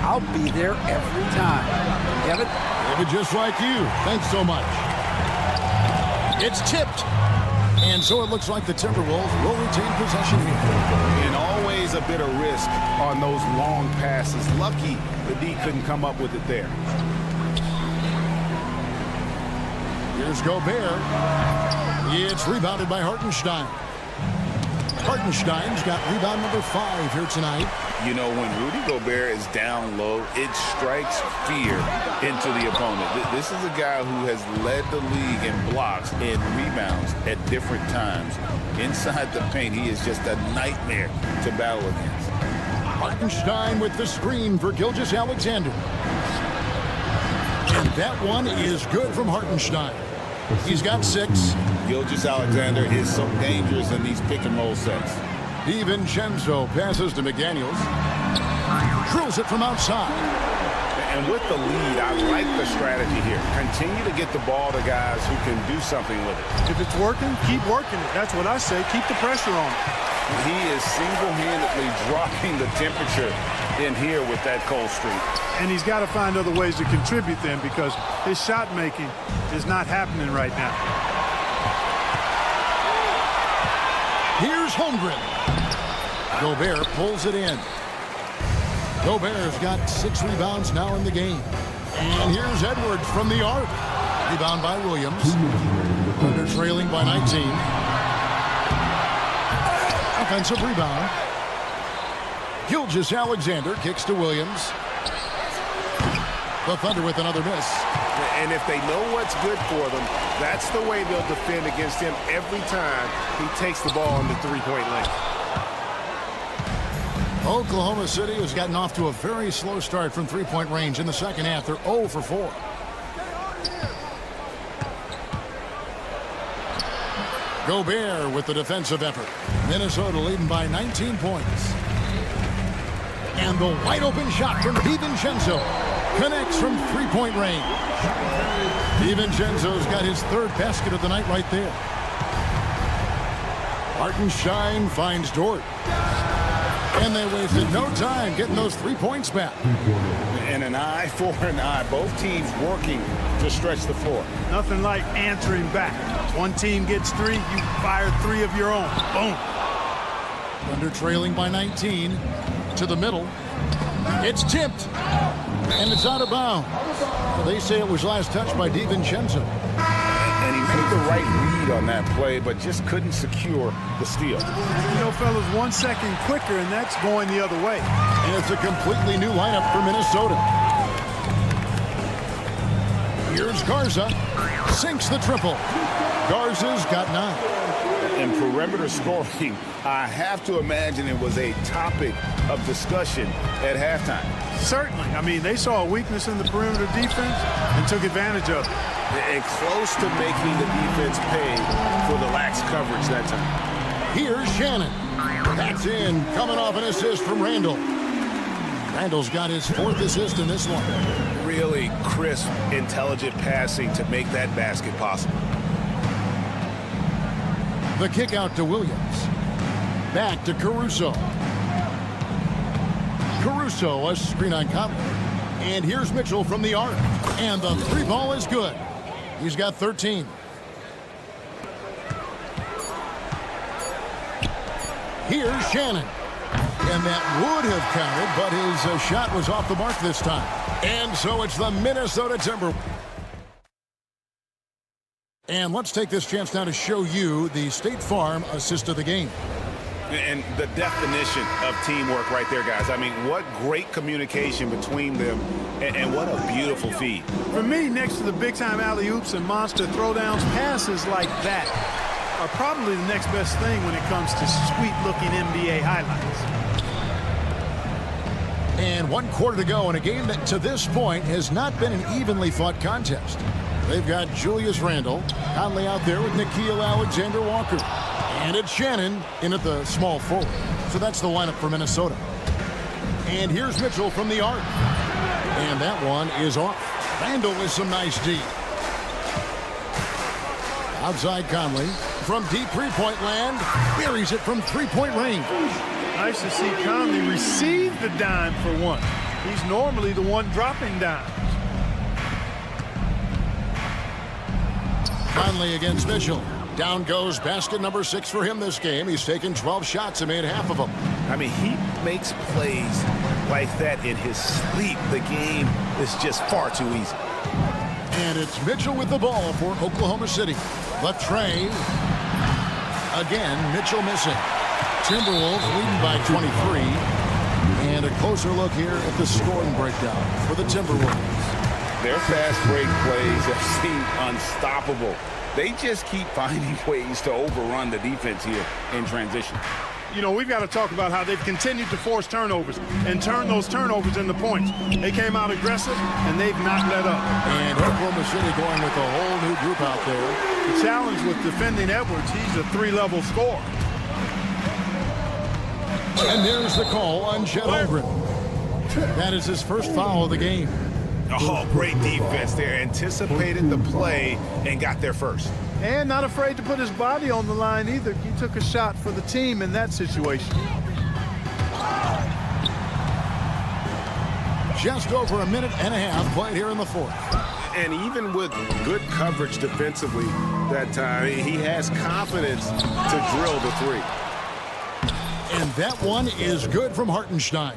I'll be there every time. Kevin? David, just like you. Thanks so much. It's tipped. And so it looks like the Timberwolves will retain possession here. And always a bit of risk on those long passes. Lucky the D couldn't come up with it there. Here's Gobert. It's rebounded by Hartenstein. Hartenstein's got rebound number 5 here tonight. You know, when Rudy Gobert is down low, it strikes fear into the opponent. This is a guy who has led the league in blocks and rebounds at different times. Inside the paint, he is just a nightmare to battle against. Hartenstein with the screen for Gilgeous-Alexander. And that one is good from Hartenstein. He's got 6. Gilgeous-Alexander is so dangerous in these pick-and-roll sets. DiVincenzo passes to McDaniels. Drills it from outside. And with the lead, I like the strategy here. Continue to get the ball to guys who can do something with it. If it's working, keep working it. That's what I say. Keep the pressure on. He is single-handedly dropping the temperature in here with that cold streak. And he's got to find other ways to contribute then, because his shot making is not happening right now. Here's Holmgren. Gobert pulls it in. Gobert's got 6 rebounds now in the game. And here's Edwards from the arc. Rebound by Williams. Thunder trailing by 19. offensive rebound. Gilgeous-Alexander kicks to Williams. The Thunder with another miss. And if they know what's good for them, that's the way they'll defend against him every time he takes the ball in the three-point lane. Oklahoma City has gotten off to a very slow start from three-point range in the second half. They're 0 for 4. Gobert with the defensive effort. Minnesota leading by 19 points. And the wide open shot from DiVincenzo connects from three-point range. DiVincenzo's got his third basket of the night right there. Hartenstein finds Dort. And they wasted no time getting those 3 points back. And an eye for an eye. Both teams working to stretch the floor. Nothing like answering back. One team gets 3, you fire 3 of your own. Boom. Thunder trailing by 19 to the middle. It's tipped. And it's out of bounds. Well, they say it was last touched by DiVincenzo. And he made the right read on that play, but just couldn't secure the steal. You know, fellas, 1 second quicker, and that's going the other way. And it's a completely new lineup for Minnesota. Here's Garza. Sinks the triple. Garza's got 9. And perimeter scoring, I have to imagine it was a topic of discussion at halftime. Certainly. I mean, they saw a weakness in the perimeter defense and took advantage of it. And close to making the defense pay for the lax coverage that time. Here's Shannon. That's in, coming off an assist from Randall. Randall's got his 4th assist in this one. Really crisp, intelligent passing to make that basket possible. The kick out to Williams. Back to Caruso. Caruso, a screen on Conley. And here's Mitchell from the arc. And the 3 ball is good. He's got 13. Here's Shannon. And that would have counted, but his shot was off the mark this time. And so it's the Minnesota Timberwolves. And let's take this chance now to show you the State Farm assist of the game. And the definition of teamwork right there, guys. I mean, what great communication between them, and what a beautiful feed. For me, next to the big-time alley-oops and monster throwdowns, passes like that are probably the next best thing when it comes to sweet-looking NBA highlights. And 1 quarter to go in a game that, to this point, has not been an evenly fought contest. They've got Julius Randle, Conley out there with Nickeil Alexander-Walker. And it's Shannon in at the small forward. So that's the lineup for Minnesota. And here's Mitchell from the arc. And that one is off. Randle with some nice D. Outside Conley from deep three-point land. Buries it from three-point range. Nice to see Conley receive the dime for once. He's normally the one dropping dimes. Conley against Mitchell. Down goes basket number 6 for him this game. He's taken 12 shots and made half of them. I mean, he makes plays like that in his sleep. The game is just far too easy. And it's Mitchell with the ball for Oklahoma City. Left tray. Again, Mitchell missing. Timberwolves leading by 23. And a closer look here at the scoring breakdown for the Timberwolves. Their fast break plays have seemed unstoppable. They just keep finding ways to overrun the defense here in transition. You know, we've got to talk about how they've continued to force turnovers and turn those turnovers into points. They came out aggressive, and they've not let up. And Oklahoma City going with a whole new group out there. The challenge with defending Edwards, he's a 3-level scorer. And there's the call on Chet Holmgren. That is his first foul of the game. Oh, great defense there. Anticipated the play and got there first. And not afraid to put his body on the line either. He took a shot for the team in that situation. Just over a minute and a half played here in the 4th. And even with good coverage defensively that time, he has confidence to drill the 3. And that one is good from Hartenstein.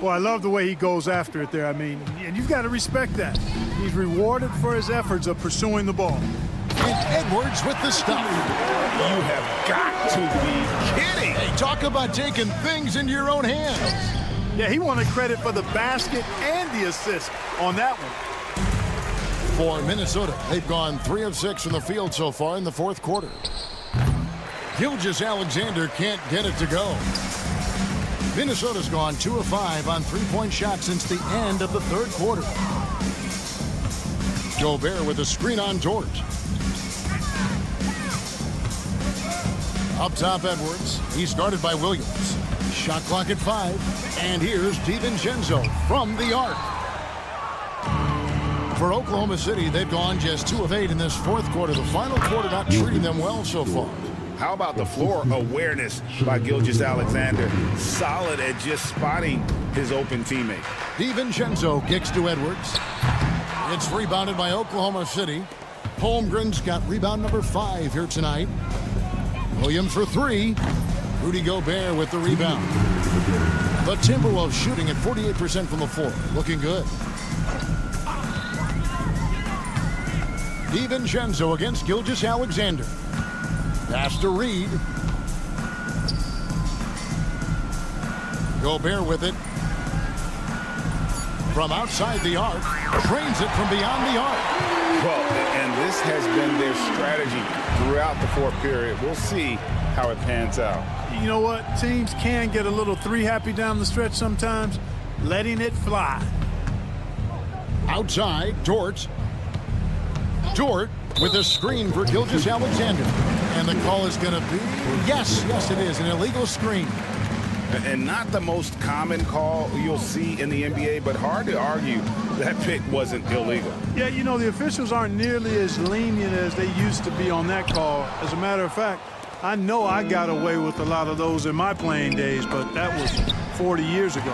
Well, I love the way he goes after it there. I mean, and you've got to respect that. He's rewarded for his efforts of pursuing the ball. And Edwards with the stop. You have got to be kidding. Hey, talk about taking things into your own hands. Yeah, he wanted credit for the basket and the assist on that one. For Minnesota, they've gone 3 of 6 from the field so far in the fourth quarter. Gilgeous-Alexander can't get it to go. Minnesota's gone 2 of 5 on three-point shots since the end of the third quarter. Gobert with a screen on Dort. Up top, Edwards. He's guarded by Williams. Shot clock at 5. And here's DiVincenzo from the arc. For Oklahoma City, they've gone just 2 of 8 in this fourth quarter. The final quarter not treating them well so far. How about the floor awareness by Gilgeous-Alexander? Solid at just spotting his open teammate. DiVincenzo kicks to Edwards. It's rebounded by Oklahoma City. Holmgren's got rebound number 5 here tonight. Williams for 3. Rudy Gobert with the rebound. The Timberwolves shooting at 48% from the floor. Looking good. DiVincenzo against Gilgeous-Alexander. Pass to Reed. Gobert with it. From outside the arc. Trains it from beyond the arc. Well, and this has been their strategy throughout the fourth period. We'll see how it pans out. You know what? Teams can get a little 3 happy down the stretch sometimes. Letting it fly. Outside, Dort. Dort with a screen for Gilgeous-Alexander. And the call is going to be, yes, it is, an illegal screen. And not the most common call you'll see in the NBA, but hard to argue that pick wasn't illegal. Yeah, you know, the officials aren't nearly as lenient as they used to be on that call. As a matter of fact, I know I got away with a lot of those in my playing days, but that was 40 years ago.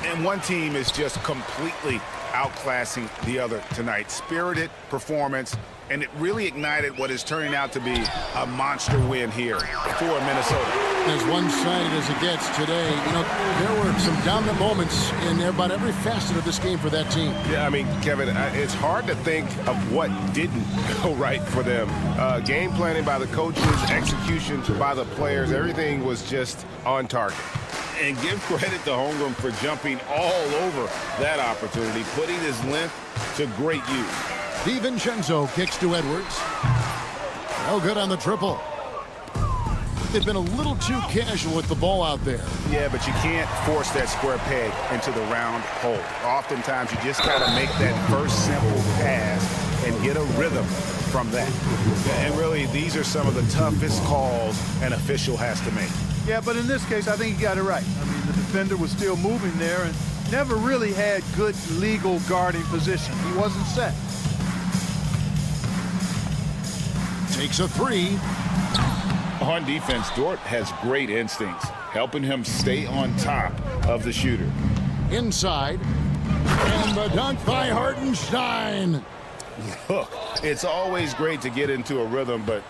And one team is just completely outclassing the other tonight. Spirited performance, and it really ignited what is turning out to be a monster win here for Minnesota. As one-sided as it gets today, you know, there were some dominant moments in about every facet of this game for that team. Yeah, I mean, Kevin, it's hard to think of what didn't go right for them. Game planning by the coaches, execution by the players, everything was just on target. And give credit to Holmgren for jumping all over that opportunity, putting his length to great use. DiVincenzo kicks to Edwards. No good on the triple. They've been a little too casual with the ball out there. Yeah, but you can't force that square peg into the round hole. Oftentimes, you just got to make that first simple pass and get a rhythm from that. And really, these are some of the toughest calls an official has to make. Yeah, but in this case, I think he got it right. I mean, the defender was still moving there and never really had good legal guarding position. He wasn't set. Takes a 3. On defense, Dort has great instincts, helping him stay on top of the shooter. Inside. And the dunk by Hartenstein. Look, it's always great to get into a rhythm, but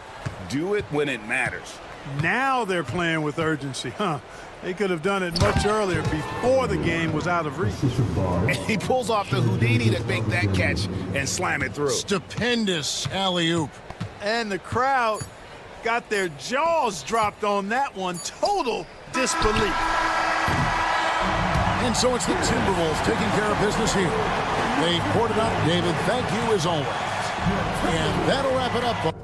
do it when it matters. Now they're playing with urgency, huh? They could have done it much earlier before the game was out of reach. And he pulls off the Houdini to make that catch and slam it through. Stupendous alley-oop. And the crowd got their jaws dropped on that one. Total disbelief. And so it's the Timberwolves taking care of business here. They poured it up. David, thank you as always. And that'll wrap it up.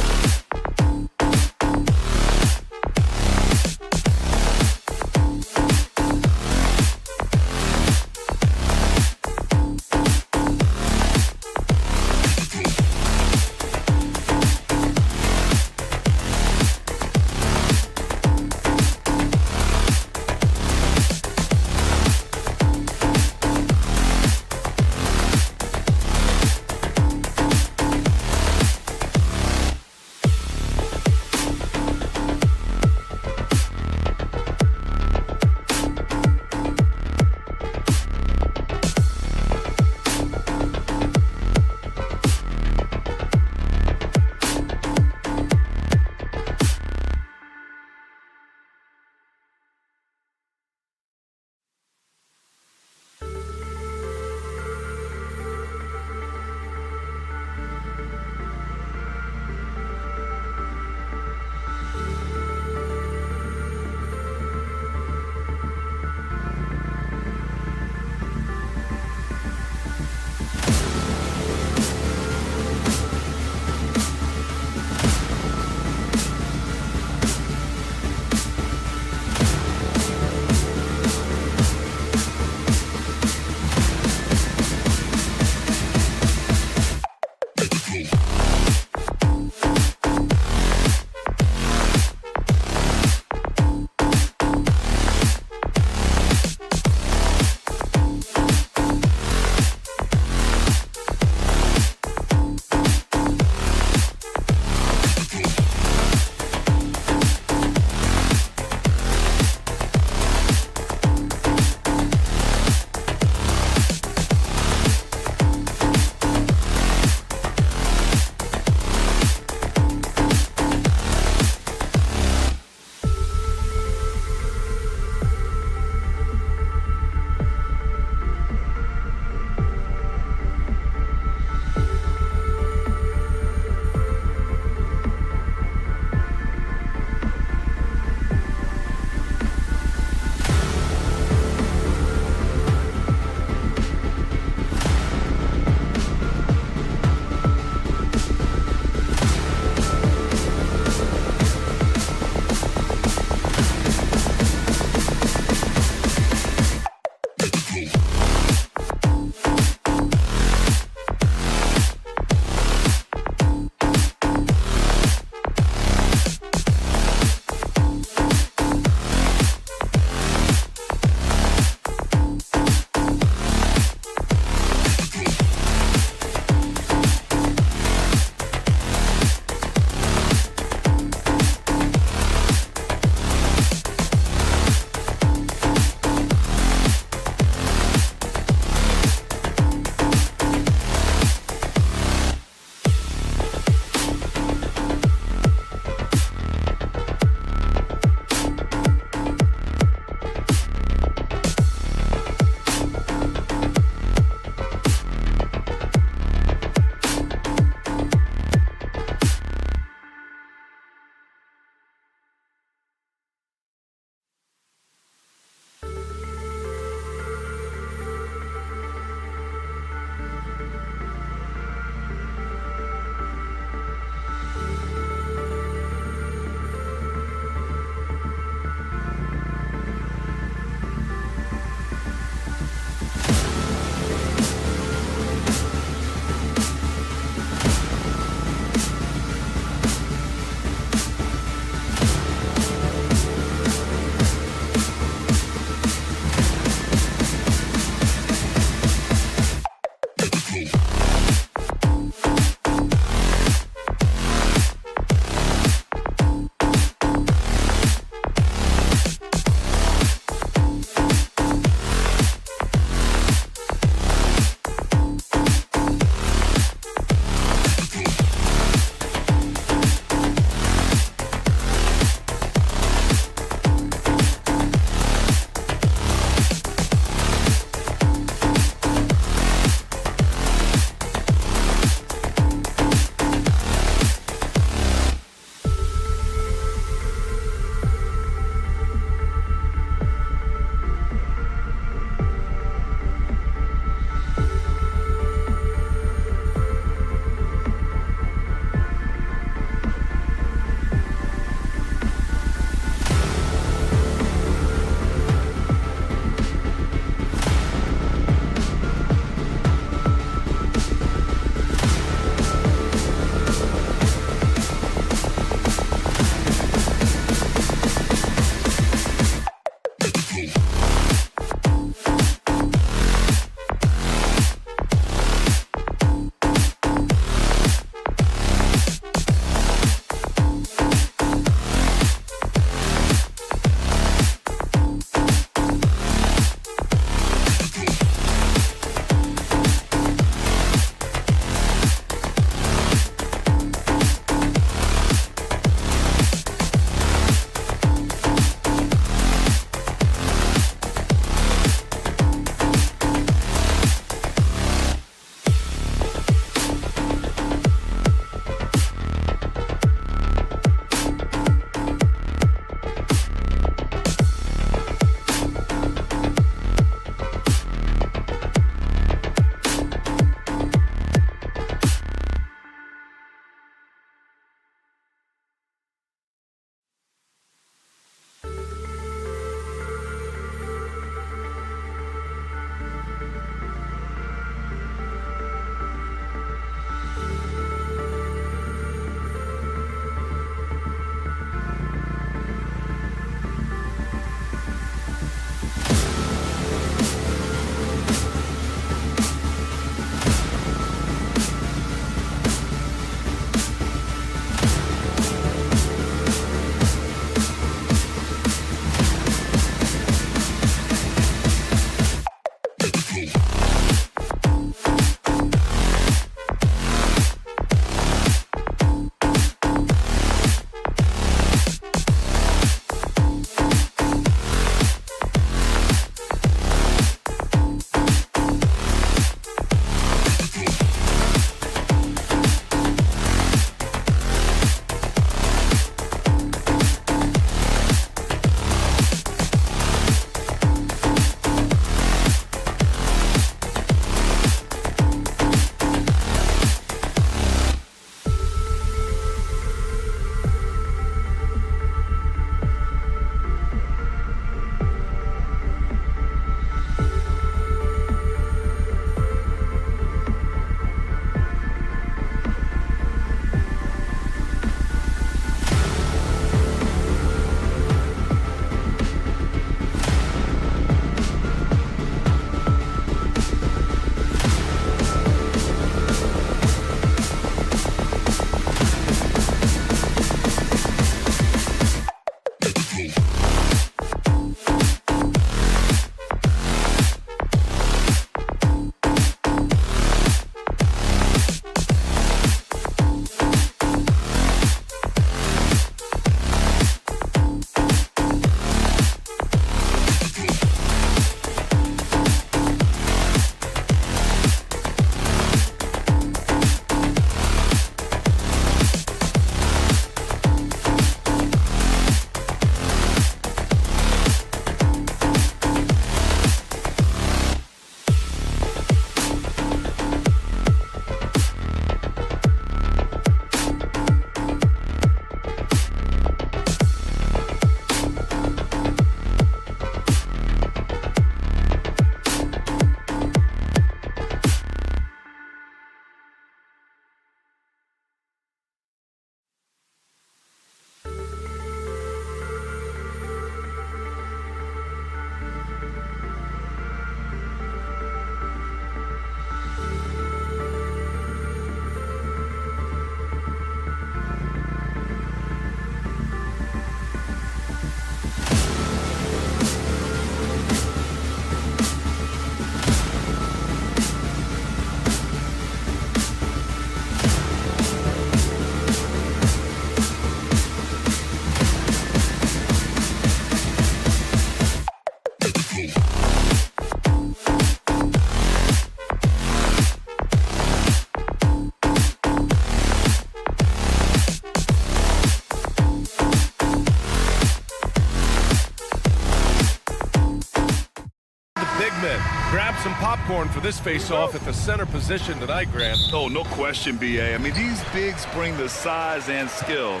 some popcorn for this face-off at the center position tonight, Grant. Oh, no question, B.A. I mean, these bigs bring the size and skill.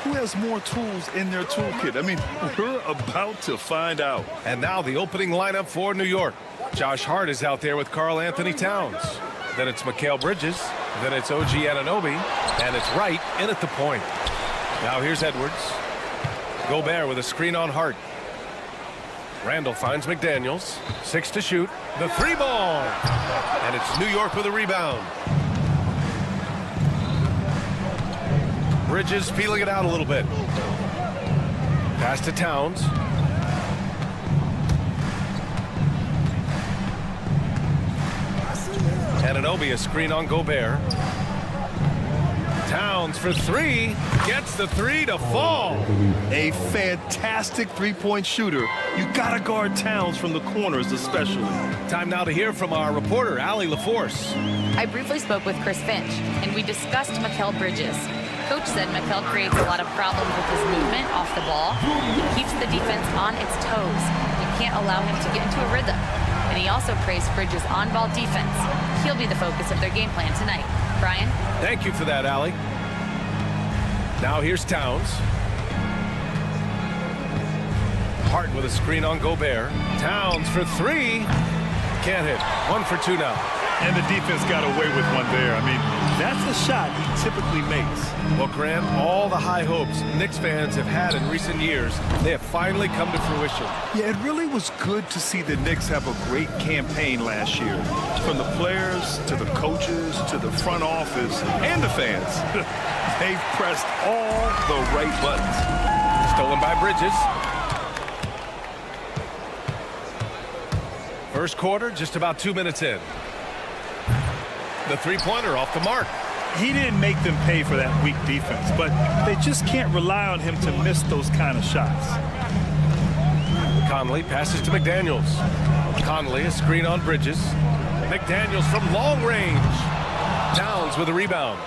Who has more tools in their toolkit? I mean, we're about to find out. And now the opening lineup for New York. Josh Hart is out there with Karl Anthony Towns. Then it's Mikal Bridges. Then it's OG Anunoby. And it's Wright in at the point. Now here's Edwards. Gobert with a screen on Hart. Randall finds McDaniels. 6 to shoot. The 3 ball. And it's New York with a rebound. Bridges feeling it out a little bit. Pass to Towns. Anunoby, a screen on Gobert. Towns for 3. Gets the 3 to fall. A fantastic three-point shooter. You gotta guard Towns from the corners especially. Time now to hear from our reporter, Allie LaForce. I briefly spoke with Chris Finch, and we discussed Mikal Bridges. Coach said Mikal creates a lot of problems with his movement off the ball. He keeps the defense on its toes. You can't allow him to get into a rhythm. And he also praised Bridges' on-ball defense. He'll be the focus of their game plan tonight. Brian? Thank you for that, Allie. Now here's Towns. Hart with a screen on Gobert. Towns for 3. Can't hit. 1 for 2 now. And the defense got away with one there. I mean, that's a shot he typically makes. Well, Grant, all the high hopes Knicks fans have had in recent years, they have finally come to fruition. Yeah, it really was good to see the Knicks have a great campaign last year. From the players, to the coaches, to the front office, and the fans. They've pressed all the right buttons. Stolen by Bridges. First quarter, just about 2 minutes in. The three-pointer off the mark. He didn't make them pay for that weak defense, but they just can't rely on him to miss those kind of shots. Conley passes to McDaniels. Conley, a screen on Bridges. McDaniels from long range. Towns with a rebound.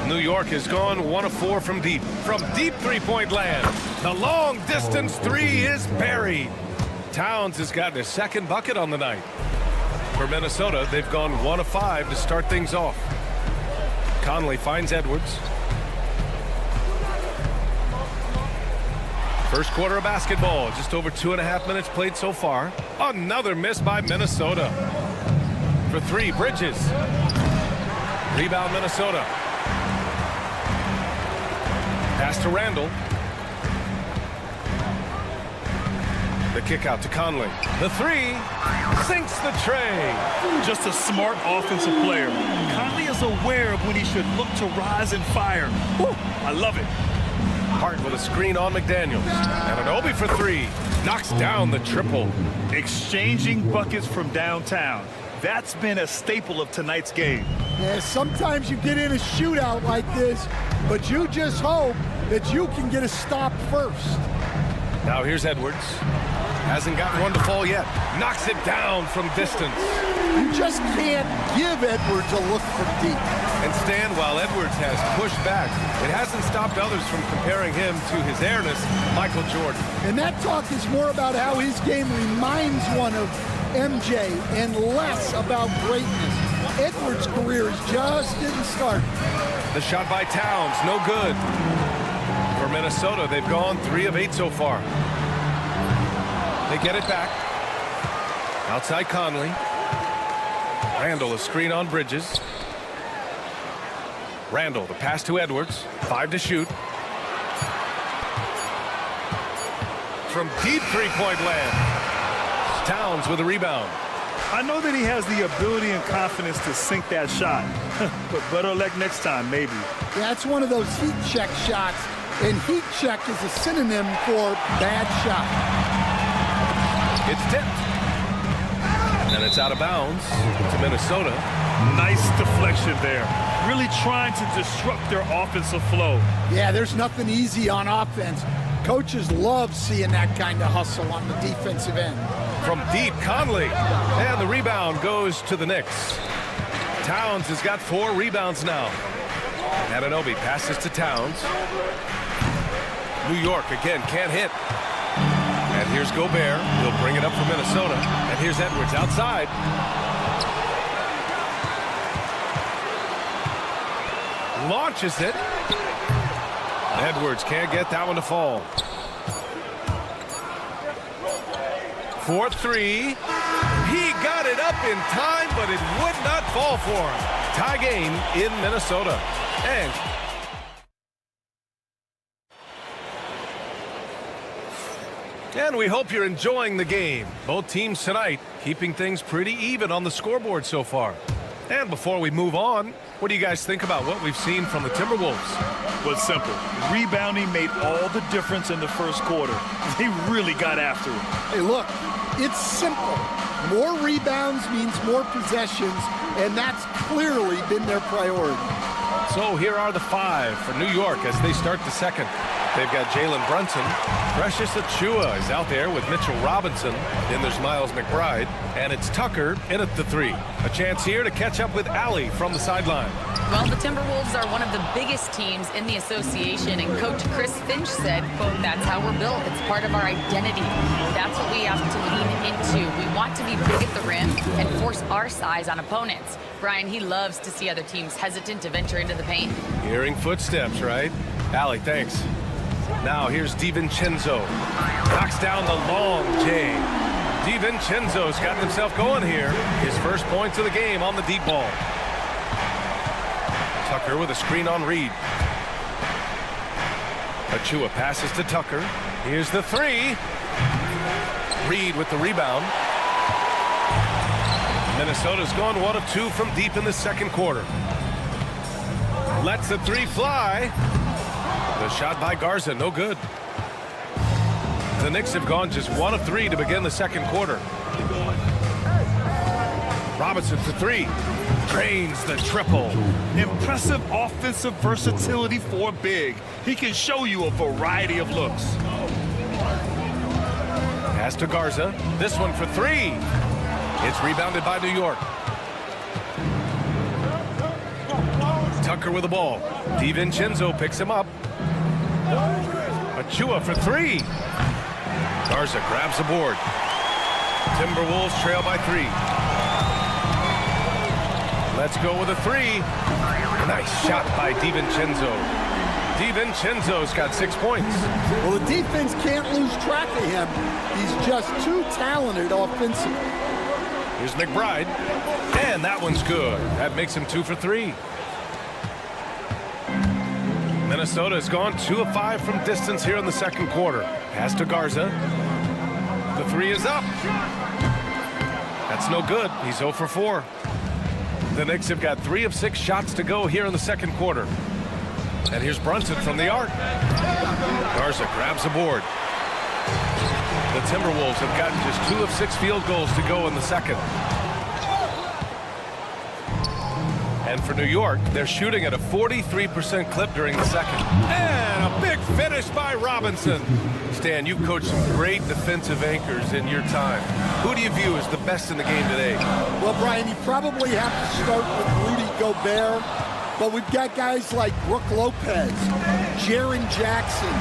New York has gone 1 of 4 from deep. From deep three-point land. The long distance 3 is buried. Towns has gotten his second bucket on the night. For Minnesota, they've gone 1 of 5 to start things off. Conley finds Edwards. First quarter of basketball, just over 2.5 minutes played so far. Another miss by Minnesota. For 3, Bridges. Rebound Minnesota. Pass to Randall. The kick out to Conley. The 3 sinks the tray. Just a smart offensive player. Conley is aware of when he should look to rise and fire. Woo, I love it. Hart with a screen on McDaniels. Anunoby for 3. Knocks down the triple. Exchanging buckets from downtown. That's been a staple of tonight's game. Yeah, sometimes you get in a shootout like this, but you just hope that you can get a stop first. Now here's Edwards. Hasn't gotten one to fall yet. Knocks it down from distance. You just can't give Edwards a look from deep. And Stan, while Edwards has pushed back, it hasn't stopped others from comparing him to his airness, Michael Jordan. And that talk is more about how his game reminds one of MJ and less about greatness. Edwards' career just didn't start. The shot by Towns, no good. For Minnesota, they've gone 3 of 8 so far. They get it back. Outside Conley. Randall, a screen on Bridges. Randall, the pass to Edwards. 5 to shoot. From deep three-point land. Towns with a rebound. I know that he has the ability and confidence to sink that shot. But better luck next time, maybe. That's one of those heat check shots. And heat check is a synonym for bad shot. It's tipped. And it's out of bounds to Minnesota. Nice deflection there. Really trying to disrupt their offensive flow. Yeah, there's nothing easy on offense. Coaches love seeing that kind of hustle on the defensive end. From deep, Conley. And the rebound goes to the Knicks. Towns has got 4 rebounds now. Anunoby passes to Towns. New York again can't hit. And here's Gobert. He'll bring it up for Minnesota. And here's Edwards outside. Launches it. Edwards can't get that one to fall. 4-3. He got it up in time, but it would not fall for him. Tie game in Minnesota. And we hope you're enjoying the game. Both teams tonight keeping things pretty even on the scoreboard so far. And before we move on, what do you guys think about what we've seen from the Timberwolves? Well, it's simple. Rebounding made all the difference in the first quarter. They really got after it. Hey, look, it's simple. More rebounds means more possessions, and that's clearly been their priority. So here are the 5 for New York as they start the second. They've got Jalen Brunson. Precious Achiuwa is out there with Mitchell Robinson. Then there's Miles McBride. And it's Tucker in at the 3. A chance here to catch up with Allie from the sideline. Well, the Timberwolves are one of the biggest teams in the association, and Coach Chris Finch said, quote, "That's how we're built. It's part of our identity. That's what we have to lean into. We want to be big at the rim and force our size on opponents." Brian, he loves to see other teams hesitant to venture into the paint. Hearing footsteps, right? Allie, thanks. Now here's DiVincenzo. Knocks down the long J. DiVincenzo's got himself going here. His first points of the game on the deep ball. Tucker with a screen on Reed. Achiuwa passes to Tucker. Here's the 3. Reed with the rebound. Minnesota's gone 1 of 2 from deep in the second quarter. Lets the 3 fly. The shot by Garza, no good. The Knicks have gone just 1 of 3 to begin the second quarter. Robinson for 3. Drains the triple. Impressive offensive versatility for big. He can show you a variety of looks. Pass to Garza. This one for 3. It's rebounded by New York. Tucker with the ball. DiVincenzo picks him up. Achiuwa for 3. Garza grabs the board. Timberwolves trail by 3. Let's go with a 3. Nice shot by DiVincenzo. DiVincenzo's got 6 points. Well, the defense can't lose track of him. He's just too talented offensively. Here's McBride. And that one's good. That makes him 2 for 3. Minnesota has gone 2 of 5 from distance here in the second quarter. Pass to Garza. The 3 is up. That's no good. He's 0 for 4. The Knicks have got 3 of 6 shots to go here in the second quarter. And here's Brunson from the arc. Garza grabs the board. The Timberwolves have gotten just 2 of 6 field goals to go in the second. And for New York, they're shooting at a 43% clip during the second. And a big finish by Robinson. Stan, you've coached some great defensive anchors in your time. Who do you view as the best in the game today? Well, Brian, you probably have to start with Rudy Gobert, but we've got guys like Brook Lopez, Jaren Jackson,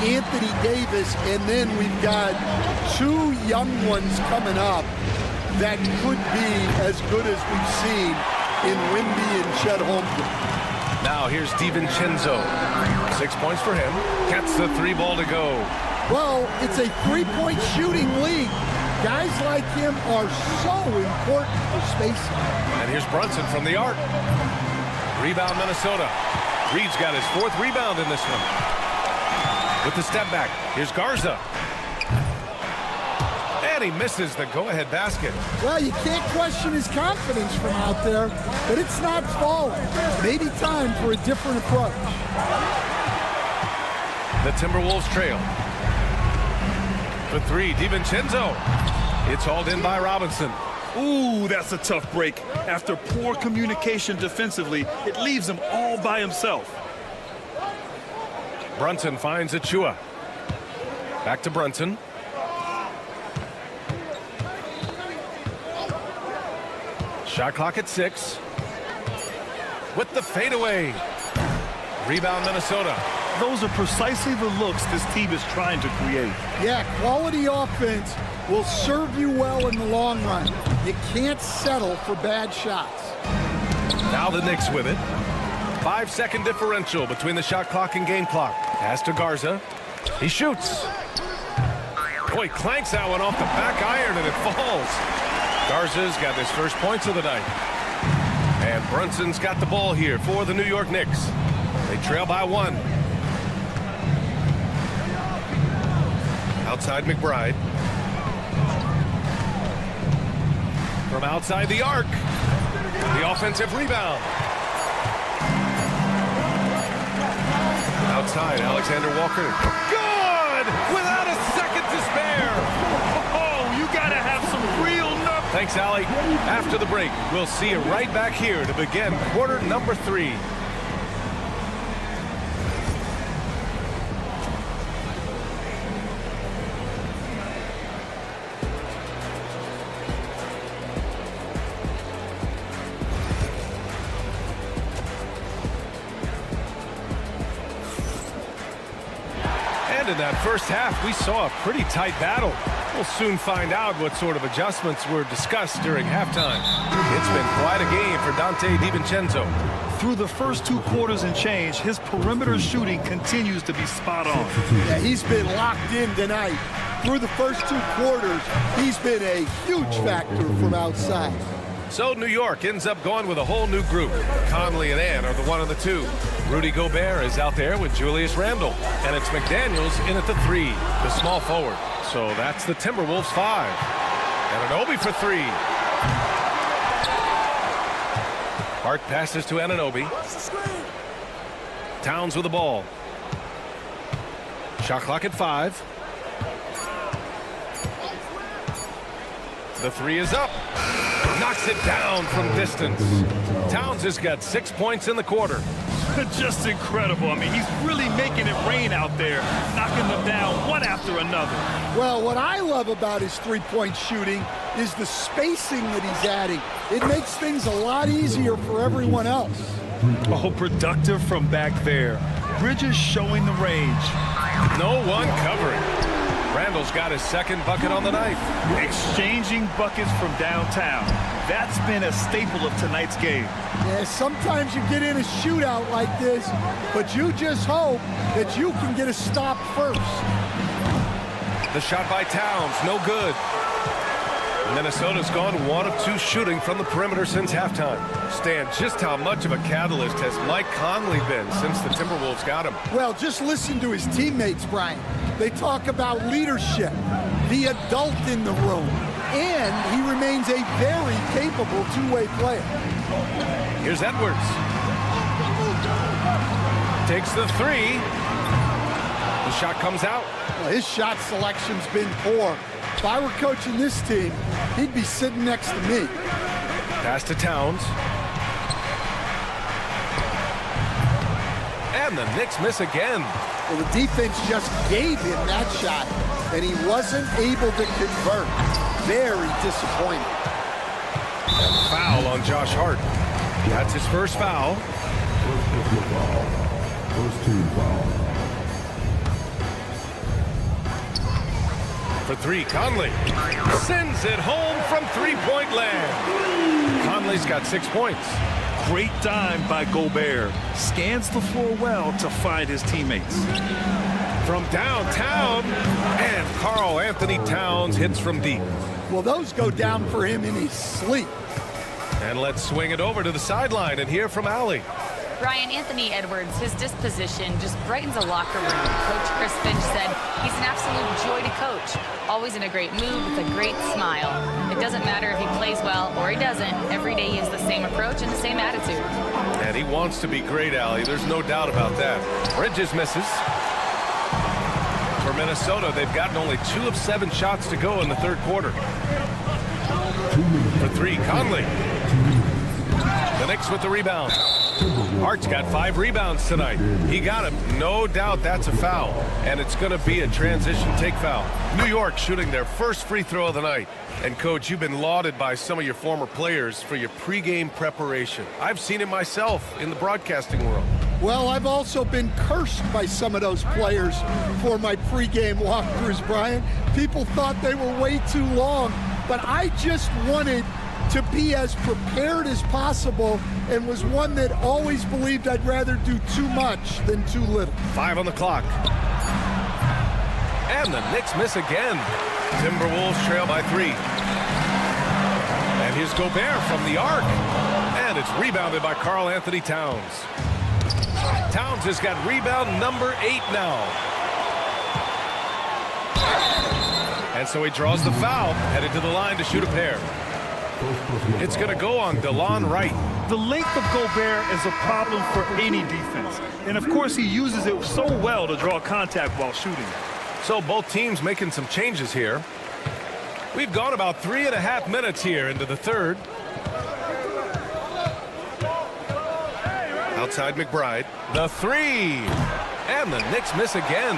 Anthony Davis, and then we've got 2 young ones coming up that could be as good as we've seen in Wimby and Chet Holmgren. Now here's DiVincenzo. 6 points for him. Gets the 3 ball to go. Well, it's a 3-point shooting league. Guys like him are so important for spacing. And here's Brunson from the arc. Rebound Minnesota. Reed's got his 4th rebound in this one. With the step back, here's Garza. And he misses the go-ahead basket. Well, you can't question his confidence from out there, but it's not falling. Maybe time for a different approach. The Timberwolves trail. For 3, DiVincenzo. It's hauled in by Robinson. Ooh, that's a tough break. After poor communication defensively, it leaves him all by himself. Brunson finds Achiuwa. Back to Brunson. Shot clock at 6. With the fadeaway. Rebound Minnesota. those are precisely the looks this team is trying to create. Yeah, quality offense will serve you well in the long run. You can't settle for bad shots. Now the Knicks with it. 5-second differential between the shot clock and game clock. Pass to Garza. He shoots. Boy, clanks that one off the back iron and it falls. Garza's got his first points of the night. And Brunson's got the ball here for the New York Knicks. They trail by 1. Outside McBride. From outside the arc. The offensive rebound. Outside, Alexander Walker. Good! Without a second to spare. Oh, you gotta have some real nerve. Thanks, Allie. After the break, we'll see you right back here to begin quarter number 3. In that first half, we saw a pretty tight battle. We'll soon find out what sort of adjustments were discussed during halftime. It's been quite a game for Dante DiVincenzo. Through the first 2 quarters and change, his perimeter shooting continues to be spot on. Yeah, he's been locked in tonight. Through the first 2 quarters, he's been a huge factor from outside. So New York ends up going with a whole new group. Conley and Ann are the 1 and the 2. Rudy Gobert is out there with Julius Randle. And it's McDaniels in at the 3, the small forward. So that's the Timberwolves 5. And Anunoby for 3. Hart passes to Anunoby. Towns with the ball. Shot clock at 5. The 3 is up. Knocks it down from distance. Towns has got 6 points in the quarter. Just incredible. I mean, he's really making it rain out there, knocking them down one after another. Well, what I love about his three-point shooting is the spacing that he's adding. It makes things a lot easier for everyone else. Oh, productive from back there. Bridges showing the range. No one covering. Randall's got his second bucket on the night. Exchanging buckets from downtown. That's been a staple of tonight's game. Yeah, sometimes you get in a shootout like this, but you just hope that you can get a stop first. The shot by Towns, no good. Minnesota's gone 1 of 2 shooting from the perimeter since halftime. Stan, just how much of a catalyst has Mike Conley been since the Timberwolves got him? Well, just listen to his teammates, Brian. They talk about leadership, the adult in the room, and he remains a very capable two-way player. Here's Edwards. Takes the 3. The shot comes out. Well, his shot selection's been poor. If I were coaching this team, he'd be sitting next to me. Pass to Towns. And the Knicks miss again. Well, the defense just gave him that shot, and he wasn't able to convert. Very disappointing. And foul on Josh Hart. That's his first foul. First team foul. For 3, Conley sends it home from three-point land. Conley's got 6 points. Great dime by Gobert. Scans the floor well to find his teammates. From downtown, and Karl Anthony Towns hits from deep. Well, those go down for him in his sleep. And let's swing it over to the sideline and hear from Allie. Brian, Anthony Edwards, his disposition just brightens a locker room. Coach Chris Finch said he's an absolute joy to coach. Always in a great mood with a great smile. It doesn't matter if he plays well or he doesn't. Every day he has the same approach and the same attitude. And he wants to be great, Allie. There's no doubt about that. Bridges misses. For Minnesota, they've gotten only 2 of 7 shots to go in the third quarter. For 3, Conley. The Knicks with the rebound. Hart's got 5 rebounds tonight. He got him. No doubt that's a foul. And it's going to be a transition take foul. New York shooting their first free throw of the night. And, Coach, you've been lauded by some of your former players for your pregame preparation. I've seen it myself in the broadcasting world. Well, I've also been cursed by some of those players for my pregame walkthroughs, Brian. People thought they were way too long, but I just wanted to be as prepared as possible and was one that always believed I'd rather do too much than too little. 5 on the clock. And the Knicks miss again. Timberwolves trail by 3. And here's Gobert from the arc. And it's rebounded by Karl Anthony Towns. Towns has got rebound number 8 now. And so he draws the foul, headed to the line to shoot a pair. It's going to go on DeLon Wright. The length of Gobert is a problem for any defense. And of course, he uses it so well to draw contact while shooting. So both teams making some changes here. We've gone about 3.5 minutes here into the third. Outside McBride. The 3. And the Knicks miss again.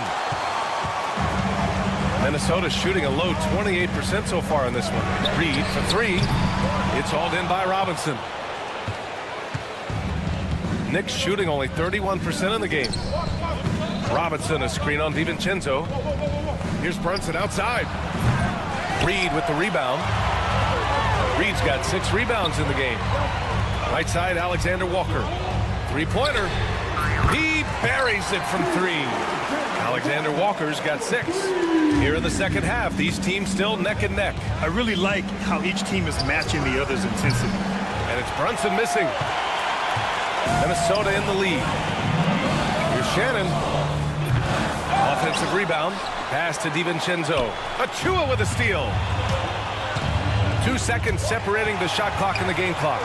Minnesota shooting a low 28% so far in this one. Reed for 3. It's hauled in by Robinson. Knicks shooting only 31% in the game. Robinson, a screen on DiVincenzo. Here's Brunson outside. Reed with the rebound. Reed's got 6 rebounds in the game. Right side, Alexander Walker. Three-pointer. He buries it from 3. Alexander Walker's got 6. Here in the second half, these teams still neck and neck. I really like how each team is matching the other's intensity. And it's Brunson missing. Minnesota in the lead. Here's Shannon. Offensive rebound. Pass to DiVincenzo. Achua with a steal. 2 seconds separating the shot clock and the game clock.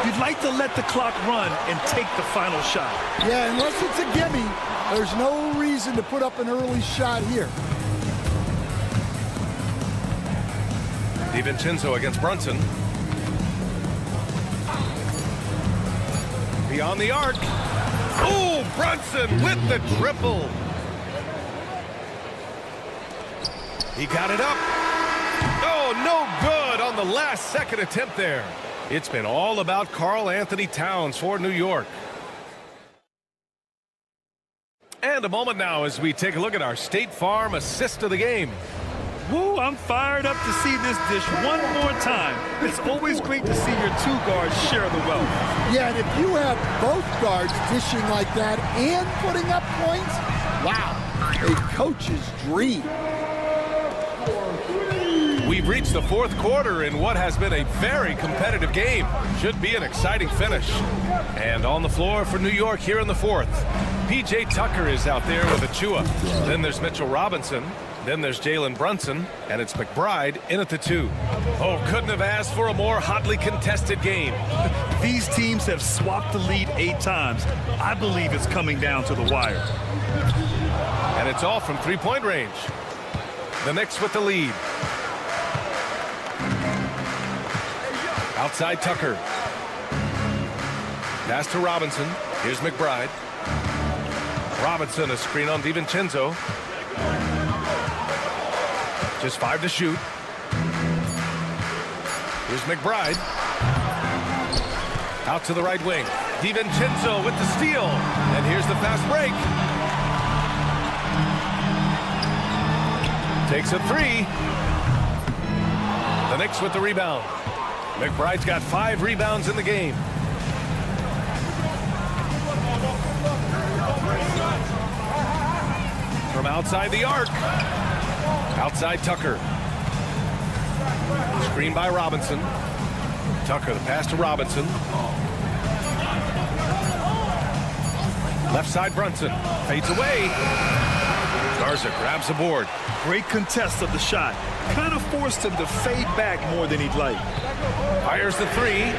You'd like to let the clock run and take the final shot. Yeah, unless it's a gimme, there's no reason to put up an early shot here. DiVincenzo against Brunson. Beyond the arc. Oh, Brunson with the triple. He got it up. Oh, no good on the last second attempt there. It's been all about Karl Anthony Towns for New York. And a moment now as we take a look at our State Farm assist of the game. Woo, I'm fired up to see this dish one more time. It's always great to see your 2 guards share the wealth. Yeah, and if you have both guards dishing like that and putting up points, wow, a coach's dream. We've reached the 4th quarter in what has been a very competitive game. Should be an exciting finish. And on the floor for New York here in the 4th. P.J. Tucker is out there with Achua. Then there's Mitchell Robinson. Then there's Jalen Brunson. And it's McBride in at the 2. Oh, couldn't have asked for a more hotly contested game. These teams have swapped the lead 8 times. I believe it's coming down to the wire. And it's all from 3-point range. The Knicks with the lead. Outside Tucker. Pass to Robinson. Here's McBride. Robinson, a screen on DiVincenzo. Just 5 to shoot. Here's McBride. Out to the right wing. DiVincenzo with the steal. And here's the fast break. Takes a 3. The Knicks with the rebound. McBride's got 5 rebounds in the game. From outside the arc. Outside Tucker. Screen by Robinson. Tucker, the pass to Robinson. Left side Brunson. Fades away. Garza grabs the board. Great contest of the shot. Kind of forced him to fade back more than he'd like. Fires the 3.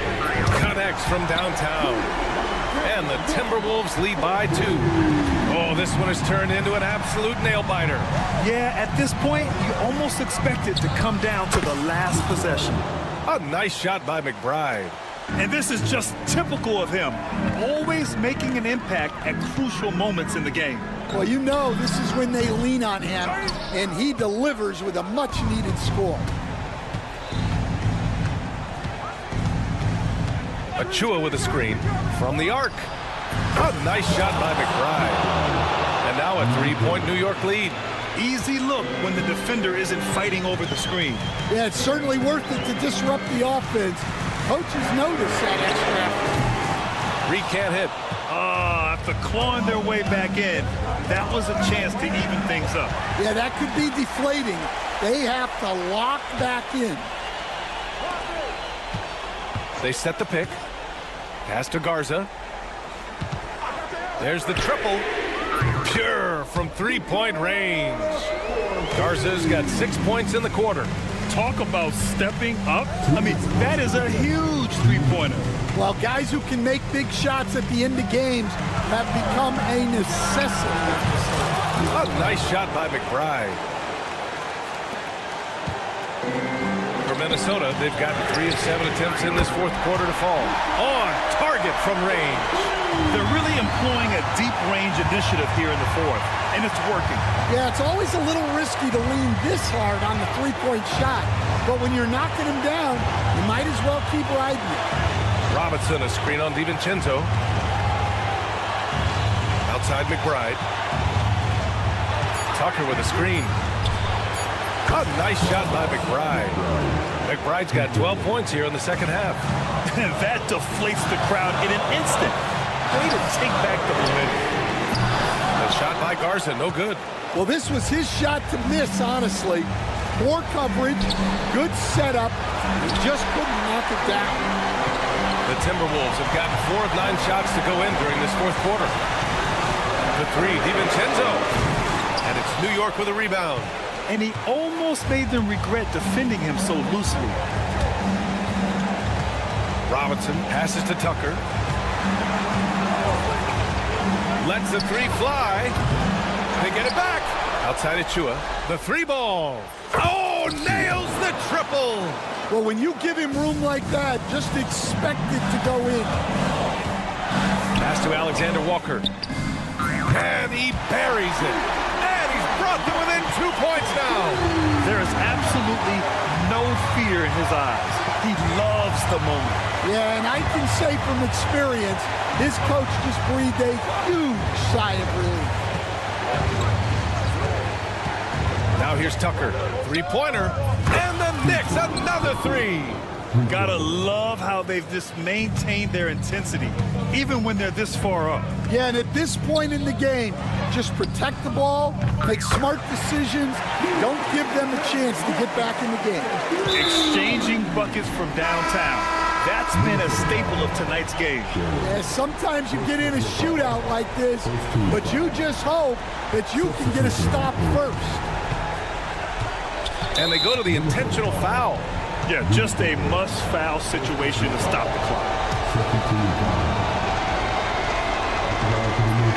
Connects from downtown. And the Timberwolves lead by 2. Oh, this one has turned into an absolute nail-biter. Yeah, at this point, you almost expect it to come down to the last possession. A nice shot by McBride. And this is just typical of him. Always making an impact at crucial moments in the game. Well, you know this is when they lean on him, and he delivers with a much-needed score. Achua with a screen from the arc. A nice shot by McBride. And now a 3-point New York lead. Easy look when the defender isn't fighting over the screen. Yeah, it's certainly worth it to disrupt the offense. Coaches notice that extra effort. Reed can't hit. After clawing their way back in, that was a chance to even things up. Yeah, that could be deflating. They have to lock back in. They set the pick. Pass to Garza. There's the triple. Pure from 3-point range. Garza's got 6 points in the quarter. Talk about stepping up. I mean, that is a huge three-pointer. Well, guys who can make big shots at the end of games have become a necessity. A nice shot by McBride. For Minnesota, they've gotten 3 of 7 attempts in this fourth quarter to fall. On target from range. They're really employing a deep range initiative here in the fourth, and it's working. Yeah, it's always a little risky to lean this hard on the three-point shot, but when you're knocking him down, you might as well keep riding it. Robinson, a screen on DiVincenzo. Outside McBride. Tucker with a screen. A nice shot by McBride. McBride's got 12 points here in the second half. That deflates the crowd in an instant. Way to take back the momentum. The shot by Garza, no good. Well, this was his shot to miss, honestly. Poor coverage, good setup. He just couldn't knock it down. The Timberwolves have gotten 4 of 9 shots to go in during this fourth quarter. The 3, DiVincenzo. And it's New York with a rebound. And he almost made them regret defending him so loosely. Robinson passes to Tucker. Lets the 3 fly. They get it back. Outside Achua. The 3 ball. Oh, nails the triple. Well, when you give him room like that, just expect it to go in. Pass to Alexander Walker. And he buries it. And he's brought them within 2 points now. There is absolutely no fear in his eyes. He loves the moment. Yeah, and I can say from experience, his coach just breathed a huge sigh of relief. Now here's Tucker. 3-pointer. And the Knicks, another 3. Gotta love how they've just maintained their intensity, even when they're this far up. Yeah, and at this point in the game, just protect the ball, make smart decisions, don't give them a chance to get back in the game. Exchanging buckets from downtown. That's been a staple of tonight's game. Yeah, sometimes you get in a shootout like this, but you just hope that you can get a stop first. And they go to the intentional foul. Yeah, just a must-foul situation to stop the clock.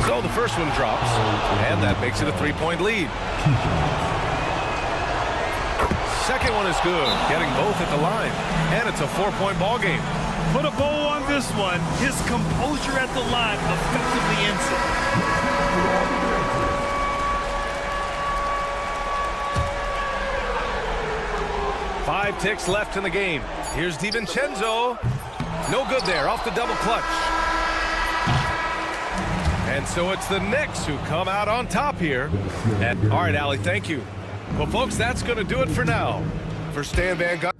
So the first one drops, and that makes it a 3-point lead. Second one is good, getting both at the line, and it's a 4-point ball game. Put a bow on this one. His composure at the line effectively ends it. 5 ticks left in the game. Here's DiVincenzo. No good there, off the double clutch. And so it's the Knicks who come out on top here. And, all right, Allie, thank you. Well, folks, that's going to do it for now. For Stan Van Gundy.